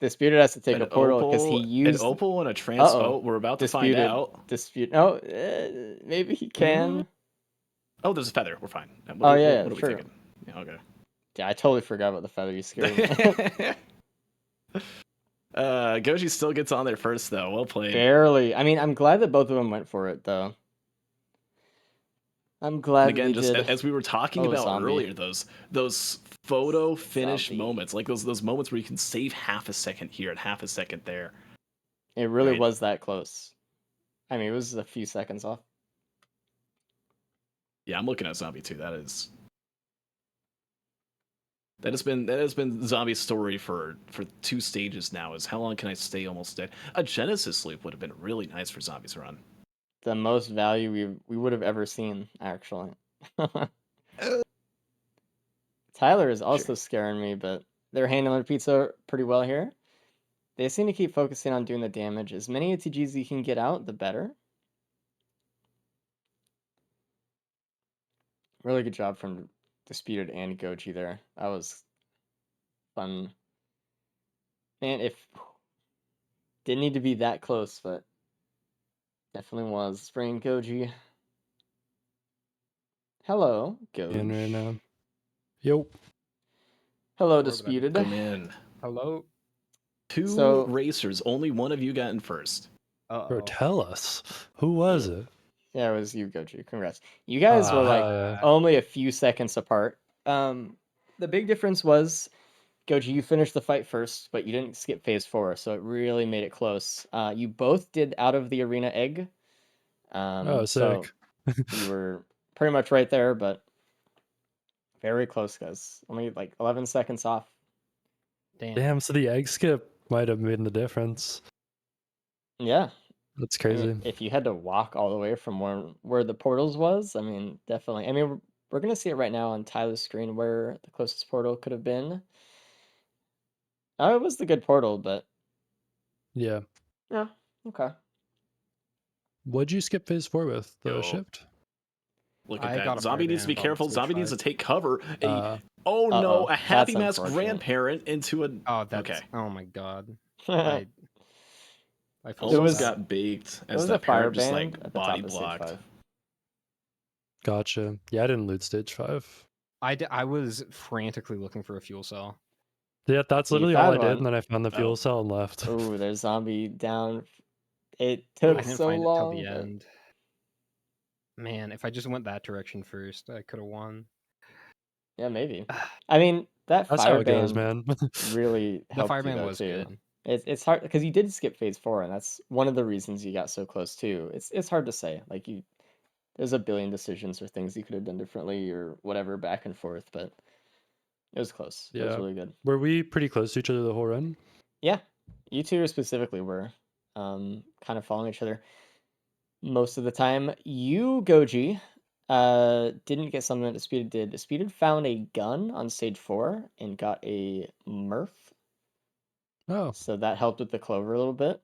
Disputed has to take a portal because he used an opal and a trans. Uh-oh. Oh, we're about to Disputed. find out. No, maybe he can. Oh, there's a feather. We're fine. Oh, yeah, what are we sure. thinking? Yeah, okay. Yeah, I totally forgot about the feather. You scared me. Goji still gets on there first, though. Well played. Barely. I mean, I'm glad that both of them went for it, though. I'm glad And again, they just did. as we were talking about zombie. earlier, those photo finish Zombie. moments, like those moments where you can save half a second here and half a second there. It really Right. was that close. I mean, it was a few seconds off. Yeah, I'm looking at Zombie too. That has been Zombie's story for 2 stages now. Is how long can I stay almost dead? A Genesis loop would have been really nice for Zombie's run. The most value we would have ever seen, actually. Tyler is also scaring me, but they're handling pizza pretty well here. They seem to keep focusing on doing the damage. As many ATGs you can get out, the better. Really good job from Disputed and Goji there. That was fun. Man, didn't need to be that close, but definitely was. Spraying Goji. Hello, In right Goj. now. Yo. Hello, Over that. Disputed. Come in. Hello. 2 So- racers. Only one of you got in first. Bro, tell us. Who was it? Yeah, it was you, Goji. Congrats. You guys were like hell yeah. only a few seconds apart. The big difference was, Goji, you finished the fight first, but you didn't skip phase 4, so it really made it close. You both did out of the arena egg. Oh, So sick. you were pretty much right there, but very close, guys. Only like 11 seconds off. Damn, so the egg skip might have made the difference. Yeah. That's I mean, crazy. if you had to walk all the way from where the portals was, I mean, definitely. I mean, we're gonna see it right now on Tyler's screen where the closest portal could have been. Oh, it was the good portal, but Yeah. yeah, okay. What'd you skip phase 4 with? The Yo. shift? Look at I got that. a Zombie needs to be fireband on careful. stage Zombie needs to 5. take cover. Oh Uh-oh. no, a Happy That's Mask unfortunate. grandparent into a. Oh, that's Okay. oh my god. It I feel There Almost was- got baked as was a that parent just fireband like at the body top of stage blocked. 5. Gotcha. Yeah, I didn't loot stage 5. I was frantically looking for a fuel cell. Yeah, that's You literally all I found did, one. and then I found the fuel Oh. cell and left. Oh, there's zombie down. It I took didn't so find long. it till the but- end. Man, if I just went that direction first, I could have won. Yeah, maybe. I mean, that That's how it goes, fireband man. really The helped you fireman though, was too. good. It's hard because you did skip phase 4, and that's one of the reasons you got so close too. It's hard to say. Like there's a billion decisions or things you could have done differently or whatever back and forth, but it was close. It was Yeah. really good. Were we pretty close to each other the whole run? Yeah, you two specifically were kind of following each other most of the time. You, Goji, didn't get something that Disputed did. Disputed found a gun on stage 4 and got a Murph. Oh. So that helped with the clover a little bit.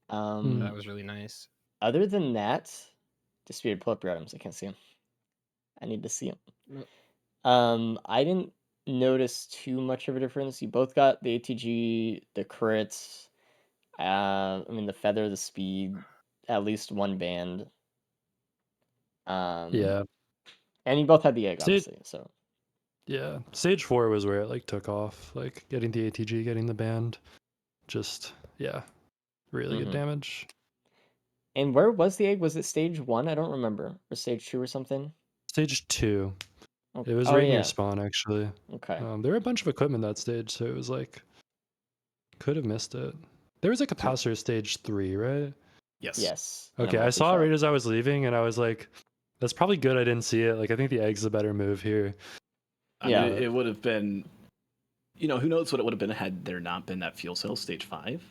That was really nice. Other than that, Disputed, pull up your items. I can't see them. I need to see them. Nope. I didn't notice too much of a difference. You both got the ATG, the crits. I mean, the feather, the speed, at least one band. Yeah. And you both had the egg, See- obviously. So Yeah. Stage 4 was where it like took off. Like getting the ATG, getting the band. Just really good Mhm. damage. And where was the egg? Was it stage 1? I don't remember. Or stage 2 or something? Stage 2. It was Oh right near yeah. spawn, actually. Okay. There were a bunch of equipment that stage, so it was like could have missed it. There was a capacitor stage 3, right? Yes. Yes. and a Okay, I saw it multi-shot. right as I was leaving, and I was like, "That's probably good. I didn't see it. Like, I think the egg's the better move here." I Yeah. mean, it would have been, you know, who knows what it would have been had there not been that fuel cell stage 5.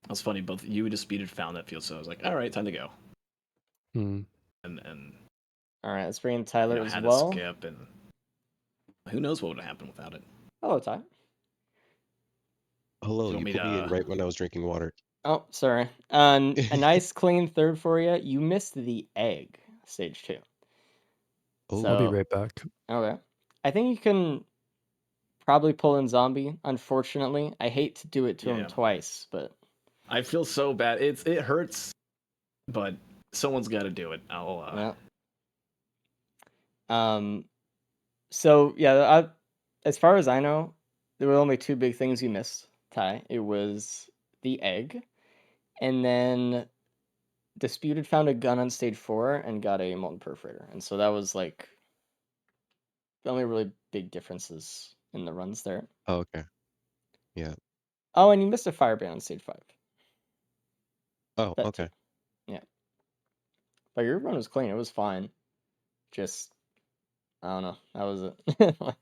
That's funny. Both you and Disputed found that fuel cell. I was like, all right, time to go. Hmm. And All right, let's bring in you Tyler know, as had well. a skip, and who knows what would have happened without it. Hello, Ty. Hello, You you want me put me in to- right when I was drinking water. Oh, sorry. A nice clean third for you. You missed the egg, stage 2. Oh, I'll be So right back. okay, I think you can probably pull in zombie. Unfortunately, I hate to do it to him Yeah. twice, but I feel so bad. It hurts, but someone's got to do it. I'll. yeah. So yeah, as far as I know, there were only 2 big things you missed, Ty. It was the egg, and then Disputed found a gun on stage 4 and got a molten perforator, and so that was like the only really big differences in the runs there. oh, okay. Yeah. Oh, and you missed a firebrand on stage 5. Oh, That okay. too. Yeah. But your run was clean. It was fine. Just, I don't know. That was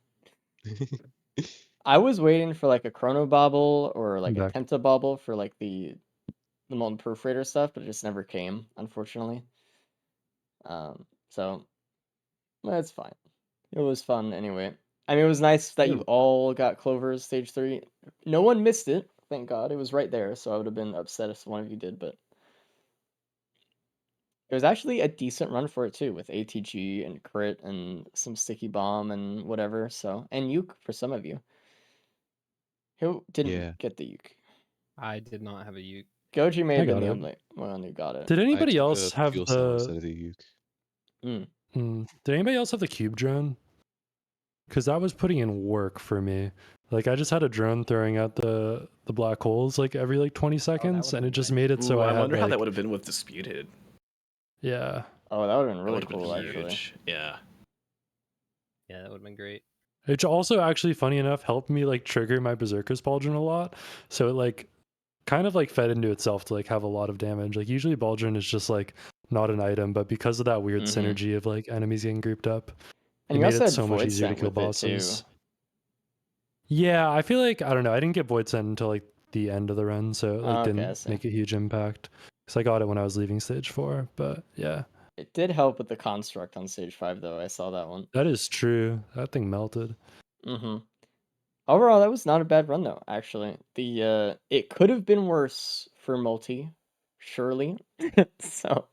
it. I was waiting for like a chrono bobble or like a Back. pentabobble for like the molten perforator stuff, but it just never came, unfortunately. So that's fine. It was fun anyway. I mean, it was nice that you all got Clover's stage 3. No one missed it, thank God. It was right there, so I would have been upset if one of you did, but it was actually a decent run for it too, with ATG and crit and some sticky bomb and whatever. So, and Uke for some of you. Who didn't Yeah. get the Uke? I did not have a uke. Goji may I have been got the it. only one who got it. Did I anybody took else a have fuel cell instead the? of the uke. Did anybody else have the cube drone? Because that was putting in work for me. Like I just had a drone throwing out the black holes like every like 20 seconds, and been it just nice. made it so Ooh, I I had wonder how that like would have been with Disputed. yeah. Oh, that would have been That really would have been cool, actually. huge. Yeah. Yeah, that would have been great. Which also actually funny enough helped me like trigger my Berserker's Pauldron a lot. So it like kind of like fed into itself to like have a lot of damage. Like usually Pauldron is just like not an item, but because of that weird synergy of like enemies getting grouped up, And it you made also it had so much Void easier to Scent kill with it too. bosses. Yeah, I feel like I don't know. I didn't get Void Sent until like the end of the run, so it like Oh, okay, I didn't see. make a huge impact. Because I got it when I was leaving stage 4. But yeah, It did help with the construct on stage 5, though. I saw that one. that is true. That thing melted. Overall, that was not a bad run, though. Actually, it could have been worse for multi, surely. So,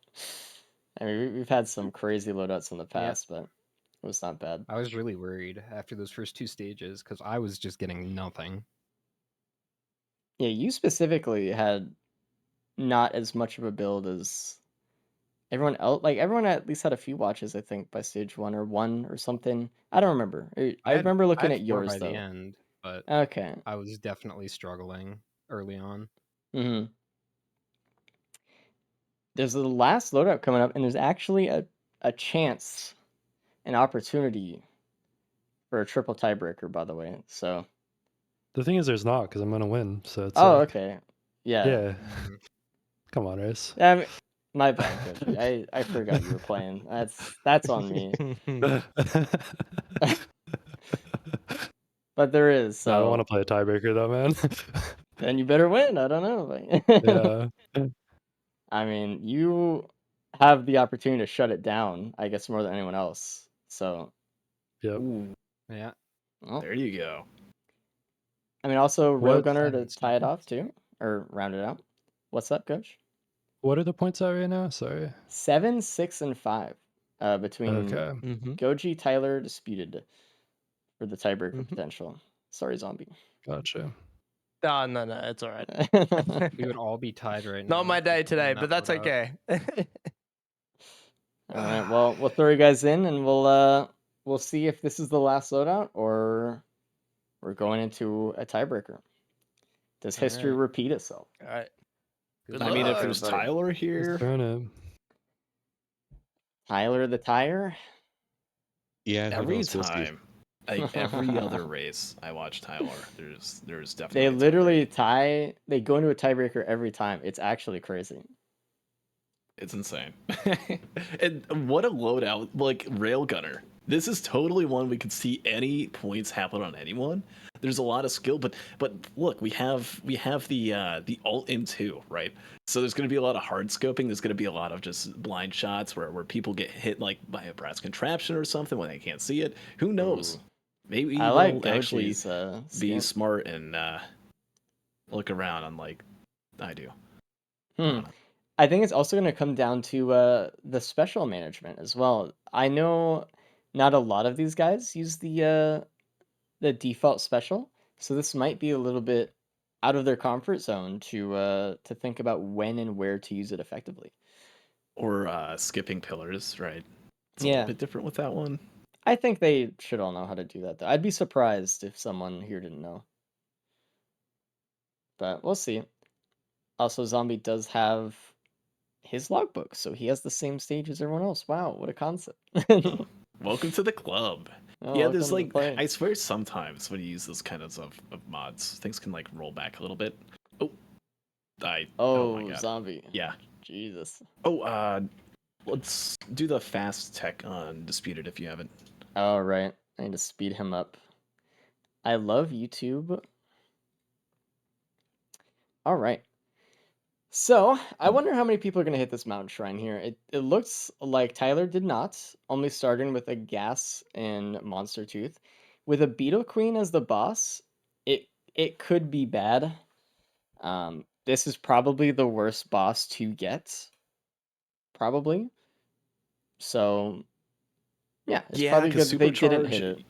I mean, we've had some crazy loadouts in the past, but it was not bad. I was really worried after those first 2 stages because I was just getting nothing. Yeah, you specifically had not as much of a build as everyone else. Like everyone at least had a few watches, I think, by stage 1 or 1 or something. I don't remember. I remember looking I had at 4 yours by though. the end, but Okay. I was definitely struggling early on. There's the last loadout coming up, and there's actually a chance, an opportunity for a triple tiebreaker, by the way. So. The thing is, there's not because I'm gonna win. So it's Oh, like, okay. Yeah. yeah. Come on, Race. I mean, my bad, Goji. I forgot you were playing. That's on me. But there is, No, I don't want so to play a tiebreaker though, man. then you better win. I don't know. Yeah. I mean, you have the opportunity to shut it down, I guess, more than anyone else. So, Yep. Ooh, Yeah. well, there you go. I mean, also What- Railgunner to 7 tie it off seconds. too, or round it out. What's up, Coach? What are the points at right now? Sorry. 7, 6, and 5 between Okay. Goji, Tyler, Disputed for the tiebreaker potential. Sorry, Zombie. Gotcha. No, it's all right. We would all be tied right now. Not my day if we today, won but that that's loadout. okay. All right. Well, we'll throw you guys in, and we'll see if this is the last loadout or we're going into a tiebreaker. Does history right. repeat itself? All right. Good I mean, if luck. there's everybody. Tyler Just here, throwing it. Tyler the Tire? Yeah, who Every knows? We'll see. time, like every other race I watch Tyler, there's They definitely a literally tiebreak. they go into a tiebreaker every time. It's actually crazy. It's insane. And what a loadout, like railgunner. This is totally one we could see any points happen on anyone. There's a lot of skill, but look, we have the alt M2, right? So there's going to be a lot of hard scoping. There's going to be a lot of just blind shots where people get hit like by a brass contraption or something when they can't see it. Who knows? Ooh. I Maybe like they'll actually Goji's be skin. smart and look around unlike I do. I Hmm. don't know. I think it's also going to come down to the special management as well. I know not a lot of these guys use the default special, so this might be a little bit out of their comfort zone to think about when and where to use it effectively. Or skipping pillars, right? It's a little Yeah, bit different with that one. I think they should all know how to do that, though. I'd be surprised if someone here didn't know, but we'll see. Also, Zombie does have his logbook, so he has the same stage as everyone else. Wow, what a concept. Welcome to the club. Oh, Yeah, there's welcome to the like play. I swear sometimes when you use those kind of mods, things can like roll back a little bit. Oh, oh my Oh, god. Zombie. Yeah. Jesus. Oh, let's do the fast tech on Disputed if you haven't. All right. I need to speed him up. I love YouTube. All right. So, I wonder how many people are going to hit this mountain shrine here. It looks like Tyler did not, only starting with a gas and monster tooth. With a beetle queen as the boss, it could be bad. This is probably the worst boss to get, probably. So, yeah, it's Yeah, probably because good that they didn't hit supercharge. it.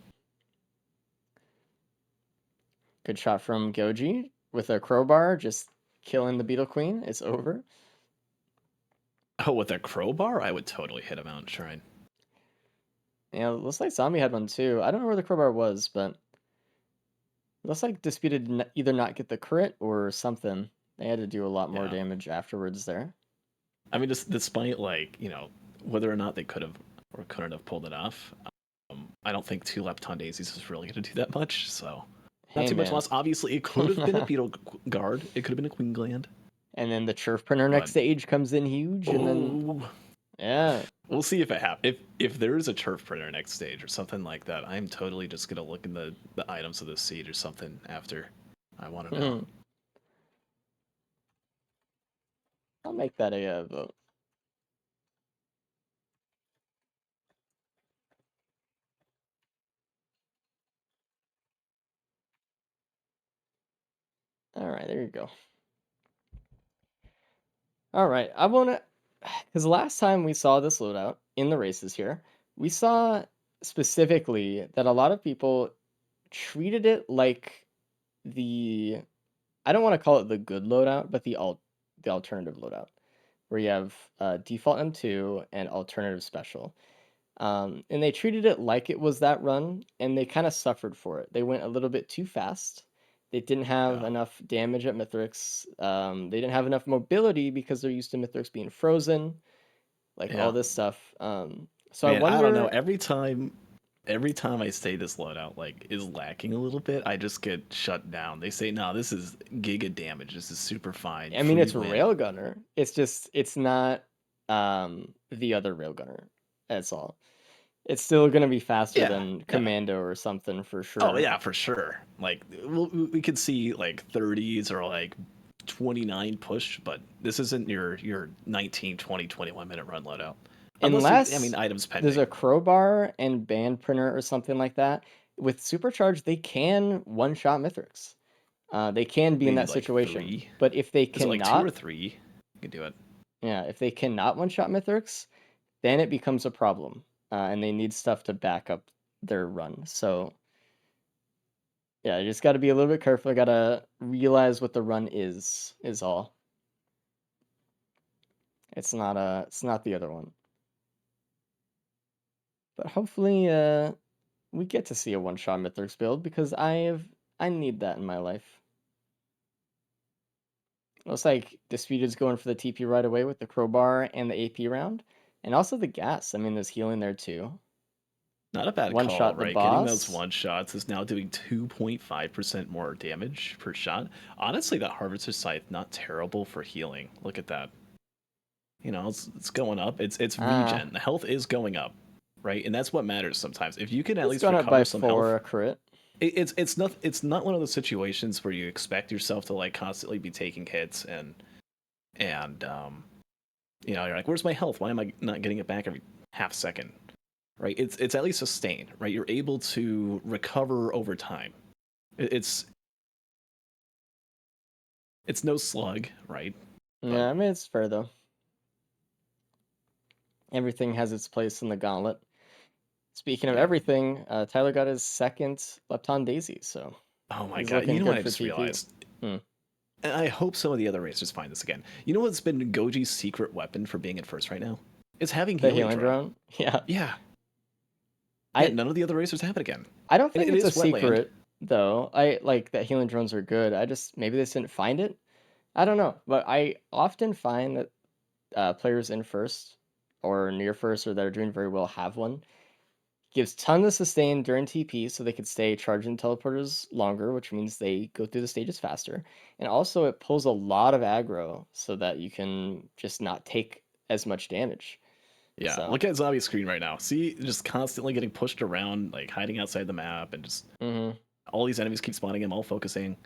Good shot from Goji with a crowbar, just killing the beetle queen. It's over. Oh, with a crowbar, I would totally hit a mountain shrine. Yeah, it looks like Zombie had one too. I don't know where the crowbar was, but it looks like Disputed did either not get the crit or something. They had to do a lot more Yeah. damage afterwards there. I mean, just despite like whether or not they could have or couldn't have pulled it off, I don't think two Lepton Daisies is really going to do that much. So not Hey, too much man. loss. Obviously, it could have been a Beetle Guard. It could have been a Queen Gland. And then the Churf Printer next But stage comes in huge, and then, oh, yeah. we'll see if it happens. If there is a turf printer next stage or something like that, I'm totally just gonna look in the items of the seed or something after. I want to know. I'll make that a vote. All right, there you go. All right, I want to, because last time we saw this loadout in the races here, we saw specifically that a lot of people treated it like the, I don't want to call it the good loadout, but the alternative loadout, where you have default M2 and alternative special. And they treated it like it was that run, and they kind of suffered for it. They went a little bit too fast. They didn't have Yeah. enough damage at Mithrix. They didn't have enough mobility because they're used to Mithrix being frozen, like all Yeah. this stuff. So I Man, I don't know. wonder. Every time I say this loadout like is lacking a little bit, I just get shut down. They say, "No, this is giga damage. This is super fine. I mean, Free it's win." Railgunner. It's just it's not the other Railgunner. That's all. It's still gonna be faster Yeah. than Yeah. Commando or something for Oh sure. yeah, for sure. Like we could see like 30s or like 29 push, but this isn't your 19, 20, 21 minute run loadout. Unless Unless items there's a pending. crowbar and band printer or something like that. With supercharge, they can one-shot Mithrix. They can be in Maybe that like situation. 3. But if they Is it like 2 or cannot, 3? You can do it. yeah, if they cannot one-shot Mithrix, then it becomes a problem, and they need stuff to back up their run. So yeah, you just got to be a little bit careful. Got to realize what the run is all. It's not the other one. But hopefully, we get to see a one-shot Mithrix build because I need that in my life. Looks like Disputed's going for the TP right away with the crowbar and the AP round, And also the gas. I mean, there's healing there too. Not a bad One call, shot the right? Getting those boss. one shots is now doing 2.5% more damage per shot. Honestly, that Harvester Scythe, not terrible for healing. Look at that. You know, it's going up. It's regen. The health is going up, right? And that's what matters sometimes. If you can at It's least gone up by recover some 4 health, a crit. it's not one of those situations where you expect yourself to like constantly be taking hits and you're like, where's my health? Why am I not getting it back every half second? Right? It's at least sustained, right? You're able to recover over time. It's no slug, right? Yeah, I mean, it's fair though. Everything has its place in the gauntlet. Speaking of Yeah. everything, Tyler got his second Lepton Daisy, so Oh my he's god! looking You know what good I for just TP. realized? Hmm. And I hope some of the other racers find this again. You know what's been Goji's secret weapon for being in first right now? It's having The healing healing drone? Yeah. Yeah. I None of the other racers have it again. I don't And think it it's a is wetland. secret though. I like that healing drones are good. I just maybe they just didn't find it. I don't know, but I often find that players in first or near first or that are doing very well have one. Gives tons of sustain during TP, so they could stay charging teleporters longer, which means they go through the stages faster. And also, it pulls a lot of aggro so that you can just not take as much damage. Yeah, So, look at Zombie's screen right now. See, just constantly getting pushed around, like hiding outside the map, and just all these enemies keep spawning him, all focusing.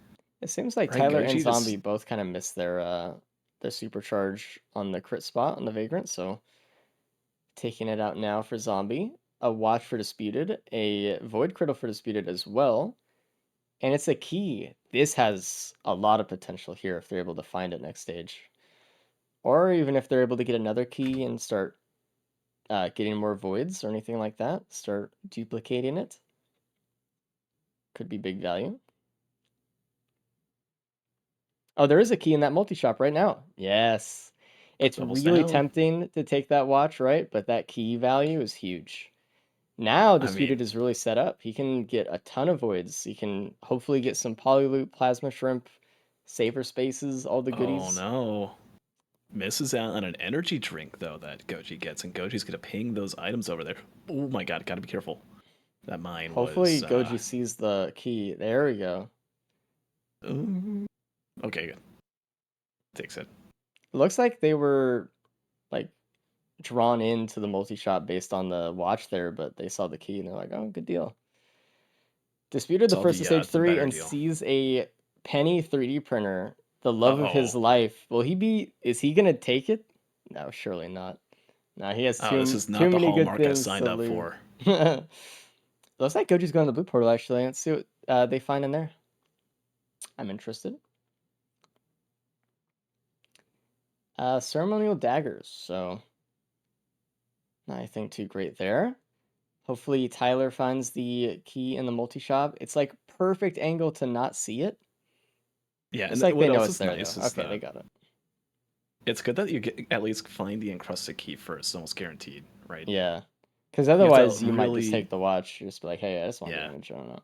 It seems like Right, Tyler and Goji Zombie just both kind of missed their supercharge on the crit spot on the Vagrant, so taking it out now for Zombie. A Watch for Disputed, a Void Critical for Disputed as well. And it's a key. This has a lot of potential here if they're able to find it next stage. Or even if they're able to get another key and start getting more voids or anything like that. Start duplicating it. Could be big value. Oh, there is a key in that multi-shop right now. Yes. It's double really sell. tempting to take that watch, right? But that key value is huge. Now I Disputed mean, is really set up. He can get a ton of voids. He can hopefully get some Polyloop, Plasma Shrimp, Saver Spaces, all the oh goodies. no. Misses out on an energy drink though that Goji gets, and Goji's gonna ping those items over there. Oh my god, gotta be careful. That mine Hopefully was Goji sees the key. There we go. okay, good. Takes it. It looks like they were like drawn into the multi-shot based on the watch there, but they saw the key and they're like, oh, good deal. Disputed the Saw first to stage the 3 better and deal. sees a penny 3D printer, the love of his Uh-oh. life. Is he gonna take it? No, surely not. No, he has Oh, this too is not too the many good hallmark I things signed to up loot. for. Looks like Goji's going to the blue portal actually. Let's see what they find in there. I'm interested. Ceremonial daggers, so nothing too great there. Hopefully Tyler finds the key in the multi-shop. It's like perfect angle to not see it. Yeah, It's and like what they know else it's is there nice though. is Okay, they that got it. it's good that you at least find the encrusted key first. It's almost guaranteed, right? Yeah. Because You have otherwise to you might just really, take the watch. You're just be like, hey, I just want yeah. damage. I don't know.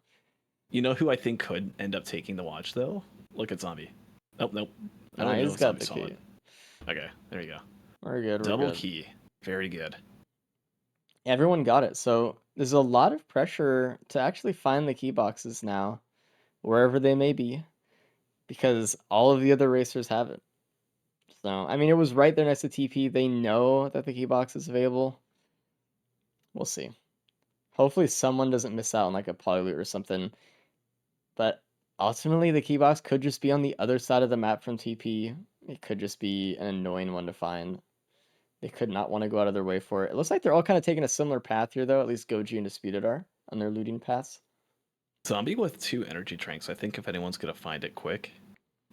You know who I think could end up taking the watch though? Look at Zombie. Nope. I don't Nah, even know he's if got Zombie the saw key. it. Okay, there you go. We're good, we're Double good. key. Very good. Everyone got it. So there's a lot of pressure to actually find the key boxes now, wherever they may be, because all of the other racers have it. So, I mean, it was right there next to TP. They know that the key box is available. We'll see. Hopefully someone doesn't miss out on like a polyloot or something. But ultimately the key box could just be on the other side of the map from TP. It could just be an annoying one to find. They could not want to go out of their way for it. It looks like they're all kind of taking a similar path here though, at least Goji and Disputed are on their looting paths. Zombie with 2 energy drinks. I think if anyone's gonna find it quick,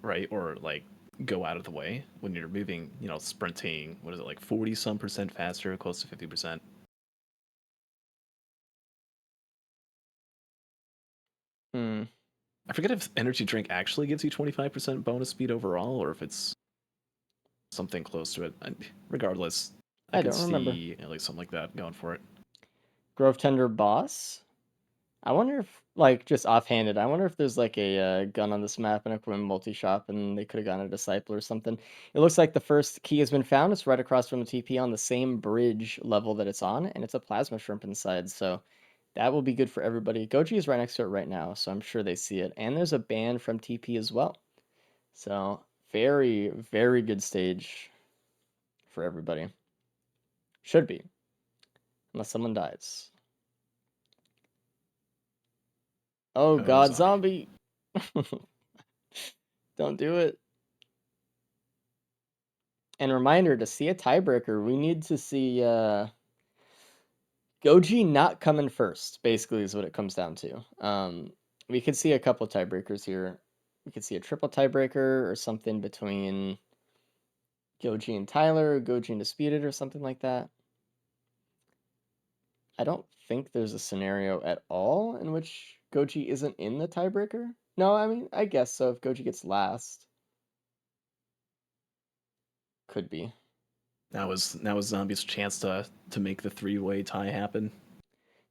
right, or like go out of the way when you're moving, sprinting. What is it like 40% faster, close to 50%? Hmm. I forget if energy drink actually gives you 25% bonus speed overall, or if it's something close to it. Regardless, I I could don't remember. see at least something like that going for it. Grove Tender Boss. I wonder if, like, just offhanded, I wonder if there's like a gun on this map and a Quim multi-shop and they could have gotten a Disciple or something. It looks like the first key has been found. It's right across from the TP on the same bridge level that it's on, and it's a plasma shrimp inside, so that will be good for everybody. Goji is right next to it right now, so I'm sure they see it. And there's a ban from TP as well. So very, very good stage for everybody. Should be. Unless someone dies. Oh god, zombie! Don't do it. And reminder, to see a tiebreaker, we need to see Goji not coming first, basically is what it comes down to. We could see a couple tiebreakers here. We could see a triple tiebreaker or something between Goji and Tyler, or Goji and Disputed, or something like that. I don't think there's a scenario at all in which Goji isn't in the tiebreaker. No, I mean, I guess so if Goji gets last. Could be. That was Zombie's chance to make the 3-way tie happen.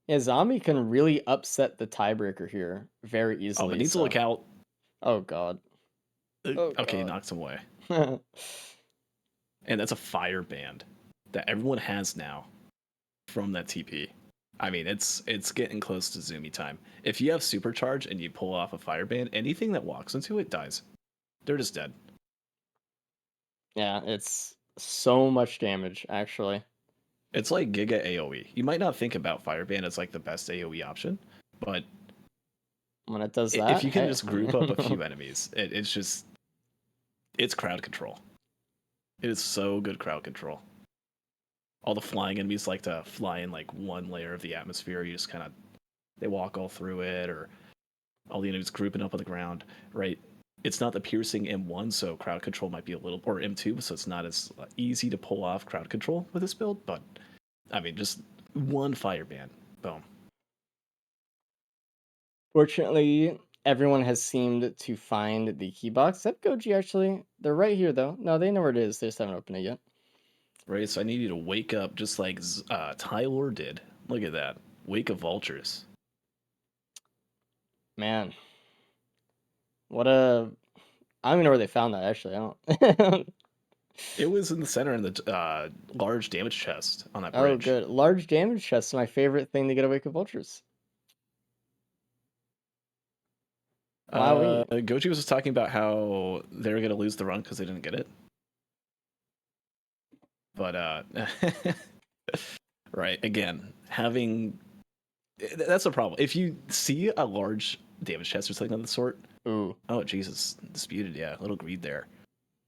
Yeah, Zombie can really upset the tiebreaker here very easily. Oh, but needs to look out. Oh god. Oh, okay, God. knocks him away. And that's a fire band that everyone has now from that TP. I mean, it's getting close to Zoomy time. If you have supercharge and you pull off a fire band, anything that walks into it dies. They're just dead. Yeah, it's so much damage, actually. It's like Giga AoE. You might not think about fire band as like the best AoE option, but when it does that, if you can just group up a few enemies, it's crowd control. It is so good crowd control. All the flying enemies like to fly in like one layer of the atmosphere. You just kind of, they walk all through it, or all the enemies grouping up on the ground, right? It's not the piercing M1, so crowd control might be a little, or M2, so it's not as easy to pull off crowd control with this build, but I mean, just one fire ban, boom. Fortunately, everyone has seemed to find the key box, except Goji, actually. They're right here, though. No, they know where it is. They just haven't opened it yet. Right, so I need you to wake up just like Tyler did. Look at that. Wake of Vultures. Man. What a... I don't even know where they found that, actually. I don't... It was in the center in the large damage chest on that bridge. Oh, good. Large damage chest is my favorite thing to get a Wake of Vultures. Wow. Goji was just talking about how they're going to lose the run because they didn't get it. But, right, again, that's a problem. If you see a large damage chest or something of the sort, ooh. Oh, Jesus. Disputed, yeah. A little greed there.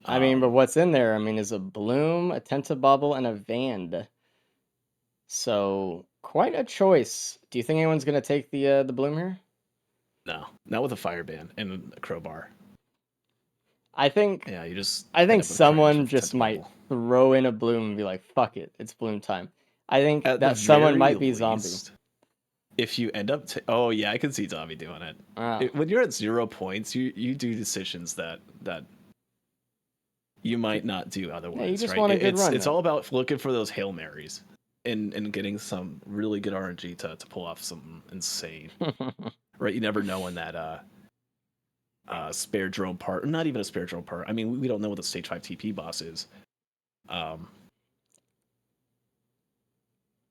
I mean, but what's in there? I mean, is a Bloom, a Tentabobble, and a Vand. So, quite a choice. Do you think anyone's going to take the Bloom here? No, not with a fire ban and a crowbar. I think. Yeah, you just. I think someone just might throw in a Bloom and be like, "Fuck it, it's Bloom time." I think that someone might be Zombie. If you end up, oh yeah, I can see Zombie doing it. When you're at 0 points, you do decisions that you might not do otherwise. Yeah, you just right? want a good run. It's all about looking for those Hail Marys and getting some really good RNG to pull off something insane. Right, you never know when that spare drone part, not even a spare drone part. I mean, we don't know what the stage 5 TP boss is.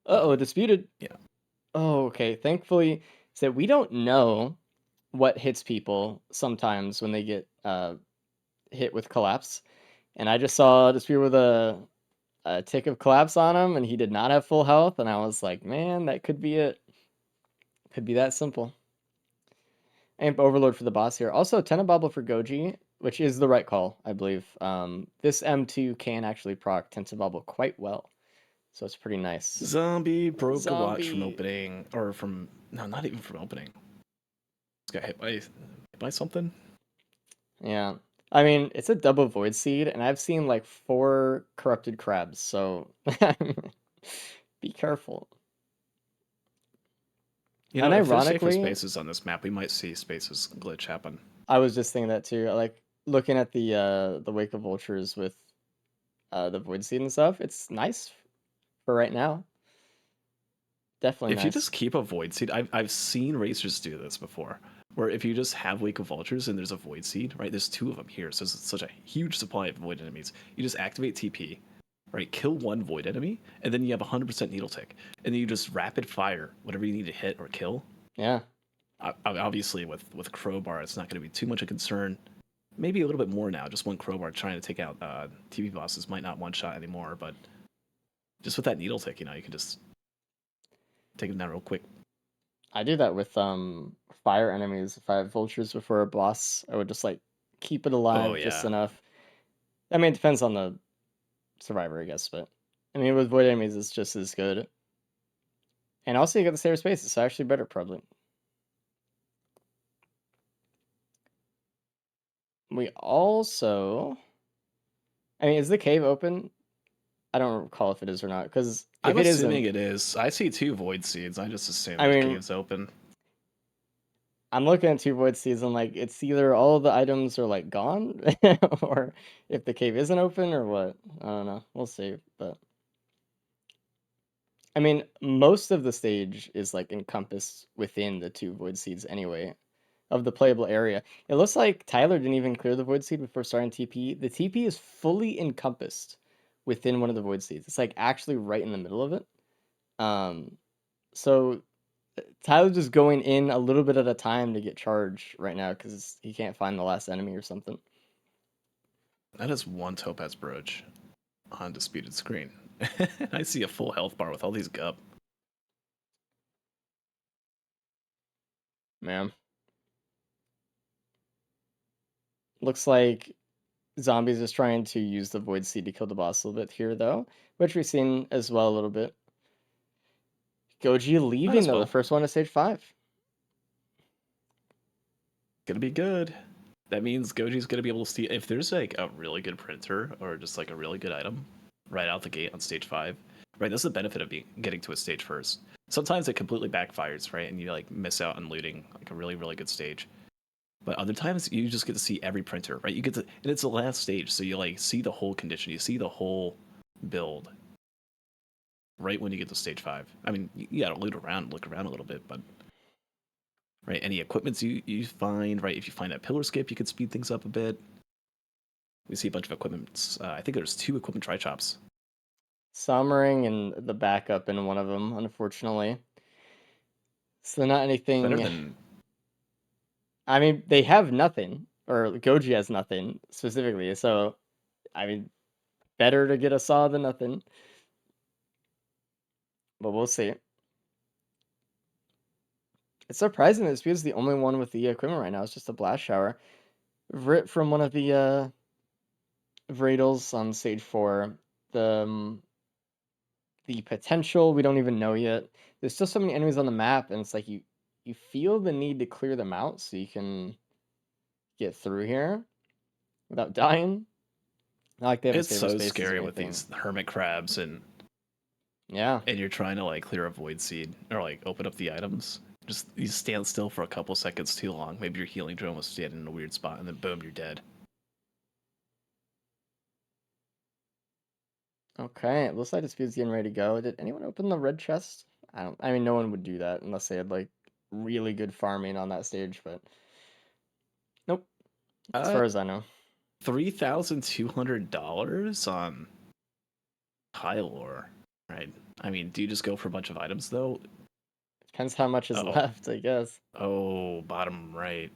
Disputed. Yeah. Oh, okay. Thankfully, so we don't know what hits people sometimes when they get hit with collapse. And I just saw Dispute with a tick of collapse on him, and he did not have full health. And I was like, man, that could be it. Could be that simple. Amp Overload for the boss here. Also, Tentabobble for Goji, which is the right call, I believe. This M2 can actually proc Tentabobble quite well. So it's pretty nice. Zombie broke a watch from opening, or from, no, not even from opening. This got hit by something. Yeah. I mean, it's a double Void Seed, and I've seen like 4 corrupted crabs, so be careful. You know, and if there's ironically, safer spaces on this map, we might see spaces glitch happen. I was just thinking that too. Like looking at the Wake of Vultures with the Void Seed and stuff, it's nice for right now. definitely If you nice. just keep a Void Seed, I've seen racers do this before, where if you just have Wake of Vultures and there's a Void Seed, right? There's 2 of them here, so it's such a huge supply of Void enemies. You just activate TP, right? Kill 1 Void enemy, and then you have 100% Needle Tick, and then you just rapid fire whatever you need to hit or kill. Yeah. Obviously, with Crowbar, it's not going to be too much a concern. Maybe a little bit more now. Just one Crowbar trying to take out TP bosses might not one shot anymore, but just with that Needle Tick, you can just take them down real quick. I do that with fire enemies. If I have vultures before a boss, I would just like keep it alive just yeah. enough. I mean, it depends on the survivor, I guess, but I mean, with void enemies, it's just as good. And also, you get the saver space. It's actually better, probably. We also, I mean, is the cave open? I don't recall if it is or not, because if I'm it assuming isn't, it is. I see 2 Void Seeds. I just assume I the mean, cave's open. I'm looking at 2 void seeds and like it's either all the items are like gone, or if the cave isn't open or what. I don't know. We'll see. But I mean, most of the stage is like encompassed within the 2 void seeds anyway, of the playable area. It looks like Tyler didn't even clear the void seed before starting TP. The TP is fully encompassed within one of the void seeds. It's like actually right in the middle of it. So Tyler's just going in a little bit at a time to get charged right now because he can't find the last enemy or something. That is 1 Topaz Brooch on Disputed Screen. I see a full health bar with all these gup. Man. Looks like Zombies is trying to use the Void Seed to kill the boss a little bit here, though, which we've seen as well a little bit. Goji Might leaving, as though, the well. first one to stage 5. Gonna be good. That means Goji's gonna be able to see if there's like a really good printer or just like a really good item right out the gate on stage 5. Right, that's the benefit of getting to a stage first. Sometimes it completely backfires, right, and you like miss out on looting like a really really good stage. But other times you just get to see every printer, right? You get to, and it's the last stage, so you like see the whole condition, you see the whole build right when you get to stage 5. I mean, you gotta look around a little bit, but right, any equipments you find, right? If you find that pillar skip, you could speed things up a bit. We see a bunch of equipments. I think there's 2 equipment tri-chops. Sommering and the backup in one of them, unfortunately. So not Better anything. than I mean, they have nothing, or Goji has nothing specifically. So, I mean, better to get a saw than nothing. But we'll see. It's surprising that Dispute's the only one with the equipment right now. It's just a blast shower. Ripped from one of the Vradals on stage 4. The potential we don't even know yet. There's still so many enemies on the map, and it's like you feel the need to clear them out so you can get through here without dying. Not like they have a it's saver so spaces or scary with anything. these hermit crabs Yeah. and you're trying to like clear a void seed or like open up the items. Just you stand still for a couple seconds too long. Maybe your healing drone was standing in a weird spot, and then boom, you're dead. Okay, it looks like Dispute's getting ready to go. Did anyone open the red chest? I mean, no one would do that unless they had like really good farming on that stage, but nope. As far as I know. $3,200 on Pylor, right? I mean, do you just go for a bunch of items though? Depends how much is Uh-oh. left, I guess. Oh, bottom right.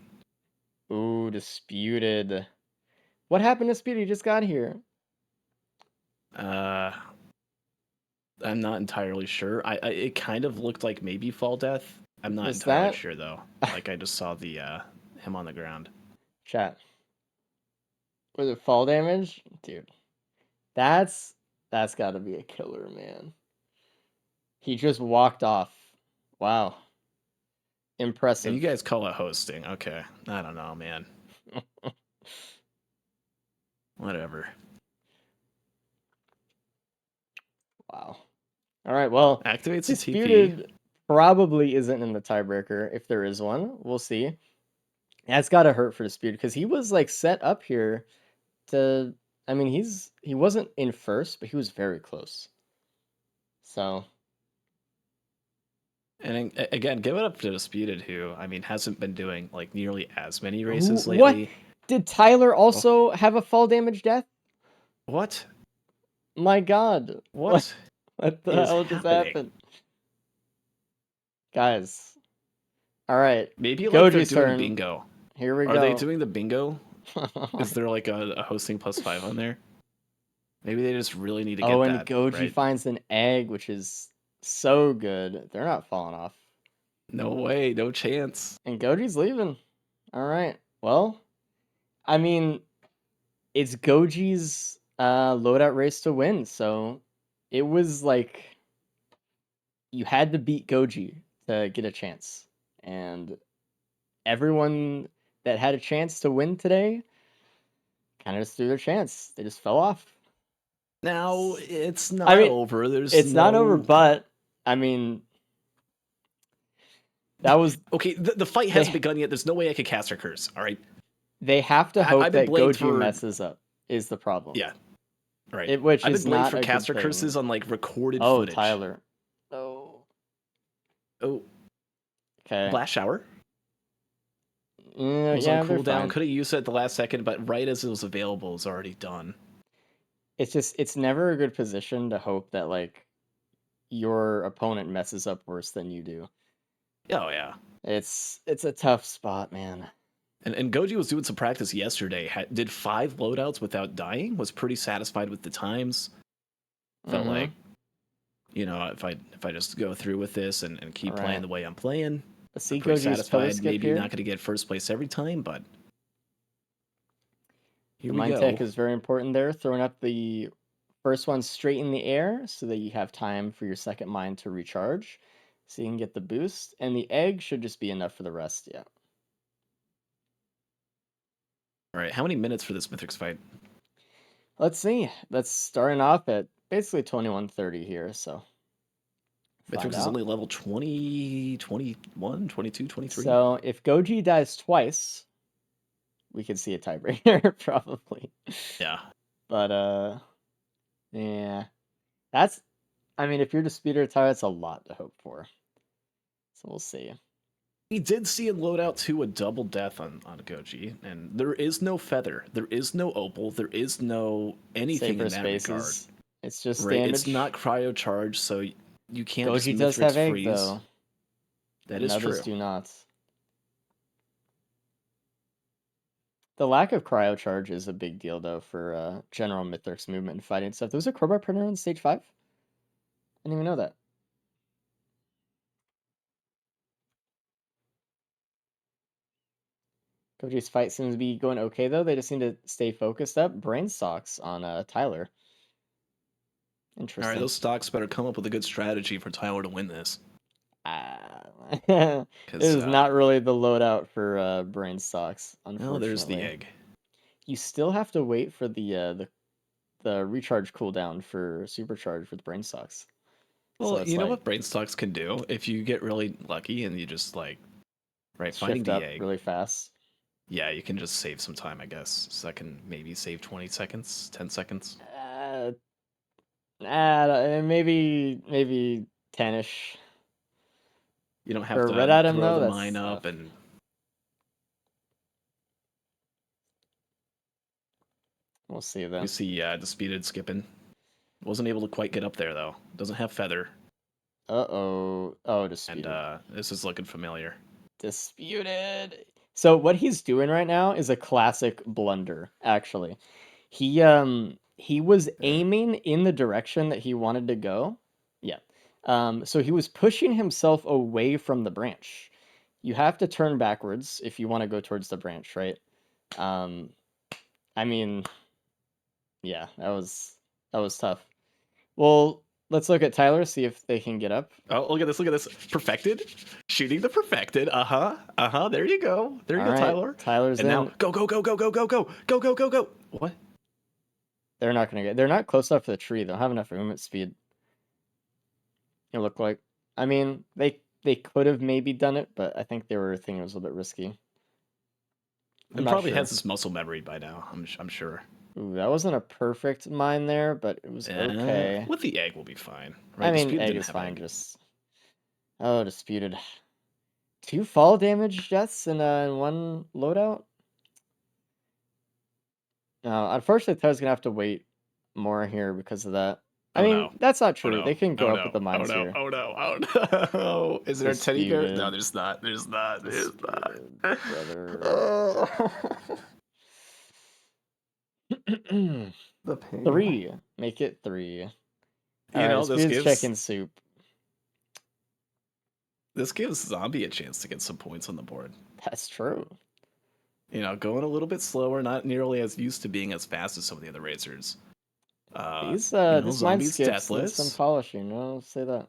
Ooh, Disputed. What happened to Disputed? He just got here. I'm not entirely sure. It kind of looked like maybe fall death. I'm not Was entirely that sure though. Like I just saw the him on the ground. chat? Was it fall damage? Dude. That's gotta be a killer, man. He just walked off. Wow. And Impressive. you guys call it hosting. Okay. I don't know, man. Whatever. Wow. All right, well, Activates the TP. Disputed probably isn't in the tiebreaker if there is one. We'll see. That's got to hurt for Disputed because he was like set up here to. I mean, he wasn't in first, but he was very close. So And again, give it up to Disputed, who I mean hasn't been doing like nearly as many Who, races what? lately. Did Tyler also have a fall damage death? What? My god. What What the is hell just happening? happened? Guys. Alright. Maybe like they're Goji's doing turn. bingo. Here we Are go. they doing the bingo? Is there like a hosting +5 on there? Maybe they just really need to get Oh, and that Goji right. finds an egg, which is so good. They're not falling off. No way, no chance. And Goji's leaving. Alright. Well, I mean, it's Goji's loadout race to win, so it was like you had to beat Goji to get a chance. And everyone that had a chance to win today kind of just threw their chance. They just fell off. Now it's not I mean, over. There's it's not over, no- but I mean, that was okay. The fight hasn't They- begun yet. There's no way I could cast her curse. All right. they have to hope I've been that blamed Goji for- messes up. Is the problem? Yeah. Right. Which I've is been blamed not for a good caster thing. curses on like recorded Oh, footage. Tyler. Oh. Oh, Okay. blast shower. Mm, Was yeah, on they're cooldown. fine. Could have used it at the last second, but right as it was available, it's already done. It's never a good position to hope that like your opponent messes up worse than you do. Oh yeah. It's a tough spot, man. And Goji was doing some practice yesterday. Did 5 loadouts without dying. Was pretty satisfied with the times. Felt Mhm. like, you know, if I just go through with this and keep Alright. playing the way I'm playing, Let's see I'm pretty Goji's color satisfied. skip Maybe here. not going to get first place every time, but here The we mind go. tech is very important there. Throwing up the first one straight in the air so that you have time for your second mind to recharge. So you can get the boost. And the egg should just be enough for the rest, yeah. All right, how many minutes for this Mythics fight? Let's see. That's starting off at basically 21:30 here, so. Mythics find is out. only level 20, 21, 22, 23. So if Goji dies twice, we could see a tiebreaker, probably. Yeah. But yeah. That's I mean, if you're Disputer Tower, that's a lot to hope for. So we'll see. We did see in Loadout 2 a double death on Goji, and there is no feather, there is no opal, there is no anything Safer in that regard. spaces. It's just Right, damage. it's not cryo charge, so you can't Goji just does Mithrix have egg freeze. though. That and is others true. do not. The lack of cryo charge is a big deal though for general Mithrix movement and fighting stuff. There was a crowbar printer on stage 5? I didn't even know that. Goji's fight seems to be going okay though. They just need to stay focused up. Brain stocks on Tyler. All Interesting. right, those stocks better come up with a good strategy for Tyler to win this. It is 'Cause, not really the loadout for brain stocks, unfortunately. Well, there's the egg. You still have to wait for the recharge cooldown for supercharge with brain stocks. Well, it's you know like- what brain stocks can do if you get really lucky and you just like, right, finding Shift the up egg. really fast. Yeah, you can just save some time, I guess. So that can maybe save 20 seconds, 10 seconds. Maybe 10ish. You don't have For to red item, throw though, the that's mine up tough. and We'll see then. we see Disputed skipping. Wasn't able to quite get up there though. Doesn't have feather. Oh, Disputed. And this is looking familiar. Disputed. So what he's doing right now is a classic blunder, actually. He was aiming in the direction that he wanted to go. Yeah. So he was pushing himself away from the branch. You have to turn backwards if you want to go towards the branch, right? I mean, yeah, that was tough. Well, let's look at Tyler, see if they can get up. Oh, look at this! Look at this! Perfected, shooting the perfected. There you go. There you All go, right, Tyler. Tyler's And in. now go. What? They're not gonna get. They're not close enough to the tree. They don't have enough movement speed. It looked like. I mean, they could have maybe done it, but I think they were thinking it was a little bit risky. It probably has his muscle memory by now. I'm sure. Ooh, that wasn't a perfect mine there, but it was okay. With the egg, we'll be fine. I mean, Disputed egg didn't is have fine. egg. Just Oh, disputed. 2 fall damage deaths in one loadout? No, unfortunately, Tyler's gonna have to wait more here because of that. I Oh mean, no. that's not Oh true. no. They can go Oh up with no. the Oh mines no. here. Oh no. Oh no. Is there a teddy bear? No, Disputed. there's not. There's not. There's not. Disputed, brother. Oh. The pain. 3. Make it 3. You Alright, know, this Disputed's gives checking soup. Zombie a chance to get some points on the board. That's true. You know, going a little bit slower, not nearly as used to being as fast as some of the other racers. These You know, this mine Zombie's skips need some deathless. polishing, I'll say that.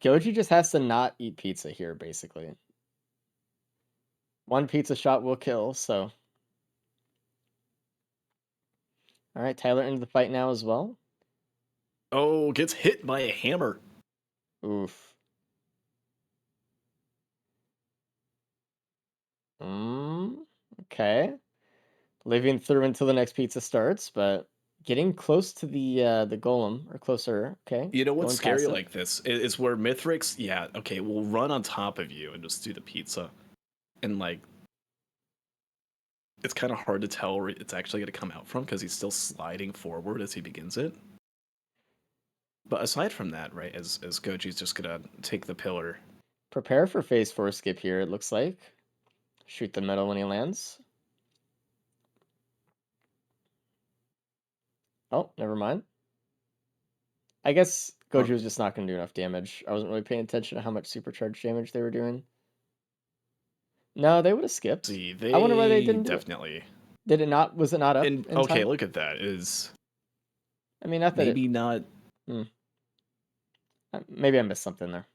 Goji just has to not eat pizza here, basically. One pizza shot will kill, so. Alright, Tyler into the fight now as well. Oh, gets hit by a hammer. Oof. Okay. Living through until the next pizza starts, but getting close to the golem, or closer, okay. You know what's Going scary past it. like this is where Mithrix, yeah, okay, will run on top of you and just do the pizza. And like, it's kind of hard to tell where it's actually going to come out from because he's still sliding forward as he begins it. But aside from that, right, as Goji's just going to take the pillar. Prepare for phase 4 skip here, it looks like. Shoot the metal when he lands. Oh, never mind. I guess Goji was just not going to do enough damage. I wasn't really paying attention to how much supercharged damage they were doing. No, they would have skipped. See, I wonder why they didn't definitely. do it. Did it not? Was it not up And in okay, time? look at that. Is I mean, not that maybe not. maybe I missed something there.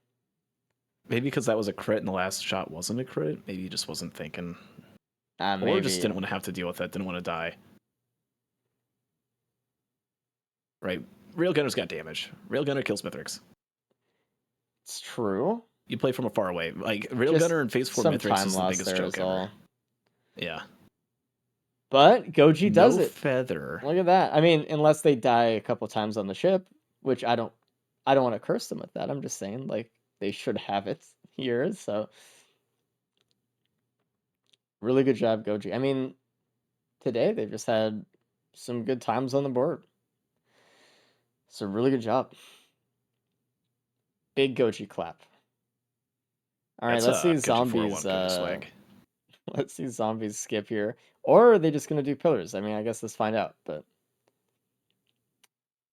Maybe because that was a crit and the last shot wasn't a crit. Maybe he just wasn't thinking. Maybe. Or just didn't want to have to deal with that. Didn't want to die. Right. Railgunner's got damage. Railgunner kills Mithrix. It's true. You play from a far away. Like Just Railgunner in Phase 4 some Mithrix time is the loss biggest there joke is ever. all. Yeah. But Goji does No it. feather. Look at that. I mean, unless they die a couple times on the ship, which I don't want to curse them with that. I'm just saying, like, they should have it here. So, really good job, Goji. I mean, today they've just had some good times on the board. So, really good job. Big Goji clap. All right, That's let's see Goji 401 zombies. Goji swag. Let's see zombies skip here, or are they just gonna do pillars? I mean, I guess let's find out. But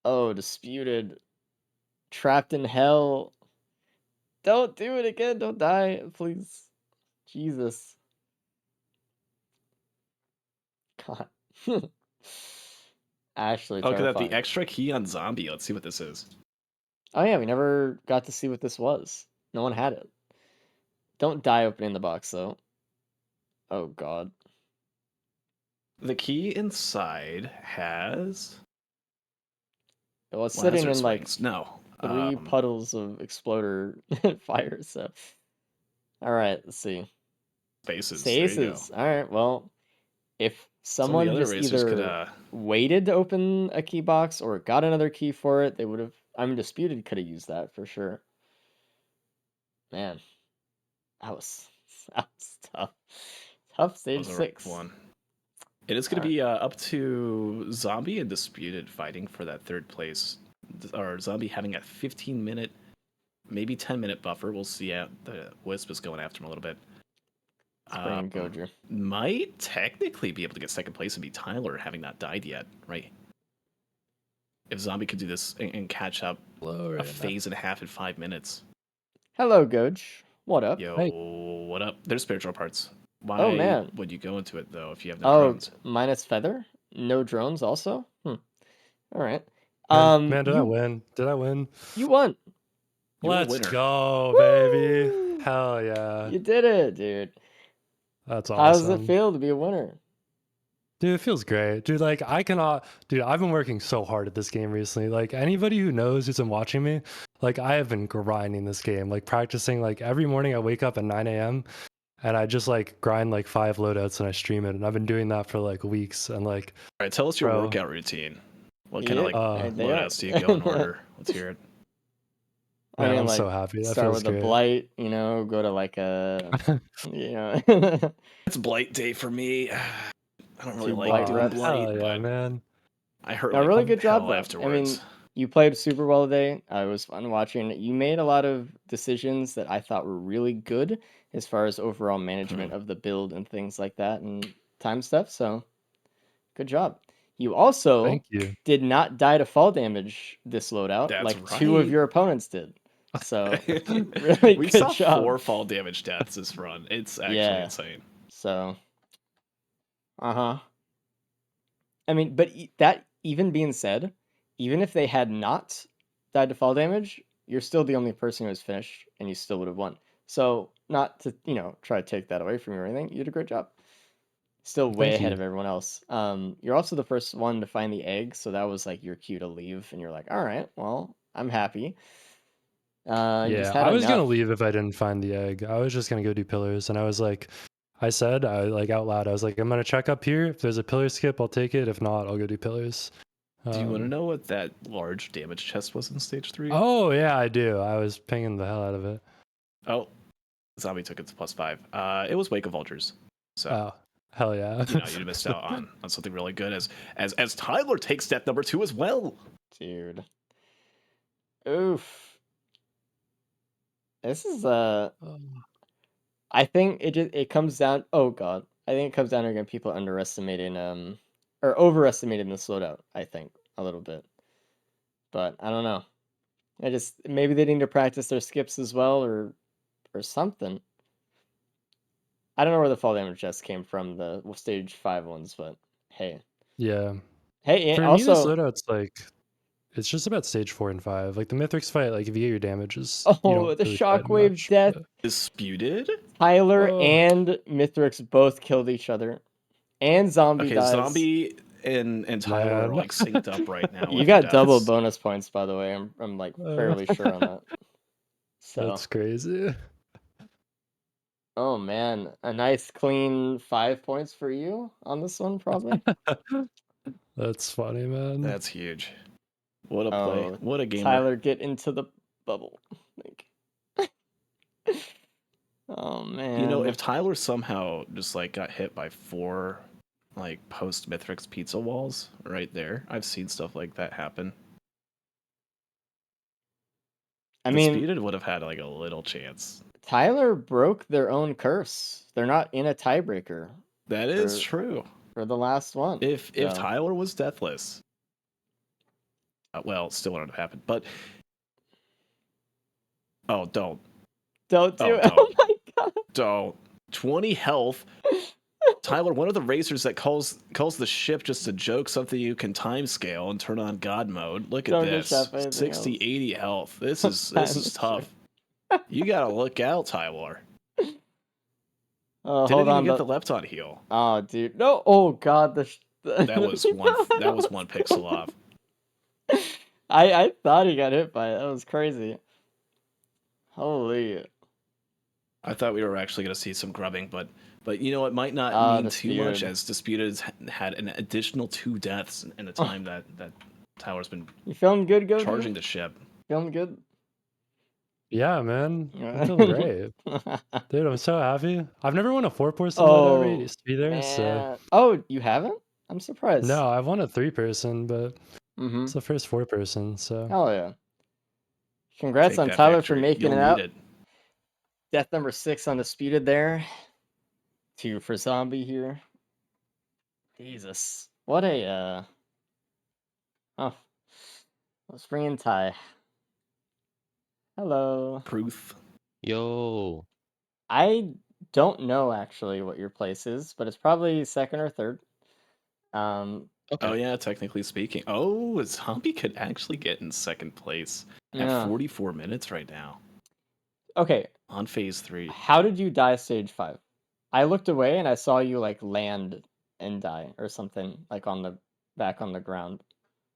oh, disputed, trapped in hell. Don't do it again. Don't die, please. Jesus. God. Actually Oh, look at that. terrifying. The extra key on zombie. Let's see what this is. Oh yeah, we never got to see what this was. No one had it. Don't die opening the box though. Oh God. The key inside has Well, it's sitting Lazarus in like wings. No. 3 puddles of exploder fire. So, all right, let's see. Spaces. There you go. Stasis. All right. Well, if Some of someone the other just racers either could waited to open a key box or got another key for it, they would have. I mean, disputed could have used that for sure. Man, that was tough. Tough stage was a rough 6. one. It is going to be up to Zombie and Disputed fighting for that third place. Or Zombie having a 15-minute, maybe 10-minute buffer. We'll see. The Wisp is going after him a little bit. Spring Gojer. Might technically be able to get second place and be Tyler, having not died yet, right? If Zombie could do this and catch up a phase and a half in 5 minutes. Hello, Goj. What up? Yo, Hey. what up? There's spiritual parts. Why Oh, man. would you go into it, though, if you have no Oh, drones? minus feather? No drones also? All right. Man, did I you, win? Did I win? You won. You're a Let's winner. go, baby. Woo! Hell yeah. You did it, dude. That's How awesome. does it feel to be a winner? Dude, it feels great. Dude, like I cannot dude, I've been working so hard at this game recently. Like anybody who knows who's been watching me, like I have been grinding this game, like practicing like every morning I wake up at 9 a.m. and I just like grind like 5 loadouts and I stream it. And I've been doing that for like weeks and like All right, tell us your Bro. workout routine. What kind of like They are. loadouts do you go in order? Let's hear it. I Man, mean, I'm like, so happy. That start feels with a great. blight, go to like a, you know, It's blight day for me. I don't really 2 like blight doing reps. blight, Hell yeah, but man. I hurt No, like really good job hell though. I afterwards. mean, you played super well today. It was fun watching. You made a lot of decisions that I thought were really good as far as overall management of the build and things like that and time stuff. So good job. You also Thank you. did not die to fall damage this loadout, That's like 2 of right. your opponents did. So really We good saw job. 4 fall damage deaths this run. It's actually Yeah. insane. So, uh-huh. I mean, but that even being said, even if they had not died to fall damage, you're still the only person who was finished, and you still would have won. So, not to try to take that away from you or anything, you did a great job. Still way Thank ahead you. of everyone else. You're also the first one to find the egg, so that was like your cue to leave, and you're like, all right, well, I'm happy. You just Yeah, had I was gonna enough. leave if I didn't find the egg. I was just gonna go do pillars, and I was like, I said, I like out loud, I was like, I'm gonna check up here. If there's a pillar skip, I'll take it. If not, I'll go do pillars. Do you want to know what that large damage chest was in stage 3? Oh yeah, I do. I was pinging the hell out of it. Oh, Zombie took it to +5. It was Wake of Vultures. So Oh, hell yeah. you missed out on something really good as Tyler takes step number 2 as well. Dude. Oof. This is I think it comes down. Oh God, I think it comes down to again people underestimating or overestimating the slowdown. I think a little bit, but I don't know. I just maybe they need to practice their skips as well or something. I don't know where the fall damage just came from the stage 5 ones, but hey, Yeah. hey. For me, this Also, loadout's like, it's just about stage 4 and 5. Like the Mythrix fight, like if you get your damages, you oh, don't the really fight shockwave much. death. But... Disputed? Tyler Oh, and Mithrix both killed each other, and Zombie Okay, dies. Zombie and Tyler are man. like synced up right now You with got double deaths. bonus points, by the way. I'm like fairly sure on that. So, That's crazy. oh man, a nice clean 5 points for you on this one, probably. That's funny, man. That's huge. What a play. Oh, What a gamer. Tyler, get into the bubble. Oh man. If Tyler somehow just like got hit by 4 like post Mithrix pizza walls right there, I've seen stuff like that happen. I mean, Disputed would have had like a little chance. Tyler broke their own curse. They're not in a tiebreaker That is for true. for the last one. If So, Tyler was deathless, well, still wouldn't have happened. But don't don't Oh, do it. don't. Oh my god. don't 20 health. Tyler, one of the racers that calls the ship just a joke, something you can time scale and turn on God mode. Look at Don't get this. shot by anything 60, else. 80 health. This is tough. You gotta look out, Tyler. Oh, Didn't hold even on. get the Lepton heal. Oh, dude. No. Oh god, That was one pixel off. I thought he got hit by it. That was crazy. Holy. I thought we were actually gonna see some grubbing, but it might not mean too much, Disputed. as Disputed had an additional 2 deaths in the time that Tyler's been You feeling good, Go? charging the ship. Feeling good? Yeah, man. I'm feeling great. Dude, I'm so happy. I've never won a 4-person loadout raid. Oh, Used to be there, so... man. Oh, you haven't? I'm surprised. No, I've won a 3-person, but Mm-hmm. it's the first 4-person, so... Hell yeah. Congrats Take on that Tyler for victory. making You'll it need out. it. Death number 6 undisputed there. 2 for Zombie here. Jesus. What a, Oh. Let's bring in Ty. Hello. Proof. Yo. I don't know actually what your place is, but it's probably second or third. Okay. Oh yeah, technically speaking. Oh, Zombie could actually get in second place Yeah. at 44 minutes right now Okay. on phase 3. How did you die stage 5? I looked away and I saw you like land and die or something like back on the ground.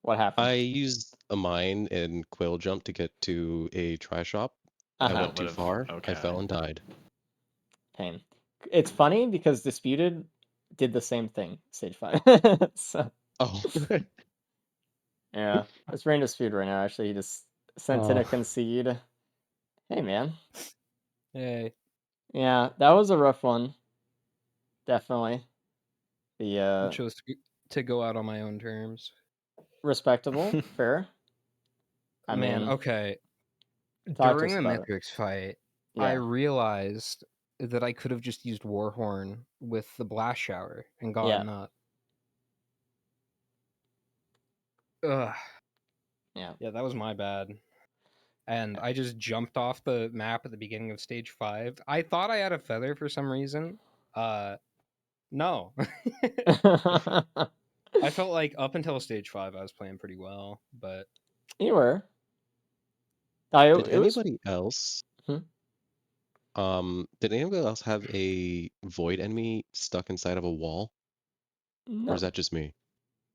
What happened? I used a mine and quail jump to get to a try shop. I Uh-huh. went too Would've- far. okay. I fell and died. Pain. It's funny because Disputed did the same thing stage 5. So Oh. yeah, it's brain Disputed right now. Actually, he just sent in a concede. Hey, man. Hey. Yeah, that was a rough one. Definitely. I The chose to go out on my own terms. respectable, fair. I Man, mean, okay. talk to During us the about it. Mythics fight, I Yeah, realized that I could have just used Warhorn with the Blast Shower and gotten up. Ugh. yeah. Yeah, that was my bad. And I just jumped off the map at the beginning of stage 5. I thought I had a feather for some reason. No. I felt like up until stage 5 I was playing pretty well, but You were. Did It was. anybody else Hmm? did anybody else have a void enemy stuck inside of a wall? Or is No. that just me?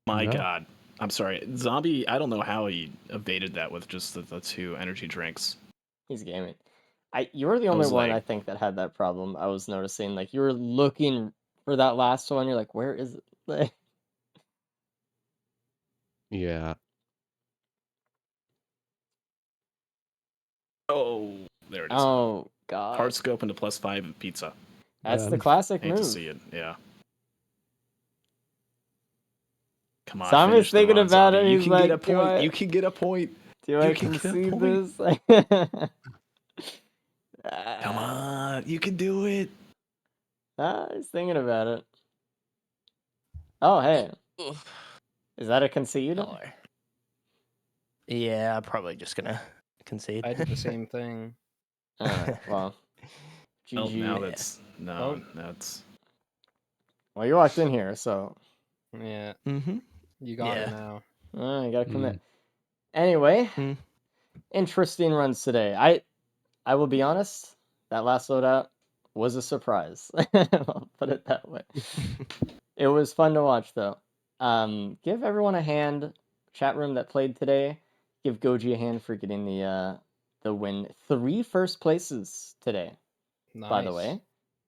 My No. God. I'm sorry. Zombie, I don't know how he evaded that with just the 2 energy drinks. He's gaming. You were the I only was one I like, think that had that problem. I was noticing, like, you were looking for that last one. You're like, where is it? Like, Yeah. oh, there it is. oh God, Hard scope into +5 and pizza. that's the Man. classic Hate to move. see it. Yeah. Come on, Zombie's finish the thinking run, about it. Zombie. You He's can get a like, point. You can get a point. do You I can get a concede point. this? Come on. You can do it. He's thinking about it. Oh, hey, Oof. is that a concede? Hello. Yeah, I'm probably just gonna concede. I did the same thing. All right, well, Oh, now GG. that's Oh. that's Well, you walked in here, so Yeah, Mm-hmm. you got Yeah. it now. you gotta commit. Anyway, Mm. interesting runs today. I will be honest, that last loadout was a surprise. I'll put it that way. It was fun to watch though. Give everyone a hand, chat room that played today. Give Goji a hand for getting the win. 3 first places today, Nice. by the way.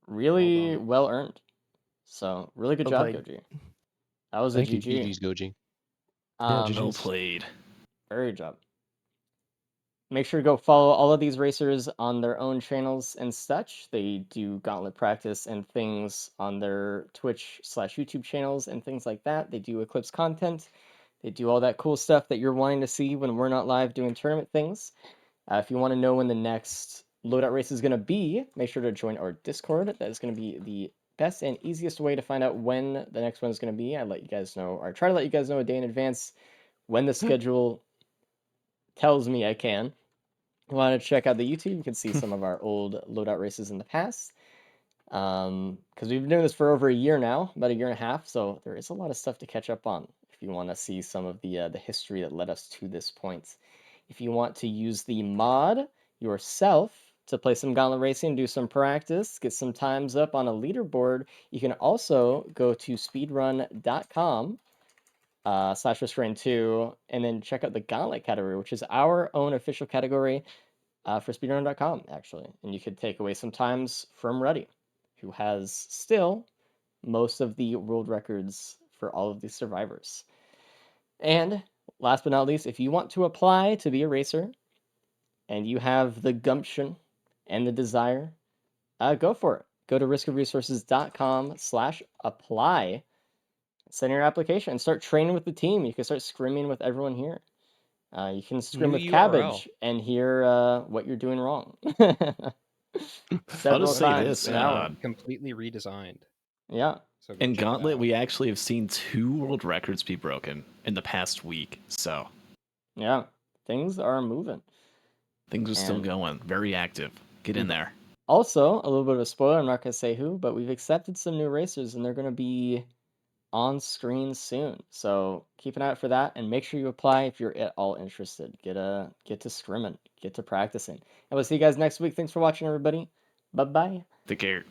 Really done. well earned. So really good Well job, played. Goji. That was Thank a you, GG. GG's Goji. Yeah, Um, well GG's. played. very good job. Make sure to go follow all of these racers on their own channels and such. They do gauntlet practice and things on their Twitch/YouTube channels and things like that. They do Eclipse content. They do all that cool stuff that you're wanting to see when we're not live doing tournament things. If you want to know when the next loadout race is going to be, make sure to join our Discord. That is going to be the best and easiest way to find out when the next one is going to be. I let you guys know, or try to let you guys know a day in advance when the schedule tells me I can. If you want to check out the YouTube, you can see some of our old loadout races in the past. Because we've been doing this for over a year now, about a year and a half, so there is a lot of stuff to catch up on if you want to see some of the history that led us to this point. If you want to use the mod yourself to play some gauntlet racing, do some practice, get some times up on a leaderboard, you can also go to speedrun.com /restrain2 and then check out the gauntlet category, which is our own official category for speedrun.com, actually. And you could take away some times from Ruddy, who has still most of the world records for all of the survivors. And last but not least, if you want to apply to be a racer and you have the gumption and the desire, go for it. Go to riskofresources.com/apply. Send your application and start training with the team. You can start screaming with everyone here. You can scrim New with URL. Cabbage and hear what you're doing wrong. I'll Several just say times this. an hour. Completely redesigned. Yeah. So go In check it Gauntlet, out. we actually have seen 2 world records be broken in the past week. So Yeah. Things are moving. things are still And going. Very active. Get in we've there. also, a little bit of a spoiler, I'm not going to say who, but we've accepted some new racers and they're going to be on screen soon. So keep an eye out for that and make sure you apply if you're at all interested. Get to scrimming, get to practicing. And we'll see you guys next week. Thanks for watching, everybody. Bye-bye. Take care.